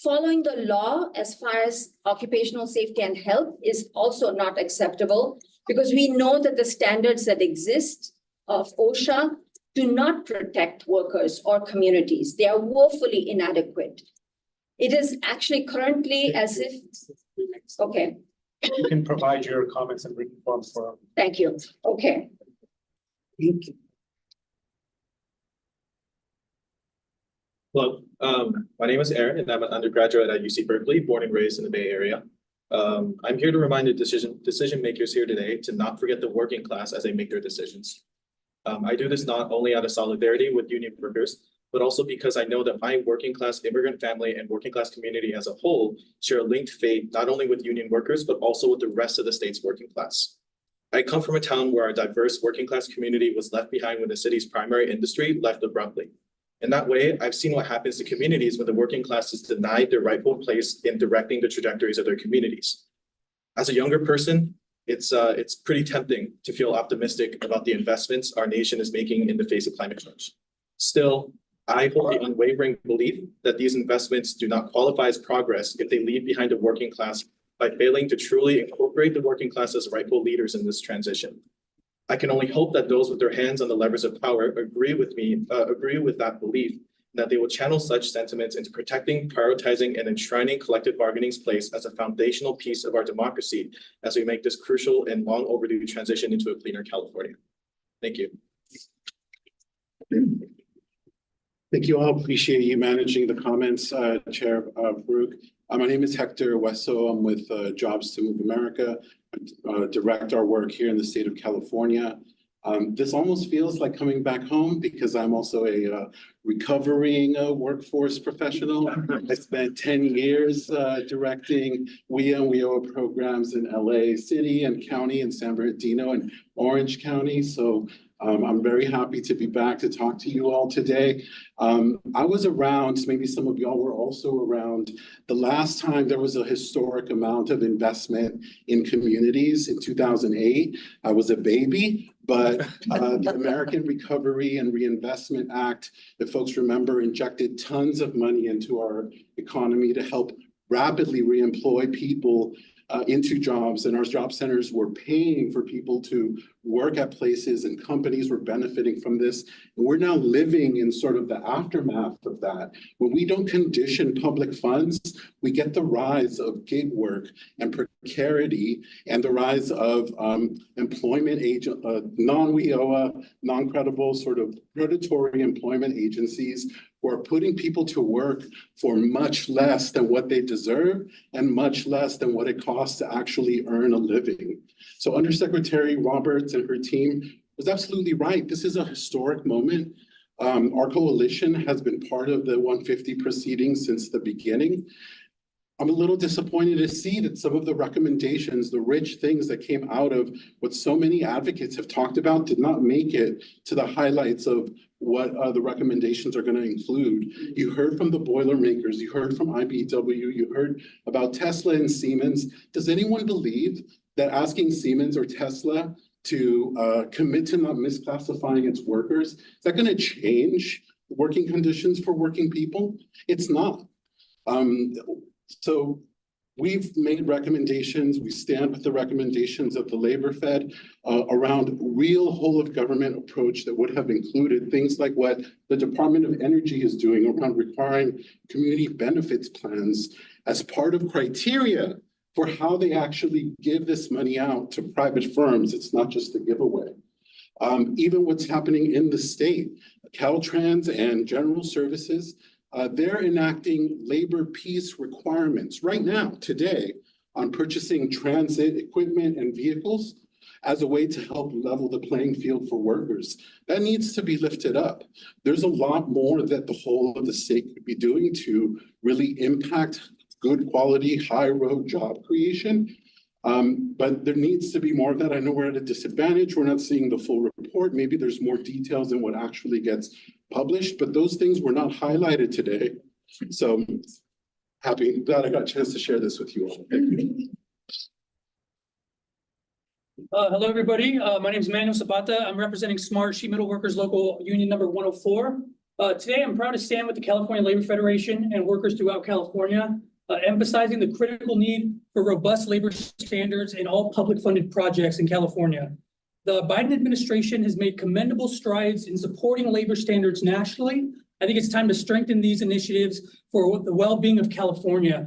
Following the law as far as occupational safety and health is also not acceptable, because we know that the standards that exist of OSHA do not protect workers or communities. They are woefully inadequate. It is actually currently as if, okay. You can provide your comments and written forms for. Thank you. Okay. Thank you. Hello, my name is Aaron and I'm an undergraduate at UC Berkeley, born and raised in the Bay Area. I'm here to remind the decision makers here today to not forget the working class as they make their decisions. I do this not only out of solidarity with union workers, but also because I know that my working class immigrant family and working class community as a whole share a linked fate, not only with union workers, but also with the rest of the state's working class. I come from a town where our diverse working class community was left behind when the city's primary industry left abruptly. In that way, I've seen what happens to communities when the working class is denied their rightful place in directing the trajectories of their communities. As a younger person, it's pretty tempting to feel optimistic about the investments our nation is making in the face of climate change. Still, I hold the unwavering belief that these investments do not qualify as progress if they leave behind the working class by failing to truly incorporate the working class as rightful leaders in this transition. I can only hope that those with their hands on the levers of power agree with that belief, and that they will channel such sentiments into protecting, prioritizing, and enshrining collective bargaining's place as a foundational piece of our democracy as we make this crucial and long overdue transition into a cleaner California. Thank you. Thank you all. Appreciate you managing the comments, Chair Farouk. My name is Hector Wesso. I'm with Jobs to Move America. I direct our work here in the state of California. This almost feels like coming back home because I'm also a recovering workforce professional. I spent 10 years directing WIA and WIOA programs in LA City and County and San Bernardino and Orange County. So I'm very happy to be back to talk to you all today. I was around, maybe some of y'all were also around, the last time there was a historic amount of investment in communities in 2008. I was a baby, but the American Recovery and Reinvestment Act, if folks remember, injected tons of money into our economy to help rapidly reemploy people into jobs, and our job centers were paying for people to work at places, and companies were benefiting from this. And we're now living in sort of the aftermath of that. When we don't condition public funds, we get the rise of gig work and precarity and the rise of employment agent, non-WIOA, non-credible sort of predatory employment agencies who are putting people to work for much less than what they deserve and much less than what it costs to actually earn a living. So Undersecretary Roberts and her team was absolutely right. This is a historic moment. Our coalition has been part of the 150 proceedings since the beginning. I'm a little disappointed to see that some of the recommendations, the rich things that came out of what so many advocates have talked about, did not make it to the highlights of what the recommendations are going to include. You heard from the Boilermakers, you heard from IBEW, you heard about Tesla and Siemens. Does anyone believe that asking Siemens or Tesla to commit to not misclassifying its workers, is that going to change working conditions for working people? It's not. So we've made recommendations. We stand with the recommendations of the Labor Fed around real whole of government approach that would have included things like what the Department of Energy is doing around requiring community benefits plans as part of criteria for how they actually give this money out to private firms. It's not just a giveaway. Even what's happening in the state, Caltrans and General Services, they're enacting labor peace requirements right now, today, on purchasing transit equipment and vehicles as a way to help level the playing field for workers. That needs to be lifted up. There's a lot more that the whole of the state could be doing to really impact good quality, high road job creation. But there needs to be more of that. I know we're at a disadvantage. We're not seeing the full report. Maybe there's more details in what actually gets published, but those things were not highlighted today. So glad I got a chance to share this with you all. Hello, everybody. My name is Manuel Zapata. I'm representing Smart Sheet Metal Workers Local Union number 104. Today, I'm proud to stand with the California Labor Federation and workers throughout California, emphasizing the critical need for robust labor standards in all public funded projects in California. The Biden administration has made commendable strides in supporting labor standards nationally. I think it's time to strengthen these initiatives for the well-being of California.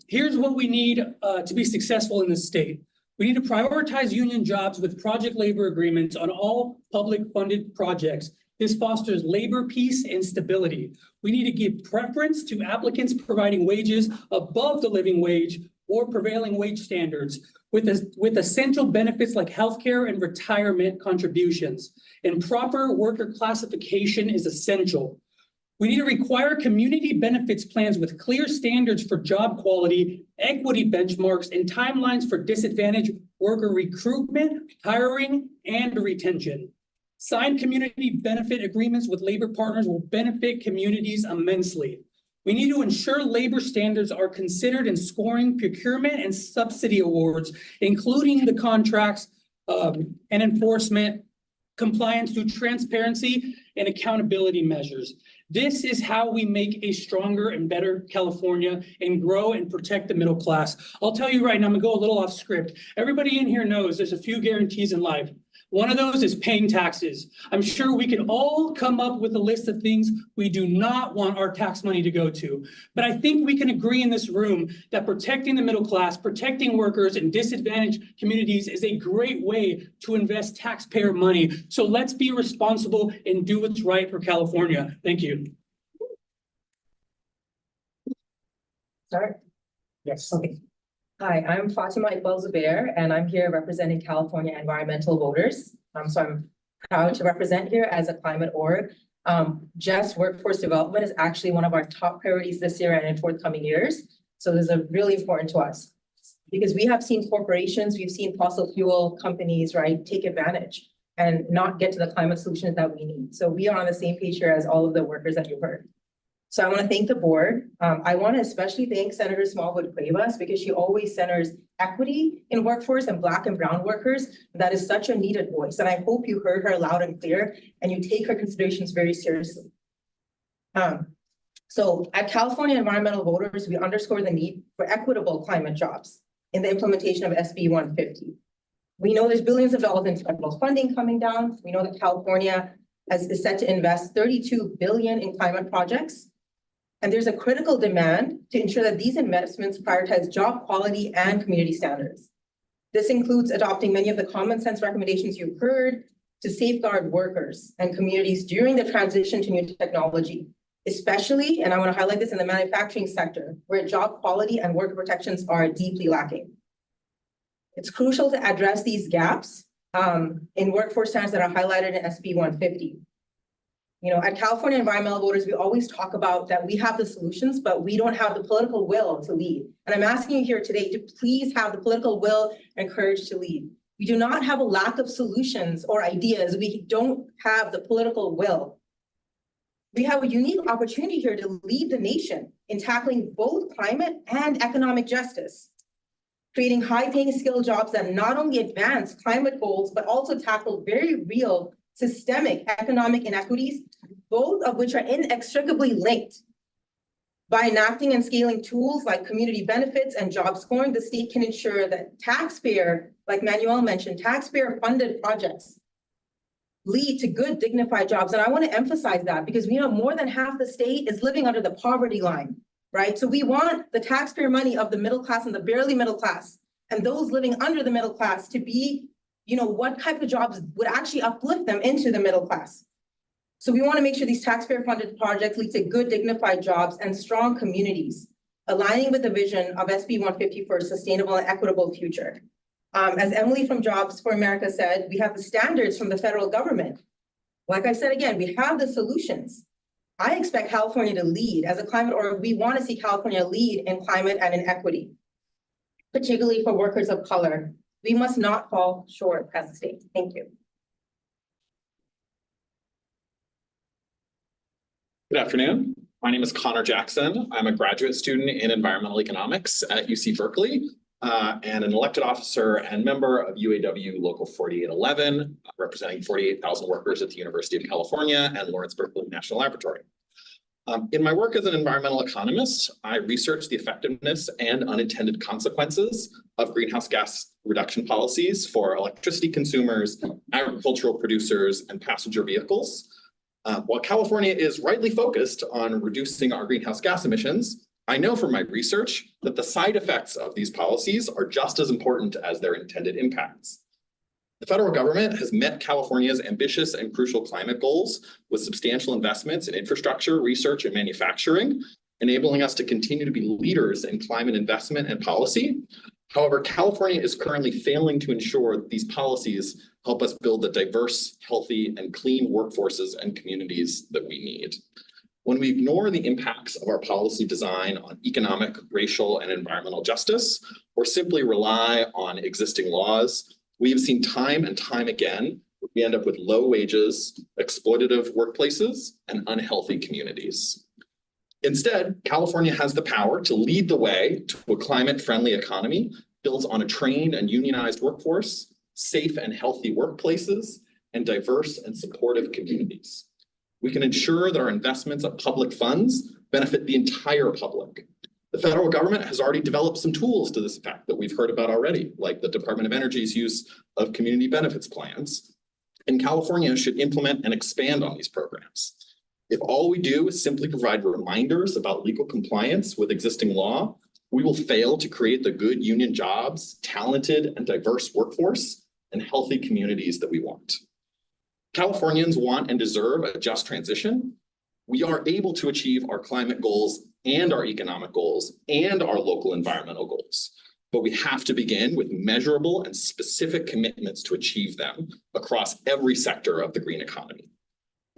Here's what we need to be successful in this state. We need to prioritize union jobs with project labor agreements on all public funded projects. This fosters labor peace and stability. We need to give preference to applicants providing wages above the living wage or prevailing wage standards with essential benefits like healthcare and retirement contributions. And proper worker classification is essential. We need to require community benefits plans with clear standards for job quality, equity benchmarks, and timelines for disadvantaged worker recruitment, hiring, and retention. Signed community benefit agreements with labor partners will benefit communities immensely. We need to ensure labor standards are considered in scoring procurement and subsidy awards, including the contracts and enforcement, compliance through transparency and accountability measures. This is how we make a stronger and better California and grow and protect the middle class. I'll tell you right now, I'm gonna go a little off script. Everybody in here knows there's a few guarantees in life. One of those is paying taxes. I'm sure we can all come up with a list of things we do not want our tax money to go to. But I think we can agree in this room that protecting the middle class, protecting workers in disadvantaged communities is a great way to invest taxpayer money. So let's be responsible and do what's right for California. Thank you. Start? Yes. Okay. Hi, I'm Fatima Iqbal Zubair, and I'm here representing California environmental voters. So I'm proud to represent here as a climate org. Just workforce development is actually one of our top priorities this year and in forthcoming years. So this is really important to us because we have seen corporations, we've seen fossil fuel companies, right, take advantage and not get to the climate solutions that we need. So we are on the same page here as all of the workers that you heard. So I want to thank the board. I want to especially thank Senator Smallwood Cuevas because she always centers equity in workforce and Black and brown workers. That is such a needed voice. And I hope you heard her loud and clear and you take her considerations very seriously. So at California Environmental Voters, we underscore the need for equitable climate jobs in the implementation of SB 150. We know there's billions of dollars in federal funding coming down. We know that California is set to invest $32 billion in climate projects. And there's a critical demand to ensure that these investments prioritize job quality and community standards. This includes adopting many of the common sense recommendations you've heard to safeguard workers and communities during the transition to new technology, especially, and I want to highlight this, in the manufacturing sector, where job quality and worker protections are deeply lacking. It's crucial to address these gaps in workforce standards that are highlighted in SB 150. You know, at California Environmental Voters, we always talk about that we have the solutions, but we don't have the political will to lead. And I'm asking you here today to please have the political will and courage to lead. We do not have a lack of solutions or ideas. We don't have the political will. We have a unique opportunity here to lead the nation in tackling both climate and economic justice, creating high-paying skilled jobs that not only advance climate goals, but also tackle very real systemic economic inequities, both of which are inextricably linked. By enacting and scaling tools like community benefits and job scoring, the state can ensure that taxpayer, like Manuel mentioned, taxpayer-funded projects lead to good, dignified jobs. And I want to emphasize that because we know more than half the state is living under the poverty line, right? So we want the taxpayer money of the middle class and the barely middle class and those living under the middle class to be, you know, what type of jobs would actually uplift them into the middle class. So we want to make sure these taxpayer-funded projects lead to good, dignified jobs and strong communities, aligning with the vision of SB 150 for a sustainable and equitable future. As Emily from Jobs for America said, we have the standards from the federal government. Like I said, again, we have the solutions. I expect California to lead as a climate, or we want to see California lead in climate and in equity, particularly for workers of color. We must not fall short as a state. Thank you. Good afternoon. My name is Connor Jackson. I'm a graduate student in environmental economics at UC Berkeley and an elected officer and member of UAW Local 4811, representing 48,000 workers at the University of California and Lawrence Berkeley National Laboratory. In my work as an environmental economist, I research the effectiveness and unintended consequences of greenhouse gas reduction policies for electricity consumers, agricultural producers, and passenger vehicles. While California is rightly focused on reducing our greenhouse gas emissions, I know from my research that the side effects of these policies are just as important as their intended impacts. The federal government has met California's ambitious and crucial climate goals with substantial investments in infrastructure, research, and manufacturing, enabling us to continue to be leaders in climate investment and policy. However, California is currently failing to ensure that these policies help us build the diverse, healthy, and clean workforces and communities that we need. When we ignore the impacts of our policy design on economic, racial, and environmental justice, or simply rely on existing laws, we have seen time and time again, we end up with low wages, exploitative workplaces, and unhealthy communities. Instead, California has the power to lead the way to a climate-friendly economy built on a trained and unionized workforce, safe and healthy workplaces, and diverse and supportive communities. We can ensure that our investments of public funds benefit the entire public. The federal government has already developed some tools to this effect that we've heard about already, like the Department of Energy's use of community benefits plans. And California should implement and expand on these programs. If all we do is simply provide reminders about legal compliance with existing law, we will fail to create the good union jobs, talented and diverse workforce, and healthy communities that we want. Californians want and deserve a just transition. We are able to achieve our climate goals and our economic goals and our local environmental goals. But we have to begin with measurable and specific commitments to achieve them across every sector of the green economy.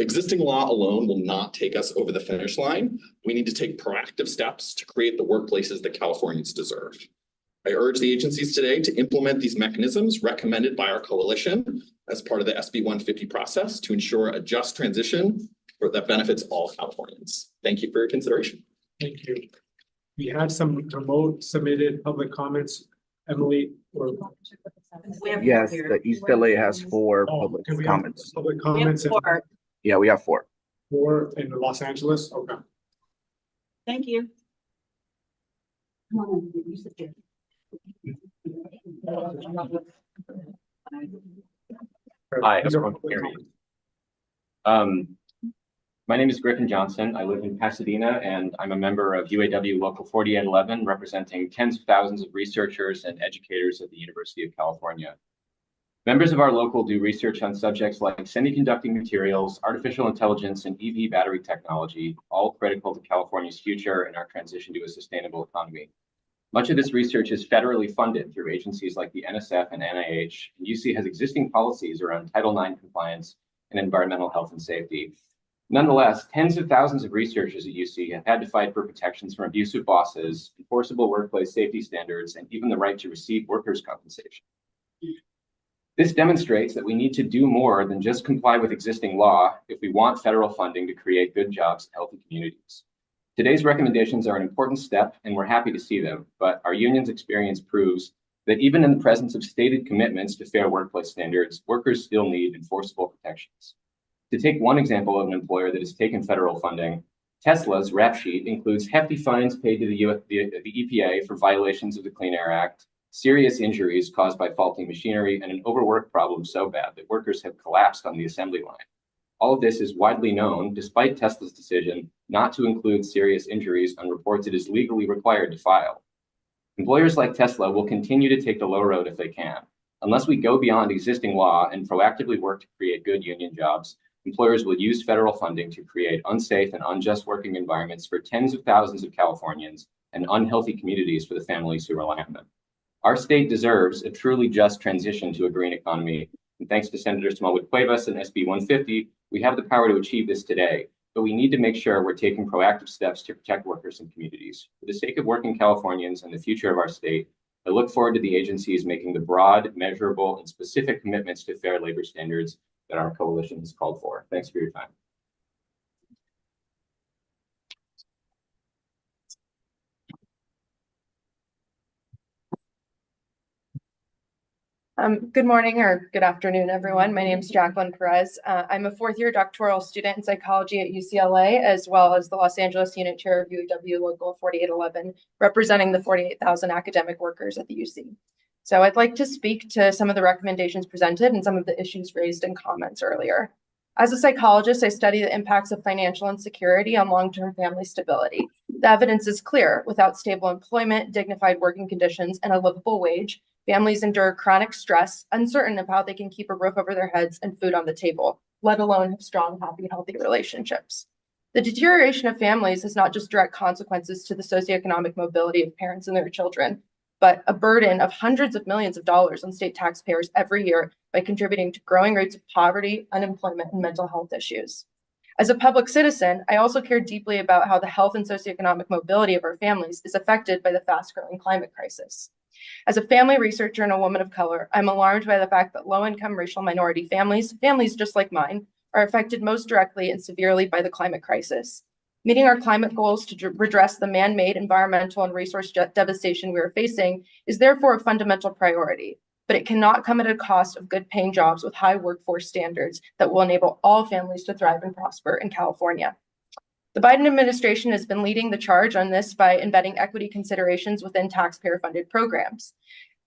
Existing law alone will not take us over the finish line. We need to take proactive steps to create the workplaces that Californians deserve. I urge the agencies today to implement these mechanisms recommended by our coalition as part of the SB 150 process to ensure a just transition that benefits all Californians. Thank you for your consideration. Thank you. We had some remote submitted public comments. Emily, or Yes, the East LA has 4 public can we have comments. public comments? Yeah, we have 4. 4 in Los Angeles. Okay. Thank you. Hi, everyone can hear me. My name is Griffin Johnson. I live in Pasadena, and I'm a member of UAW Local 4811, representing tens of thousands of researchers and educators at the University of California. Members of our local do research on subjects like semiconducting materials, artificial intelligence, and EV battery technology, all critical to California's future and our transition to a sustainable economy. Much of this research is federally funded through agencies like the NSF and NIH, and UC has existing policies around Title IX compliance and environmental health and safety. Nonetheless, tens of thousands of researchers at UC have had to fight for protections from abusive bosses, enforceable workplace safety standards, and even the right to receive workers' compensation. This demonstrates that we need to do more than just comply with existing law if we want federal funding to create good jobs and healthy communities. Today's recommendations are an important step, and we're happy to see them, but our union's experience proves that even in the presence of stated commitments to fair workplace standards, workers still need enforceable protections. To take one example of an employer that has taken federal funding, Tesla's rap sheet includes hefty fines paid to the EPA for violations of the Clean Air Act, serious injuries caused by faulty machinery, and an overwork problem so bad that workers have collapsed on the assembly line. All of this is widely known, despite Tesla's decision not to include serious injuries on reports it is legally required to file. Employers like Tesla will continue to take the low road if they can. Unless we go beyond existing law and proactively work to create good union jobs, employers will use federal funding to create unsafe and unjust working environments for tens of thousands of Californians and unhealthy communities for the families who rely on them. Our state deserves a truly just transition to a green economy. And thanks to Senator Smallwood Cuevas and SB 150, we have the power to achieve this today. But we need to make sure we're taking proactive steps to protect workers and communities. For the sake of working Californians and the future of our state, I look forward to the agencies making the broad, measurable, and specific commitments to fair labor standards that our coalition has called for. Thanks for your time. Good morning or good afternoon, everyone. My name is Jacqueline Perez. I'm a 4th-year doctoral student in psychology at UCLA, as well as the Los Angeles Unit Chair of UAW Local 4811, representing the 48,000 academic workers at the UC. So I'd like to speak to some of the recommendations presented and some of the issues raised in comments earlier. As a psychologist, I study the impacts of financial insecurity on long-term family stability. The evidence is clear. Without stable employment, dignified working conditions, and a livable wage, families endure chronic stress, uncertain of how they can keep a roof over their heads and food on the table, let alone have strong, happy, healthy relationships. The deterioration of families has not just direct consequences to the socioeconomic mobility of parents and their children, but a burden of hundreds of millions of dollars on state taxpayers every year by contributing to growing rates of poverty, unemployment, and mental health issues. As a public citizen, I also care deeply about how the health and socioeconomic mobility of our families is affected by the fast-growing climate crisis. As a family researcher and a woman of color, I'm alarmed by the fact that low-income racial minority families just like mine, are affected most directly and severely by the climate crisis. Meeting our climate goals to redress the man-made environmental and resource devastation we are facing is therefore a fundamental priority, but it cannot come at a cost of good-paying jobs with high workforce standards that will enable all families to thrive and prosper in California. The Biden administration has been leading the charge on this by embedding equity considerations within taxpayer-funded programs.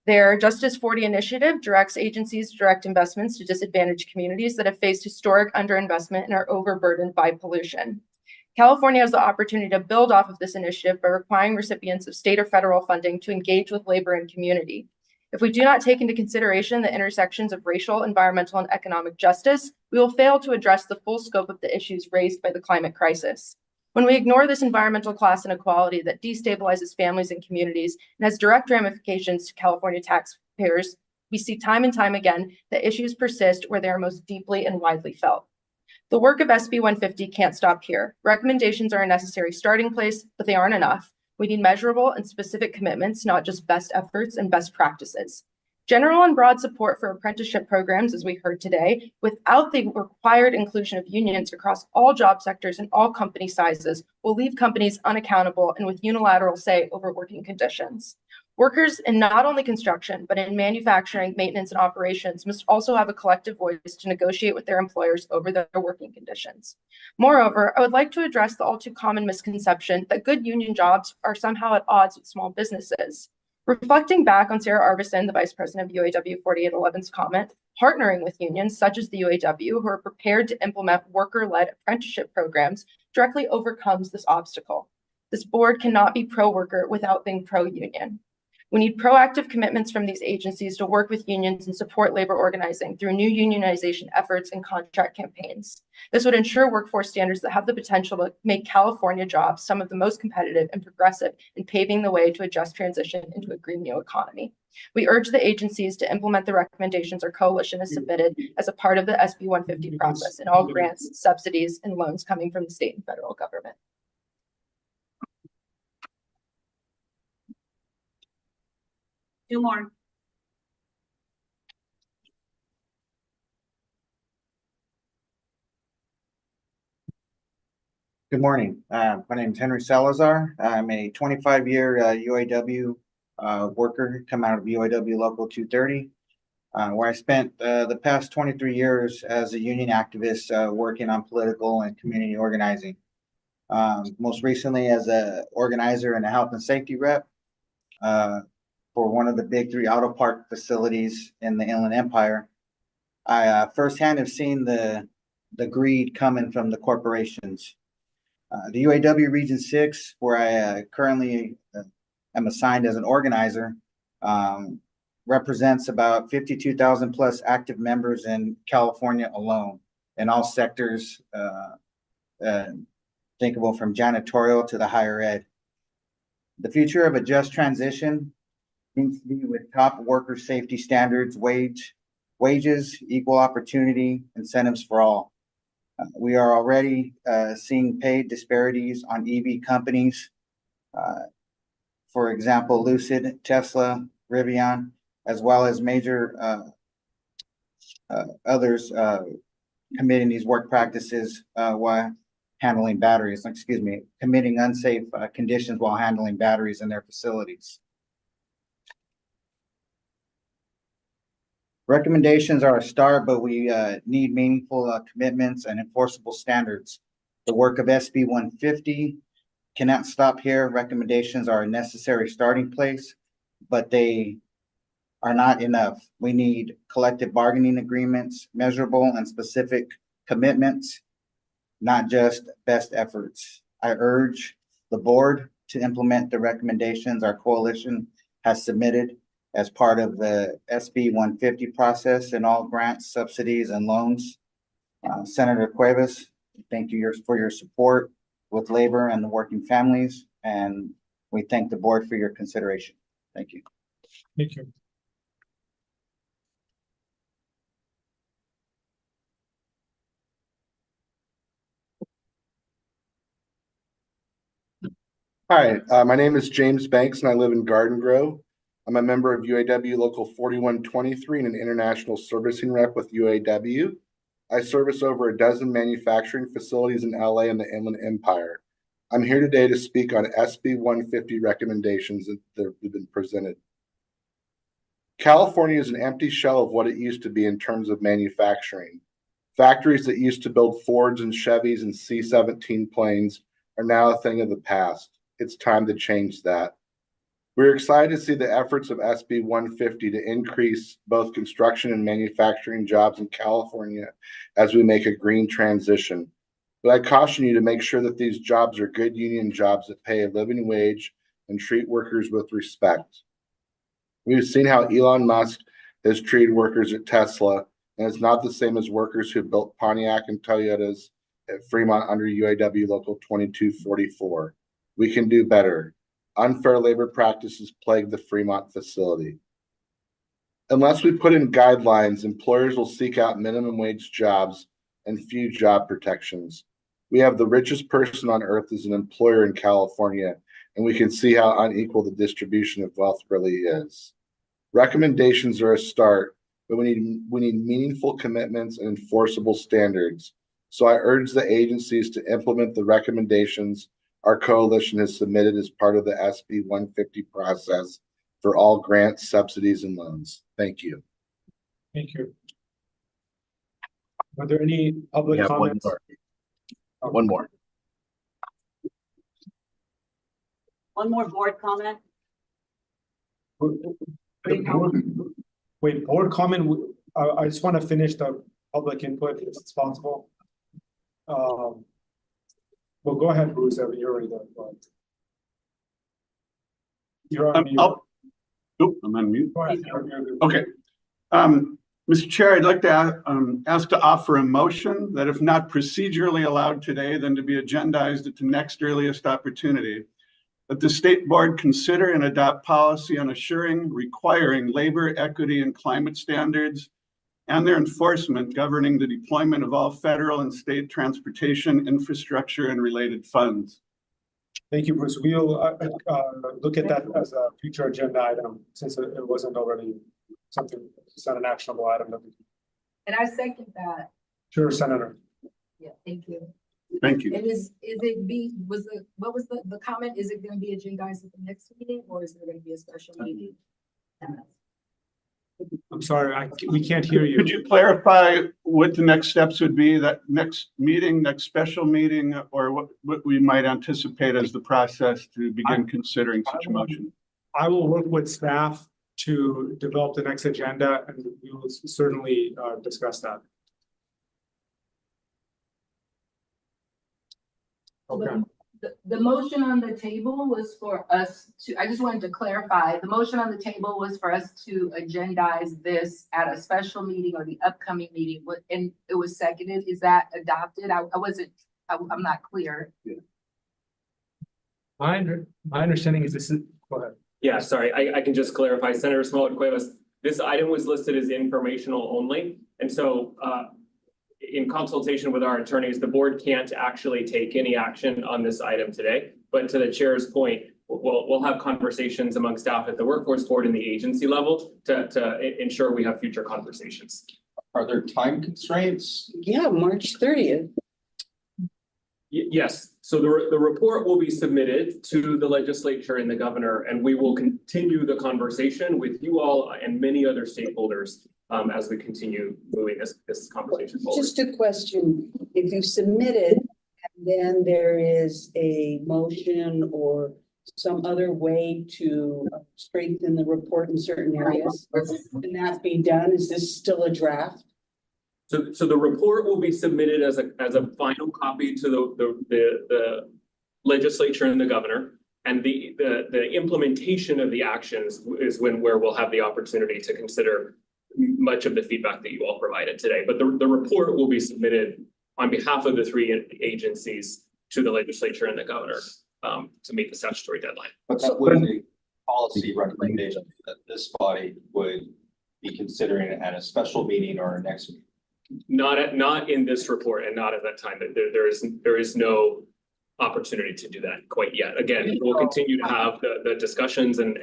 Their Justice 40 initiative directs agencies to direct investments to disadvantaged communities that have faced historic underinvestment and are overburdened by pollution. California has the opportunity to build off of this initiative by requiring recipients of state or federal funding to engage with labor and community. If we do not take into consideration the intersections of racial, environmental, and economic justice, we will fail to address the full scope of the issues raised by the climate crisis. When we ignore this environmental class inequality that destabilizes families and communities and has direct ramifications to California taxpayers, we see time and time again that issues persist where they are most deeply and widely felt. The work of SB 150 can't stop here. Recommendations are a necessary starting place, but they aren't enough. We need measurable and specific commitments, not just best efforts and best practices. General and broad support for apprenticeship programs, as we heard today, without the required inclusion of unions across all job sectors and all company sizes, will leave companies unaccountable and with unilateral say over working conditions. Workers in not only construction, but in manufacturing, maintenance, and operations must also have a collective voice to negotiate with their employers over their working conditions. Moreover, I would like to address the all too common misconception that good union jobs are somehow at odds with small businesses. Reflecting back on Sarah Arvison, the Vice President of UAW 4811's comment, partnering with unions such as the UAW who are prepared to implement worker-led apprenticeship programs directly overcomes this obstacle. This board cannot be pro-worker without being pro-union. We need proactive commitments from these agencies to work with unions and support labor organizing through new unionization efforts and contract campaigns. This would ensure workforce standards that have the potential to make California jobs some of the most competitive and progressive in paving the way to a just transition into a green new economy. We urge the agencies to implement the recommendations our coalition has submitted as a part of the SB 150 process in all grants, subsidies, and loans coming from the state and federal government. Two more. Good morning. My name is Henry Salazar. I'm a 25-year UAW worker, come out of UAW Local 230, where I spent the past 23 years as a union activist working on political and community organizing. Most recently as an organizer and a health and safety rep for one of the big three auto park facilities in the Inland Empire. I firsthand have seen the greed coming from the corporations. The UAW Region 6, where I currently am assigned as an organizer, represents about 52,000 plus active members in California alone, in all sectors, thinkable from janitorial to the higher ed. The future of a just transition needs to be with top worker safety standards, wages, equal opportunity, incentives for all. We are already seeing paid disparities on EV companies. For example, Lucid, Tesla, Rivian, as well as major others committing these work practices while handling batteries, committing unsafe conditions while handling batteries in their facilities. Recommendations are a start, but we need meaningful commitments and enforceable standards. The work of SB 150 cannot stop here. Recommendations are a necessary starting place, but they are not enough. We need collective bargaining agreements, measurable and specific commitments, not just best efforts. I urge the board to implement the recommendations our coalition has submitted as part of the SB 150 process in all grants, subsidies, and loans. Senator Cuevas, thank you for your support. with labor and the working families. And we thank the board for your consideration. Thank you. Thank you. Hi, my name is James Banks and I live in Garden Grove. I'm a member of UAW Local 4123 and an international servicing rep with UAW. I service over a dozen manufacturing facilities in LA and the Inland Empire. I'm here today to speak on SB 150 recommendations that have been presented. California is an empty shell of what it used to be in terms of manufacturing. Factories that used to build Fords and Chevys and C-17 planes are now a thing of the past. It's time to change that. We're excited to see the efforts of SB 150 to increase both construction and manufacturing jobs in California as we make a green transition. But I caution you to make sure that these jobs are good union jobs that pay a living wage and treat workers with respect. We've seen how Elon Musk has treated workers at Tesla, and it's not the same as workers who built Pontiac and Toyotas at Fremont under UAW Local 2244. We can do better. Unfair labor practices plague the Fremont facility. Unless we put in guidelines, employers will seek out minimum wage jobs and few job protections. We have the richest person on earth as an employer in California, and we can see how unequal the distribution of wealth really is. Recommendations are a start, but we need meaningful commitments and enforceable standards. So I urge the agencies to implement the recommendations our coalition has submitted as part of the SB 150 process for all grants, subsidies, and loans. Thank you. Thank you. Are there any public comments? One more. One more board comment. Wait, board comment, I just want to finish the public input if it's possible. Well, go ahead, Bruce, you're already done. You're on mute. I'm on mute. Okay. Mr. Chair, I'd like to ask to offer a motion that if not procedurally allowed today, then to be agendized at the next earliest opportunity. That the state board consider and adopt policy on assuring, requiring labor, equity, and climate standards and their enforcement governing the deployment of all federal and state transportation, infrastructure, and related funds. Thank you, Bruce. We'll look at that as a future agenda item since it wasn't already something, it's not an actionable item. And I second that. Sure, Senator. Yeah, thank you. Thank you. And what was the comment? Is it going to be agendized at the next meeting or is there going to be a special meeting? I'm sorry, we can't hear you. Could you clarify what the next steps would be, that next meeting, next special meeting, or what we might anticipate as the process to begin considering such a motion? I will work with staff to develop the next agenda and we will certainly discuss that. Okay. The motion on the table was for us to, I just wanted to clarify, the motion on the table was for us to agendize this at a special meeting or the upcoming meeting, and it was seconded. Is that adopted? I'm not clear. Yeah. My understanding is this is, go ahead. Yeah, sorry, I can just clarify, Senator Smollett Cuevas, this item was listed as informational only. And so in consultation with our attorneys, the board can't actually take any action on this item today. But to the chair's point, we'll have conversations among staff at the workforce board and the agency level to ensure we have future conversations. Are there time constraints? Yeah, March 30th. Yes, so the report will be submitted to the legislature and the governor, and we will continue the conversation with you all and many other stakeholders as we continue moving this conversation forward. Just a question, if you submit it and then there is a motion or some other way to strengthen the report in certain areas, can that be done? Is this still a draft? So the report will be submitted as a final copy to the legislature and the governor, and the implementation of the actions is where we'll have the opportunity to consider much of the feedback that you all provided today. But the report will be submitted on behalf of the three agencies to the legislature and the governor to meet the statutory deadline. But that would be policy recommendation that this body would be considering at a special meeting or a next meeting. Not in this report and not at that time. There is no opportunity to do that quite yet. Again, we'll continue to have the discussions and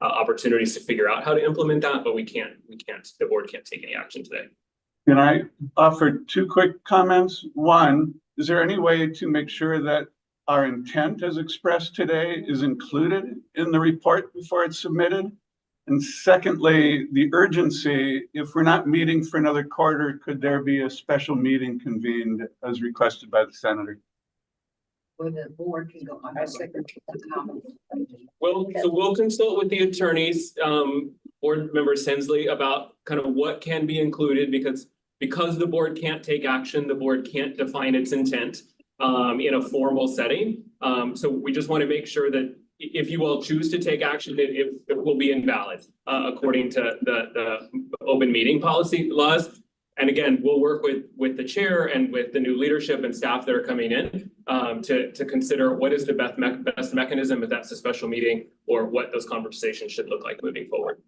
opportunities to figure out how to implement that, but the board can't take any action today. Can I offer two quick comments? One, is there any way to make sure that our intent as expressed today is included in the report before it's submitted? And secondly, the urgency, if we're not meeting for another quarter, could there be a special meeting convened as requested by the senator? Where the board can go on our secretary comments. Well, so we'll consult with the attorneys, board member Sensley, about kind of what can be included because the board can't take action, the board can't define its intent in a formal setting. So we just want to make sure that if you all choose to take action, it will be invalid according to the open meeting policy laws. And again, we'll work with the chair and with the new leadership and staff that are coming in to consider what is the best mechanism, if that's a special meeting, or what those conversations should look like moving forward.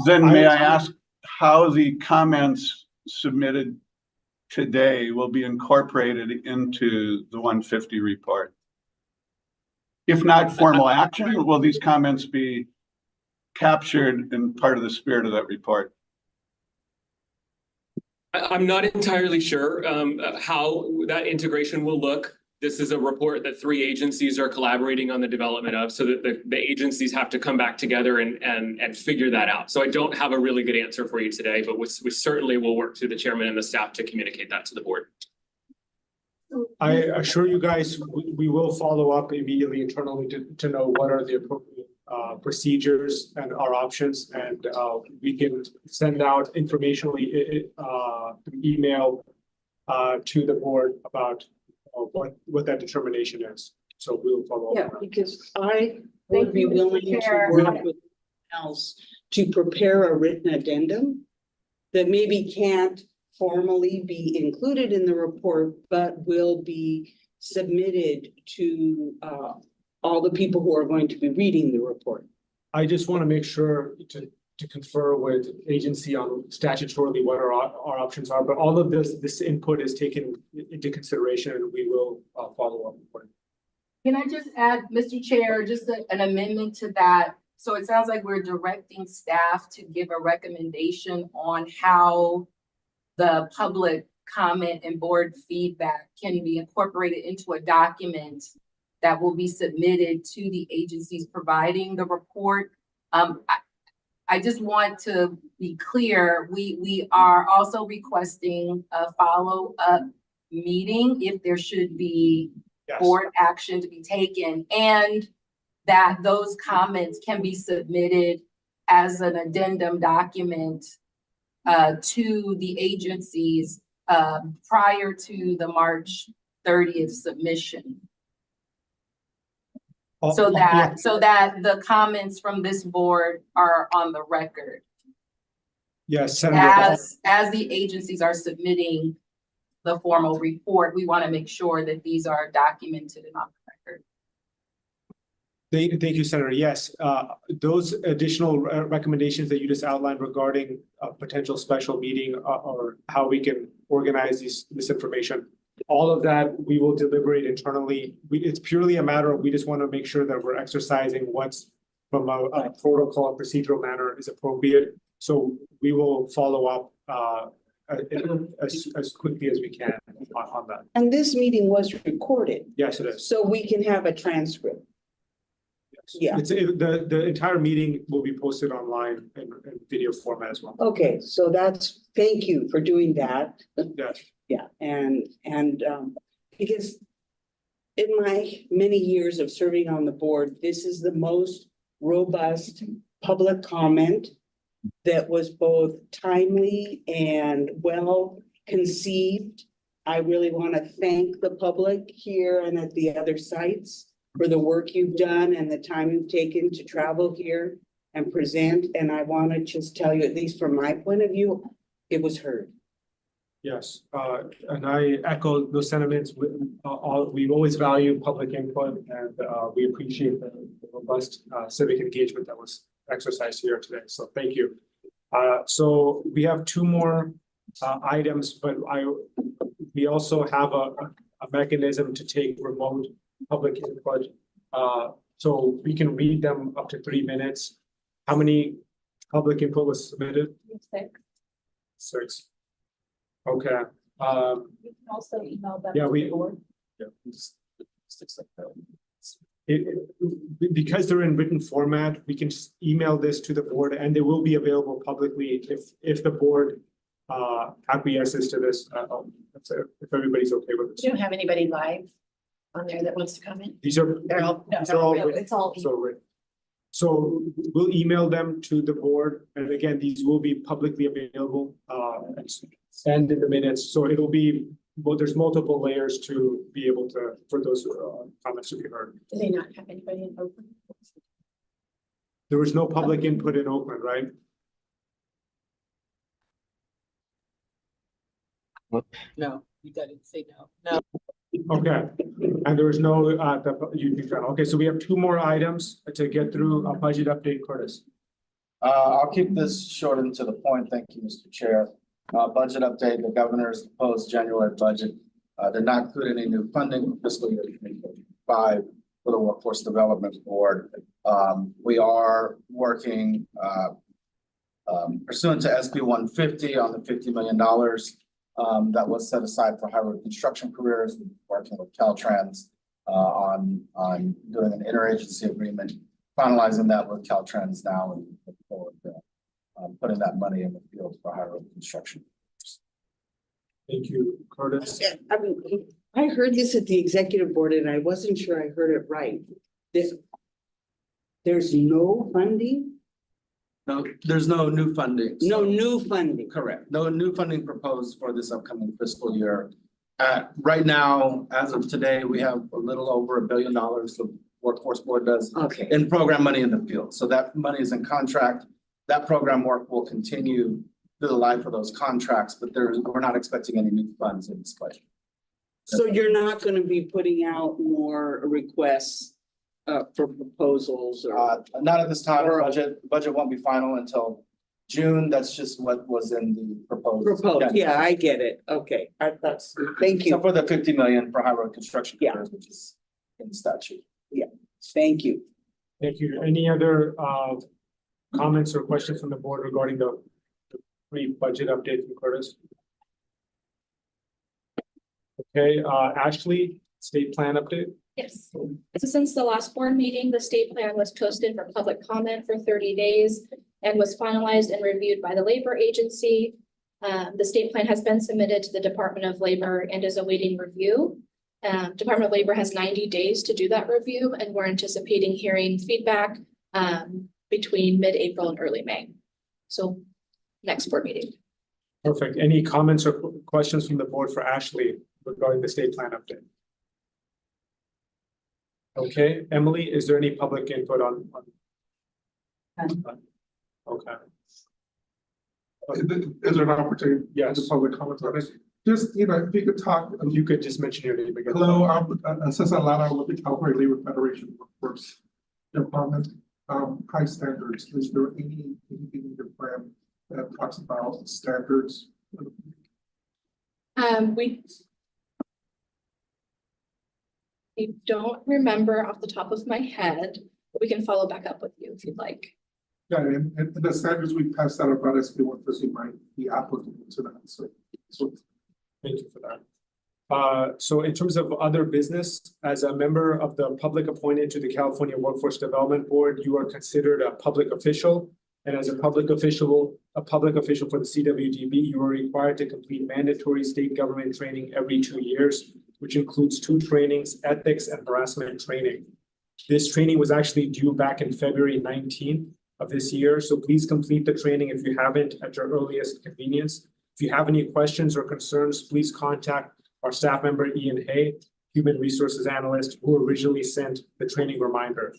Then may I ask how the comments submitted today will be incorporated into the 150 report? If not formal action, will these comments be captured in part of the spirit of that report? I'm not entirely sure how that integration will look. This is a report that 3 agencies are collaborating on the development of, so that the agencies have to come back together and figure that out. So I don't have a really good answer for you today, but we certainly will work through the chairman and the staff to communicate that to the board. I assure you guys, we will follow up immediately internally to know what are the appropriate procedures and our options, and we can send out informationally email to the board about what that determination is. So we'll follow up. Yeah, because I would be willing to work with else to prepare a written addendum that maybe can't formally be included in the report, but will be submitted to all the people who are going to be reading the report. I just want to make sure to confer with agency on statutorily what our options are, but all of this input is taken into consideration and we will follow up. Can I just add, Mr. Chair, just an amendment to that? So it sounds like we're directing staff to give a recommendation on how the public comment and board feedback can be incorporated into a document that will be submitted to the agencies providing the report. I just want to be clear, we are also requesting a follow-up meeting if there should be board action to be taken, and that those comments can be submitted as an addendum document to the agencies prior to the March 30th submission. So that the comments from this board are on the record. Yes, Senator. As the agencies are submitting the formal report, we want to make sure that these are documented and on the record. Thank you, Senator. Yes, those additional recommendations that you just outlined regarding a potential special meeting or how we can organize this information, all of that we will deliberate internally. It's purely a matter of we just want to make sure that we're exercising what's from a protocol and procedural manner is appropriate. So we will follow up as quickly as we can on that. And this meeting was recorded. Yes, it is. So we can have a transcript. Yeah. The entire meeting will be posted online in video format as well. Okay, so thank you for doing that. Yes. Yeah, and because in my many years of serving on the board, this is the most robust public comment that was both timely and well conceived. I really want to thank the public here and at the other sites for the work you've done and the time you've taken to travel here and present. And I want to just tell you, at least from my point of view, it was heard. Yes, and I echo those sentiments. We always value public input and we appreciate the robust civic engagement that was exercised here today. So thank you. So we have two more items, but we also have a mechanism to take remote public input. So we can read them up to 3 minutes. How many public input was submitted? 6. 6. Okay, You can also email them. yeah, to we. the board. Yeah, because they're in written format, we can just email this to the board and they will be available publicly if the board acquiesces to this, if everybody's okay with this. You don't have anybody live on there that wants to comment? These are. They're all, no, these are all written. it's all. So written. So we'll email them to the board, and again, these will be publicly available, and in the minutes, so it'll be, well, there's multiple layers to be able to, for those comments to be heard. Do they not have anybody in Oakland? There was no public input in Oakland, right? No, you didn't say no. No. Okay, and there was no, okay, so we have 2 more items to get through. A budget update, Curtis. I'll keep this short and to the point. Thank you, Mr. Chair. Budget update, the governor's proposed January budget did not include any new funding for fiscal year 2025 for the Workforce Development Board. We are working pursuant to SB 150 on the $50 million that was set aside for high road construction careers, working with Caltrans on doing an interagency agreement, finalizing that with Caltrans now and looking forward to putting that money in the field for high road construction. Thank you, Curtis. I mean, I heard this at the executive board and I wasn't sure I heard it right. There's no funding? No, there's no new funding. No new funding. Correct. No new funding proposed for this upcoming fiscal year. Right now, as of today, we have a little over $1 billion the Workforce Board does in program money in the field. So that money is in contract. That program work will continue through the life of those contracts, but we're not expecting any new funds in this budget. So you're not gonna be putting out more requests for proposals or? Not at this time. Budget won't be final until June. That's just what was in the proposed. Yeah, I get it. Okay, thank you. So for the 50 million for high road construction, which is in the statute. Yeah, thank you. Thank you. Any other comments or questions from the board regarding the brief budget update from Curtis? Okay, Ashley, state plan update. Yes, so since the last board meeting, the state plan was posted for public comment for 30 days and was finalized and reviewed by the labor agency. The state plan has been submitted to the Department of Labor and is awaiting review. Department of Labor has 90 days to do that review, and we're anticipating hearing feedback between mid-April and early May. So next board meeting. Perfect. Any comments or questions from the board for Ashley regarding the state plan update? Okay, Emily, is there any public input on? Okay. Is there an opportunity? Yes. To public comment on it? Just, if you could talk. You could just mention your name again. Hello, I'm Cesar Lara with the California Labor Federation Workforce Department. High standards, is there anything in your plan that talks about standards? I don't remember off the top of my head, but we can follow back up with you if you'd like. Yeah, and the standards we passed out about SB 150 might be applicable to that, so. Thank you for that. So in terms of other business, as a member of the public appointed to the California Workforce Development Board, you are considered a public official. And as a public official for the CWDB, you are required to complete mandatory state government training every 2 years, which includes 2 trainings, ethics and harassment training. This training was actually due back in February 19th of this year. So please complete the training if you haven't at your earliest convenience. If you have any questions or concerns, please contact our staff member, Ian Hay, Human Resources Analyst, who originally sent the training reminder.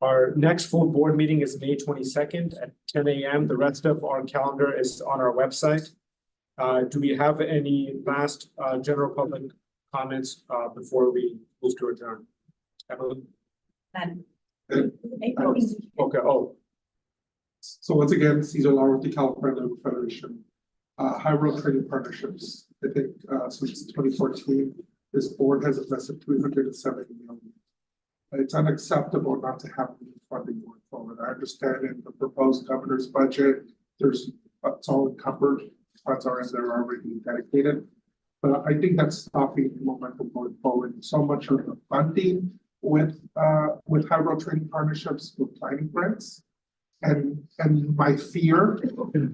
Our next full board meeting is May 22nd at 10 a.m. The rest of our calendar is on our website. Do we have any last general public comments before we move to adjourn? Evelyn? Okay, oh. So once again, Cesar Lara with the California Labor Federation. High road training partnerships. I think since 2014, this board has invested $370 million. It's unacceptable not to have any funding going forward. I understand in the proposed governor's budget, it's all encumbered. Funds are in there already dedicated. But I think that's stopping momentum going forward. So much of the funding with high road training partnerships with planning grants. And my fear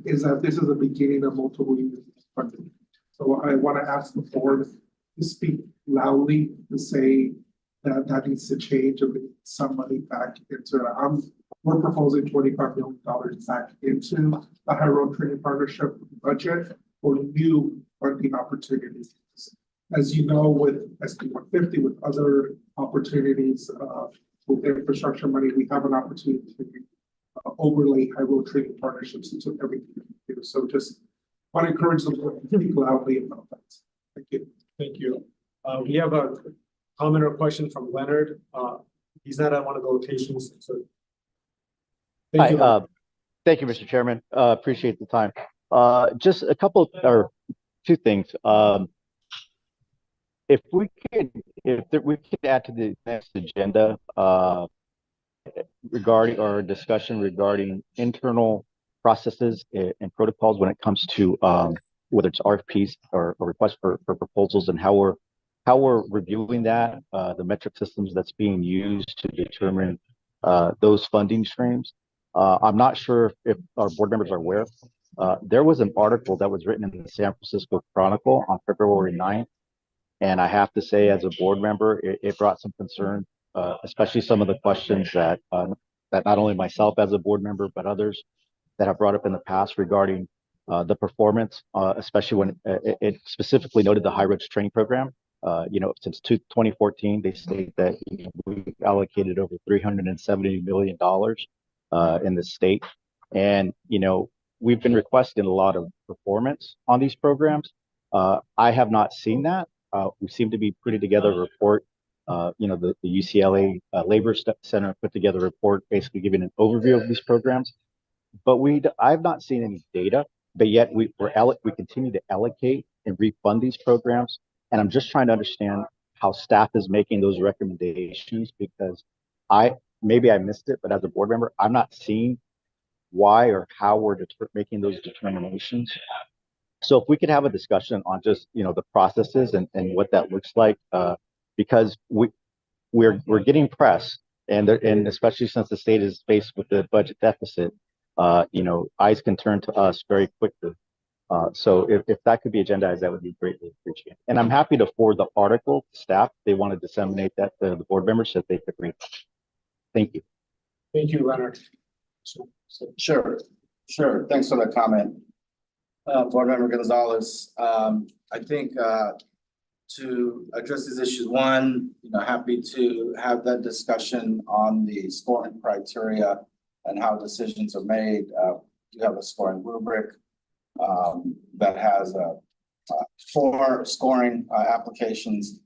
is that this is the beginning of multiple years of funding. So I want to ask the board to speak loudly to say that that needs to change and bring some money back into it. We're proposing $25 million back into the high road training partnership budget for new funding opportunities. As you know, with SB 150, with other opportunities, with infrastructure money, we have an opportunity to overlay high road training partnerships into everything we do. So just want to encourage the board to speak loudly about that. Thank you. Thank you. We have a comment or question from Leonard. He's not at one of the locations, so. Thank you. Thank you, Mr. Chairman. Appreciate the time. Just a couple or two things. If we could add to the next agenda regarding our discussion regarding internal processes and protocols when it comes to whether it's RFPs or requests for proposals, and how we're reviewing that, the metric systems that's being used to determine those funding streams. I'm not sure if our board members are aware. There was an article that was written in the San Francisco Chronicle on February 9th. And I have to say, as a board member, it brought some concern, especially some of the questions that not only myself as a board member, but others that have brought up in the past regarding the performance, especially when it specifically noted the high roads training program. Since 2014, they state that we allocated over $370 million in the state. And, we've been requesting a lot of performance on these programs. I have not seen that. We seem to be putting together a report. The UCLA Labor Center put together a report basically giving an overview of these programs. But I've not seen any data, but yet we continue to allocate and refund these programs. And I'm just trying to understand how staff is making those recommendations, because maybe I missed it, but as a board member, I'm not seeing why or how we're making those determinations. So if we could have a discussion on just, the processes and what that looks like, because we're getting pressed, and especially since the state is faced with the budget deficit, eyes can turn to us very quickly. So if that could be agendized, that would be greatly appreciated. And I'm happy to forward the article to staff. They want to disseminate that to the board members so they could read. Thank you. Thank you, Leonard. Sure. Thanks for that comment. Board Member Gonzalez, I think to address these issues, one, happy to have that discussion on the scoring criteria and how decisions are made. You have a scoring rubric that has 4 scoring applications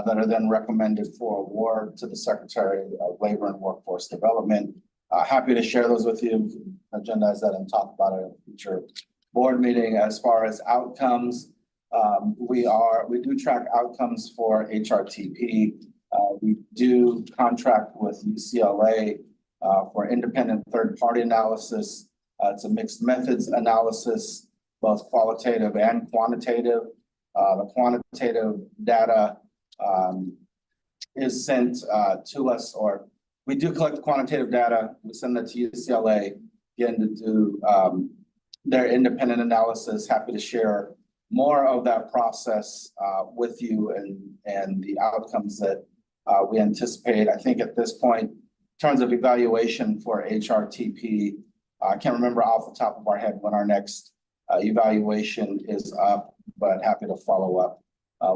that are then recommended for award to the Secretary of Labor and Workforce Development. Happy to share those with you, agendize that and talk about it in a future board meeting. As far as outcomes, we do track outcomes for HRTP. We do contract with UCLA for independent third-party analysis. It's a mixed methods analysis, both qualitative and quantitative. The quantitative data is sent to us, or we do collect quantitative data. We send that to UCLA, again, to do their independent analysis. Happy to share more of that process with you and the outcomes that we anticipate. I think at this point, in terms of evaluation for HRTP, I can't remember off the top of our head when our next evaluation is up, but happy to follow up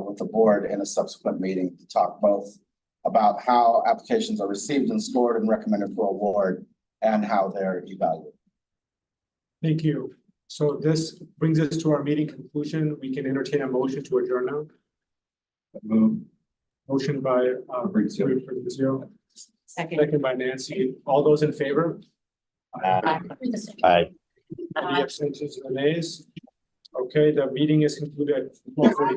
with the board in a subsequent meeting to talk both about how applications are received and scored and recommended for award and how they're evaluated. Thank you. So this brings us to our meeting conclusion. We can entertain a motion to adjourn now. Motion by Fabrizio. Second by Nancy. All those in favor? Aye. Any abstentions or nays? Okay, the meeting is concluded at 12:40.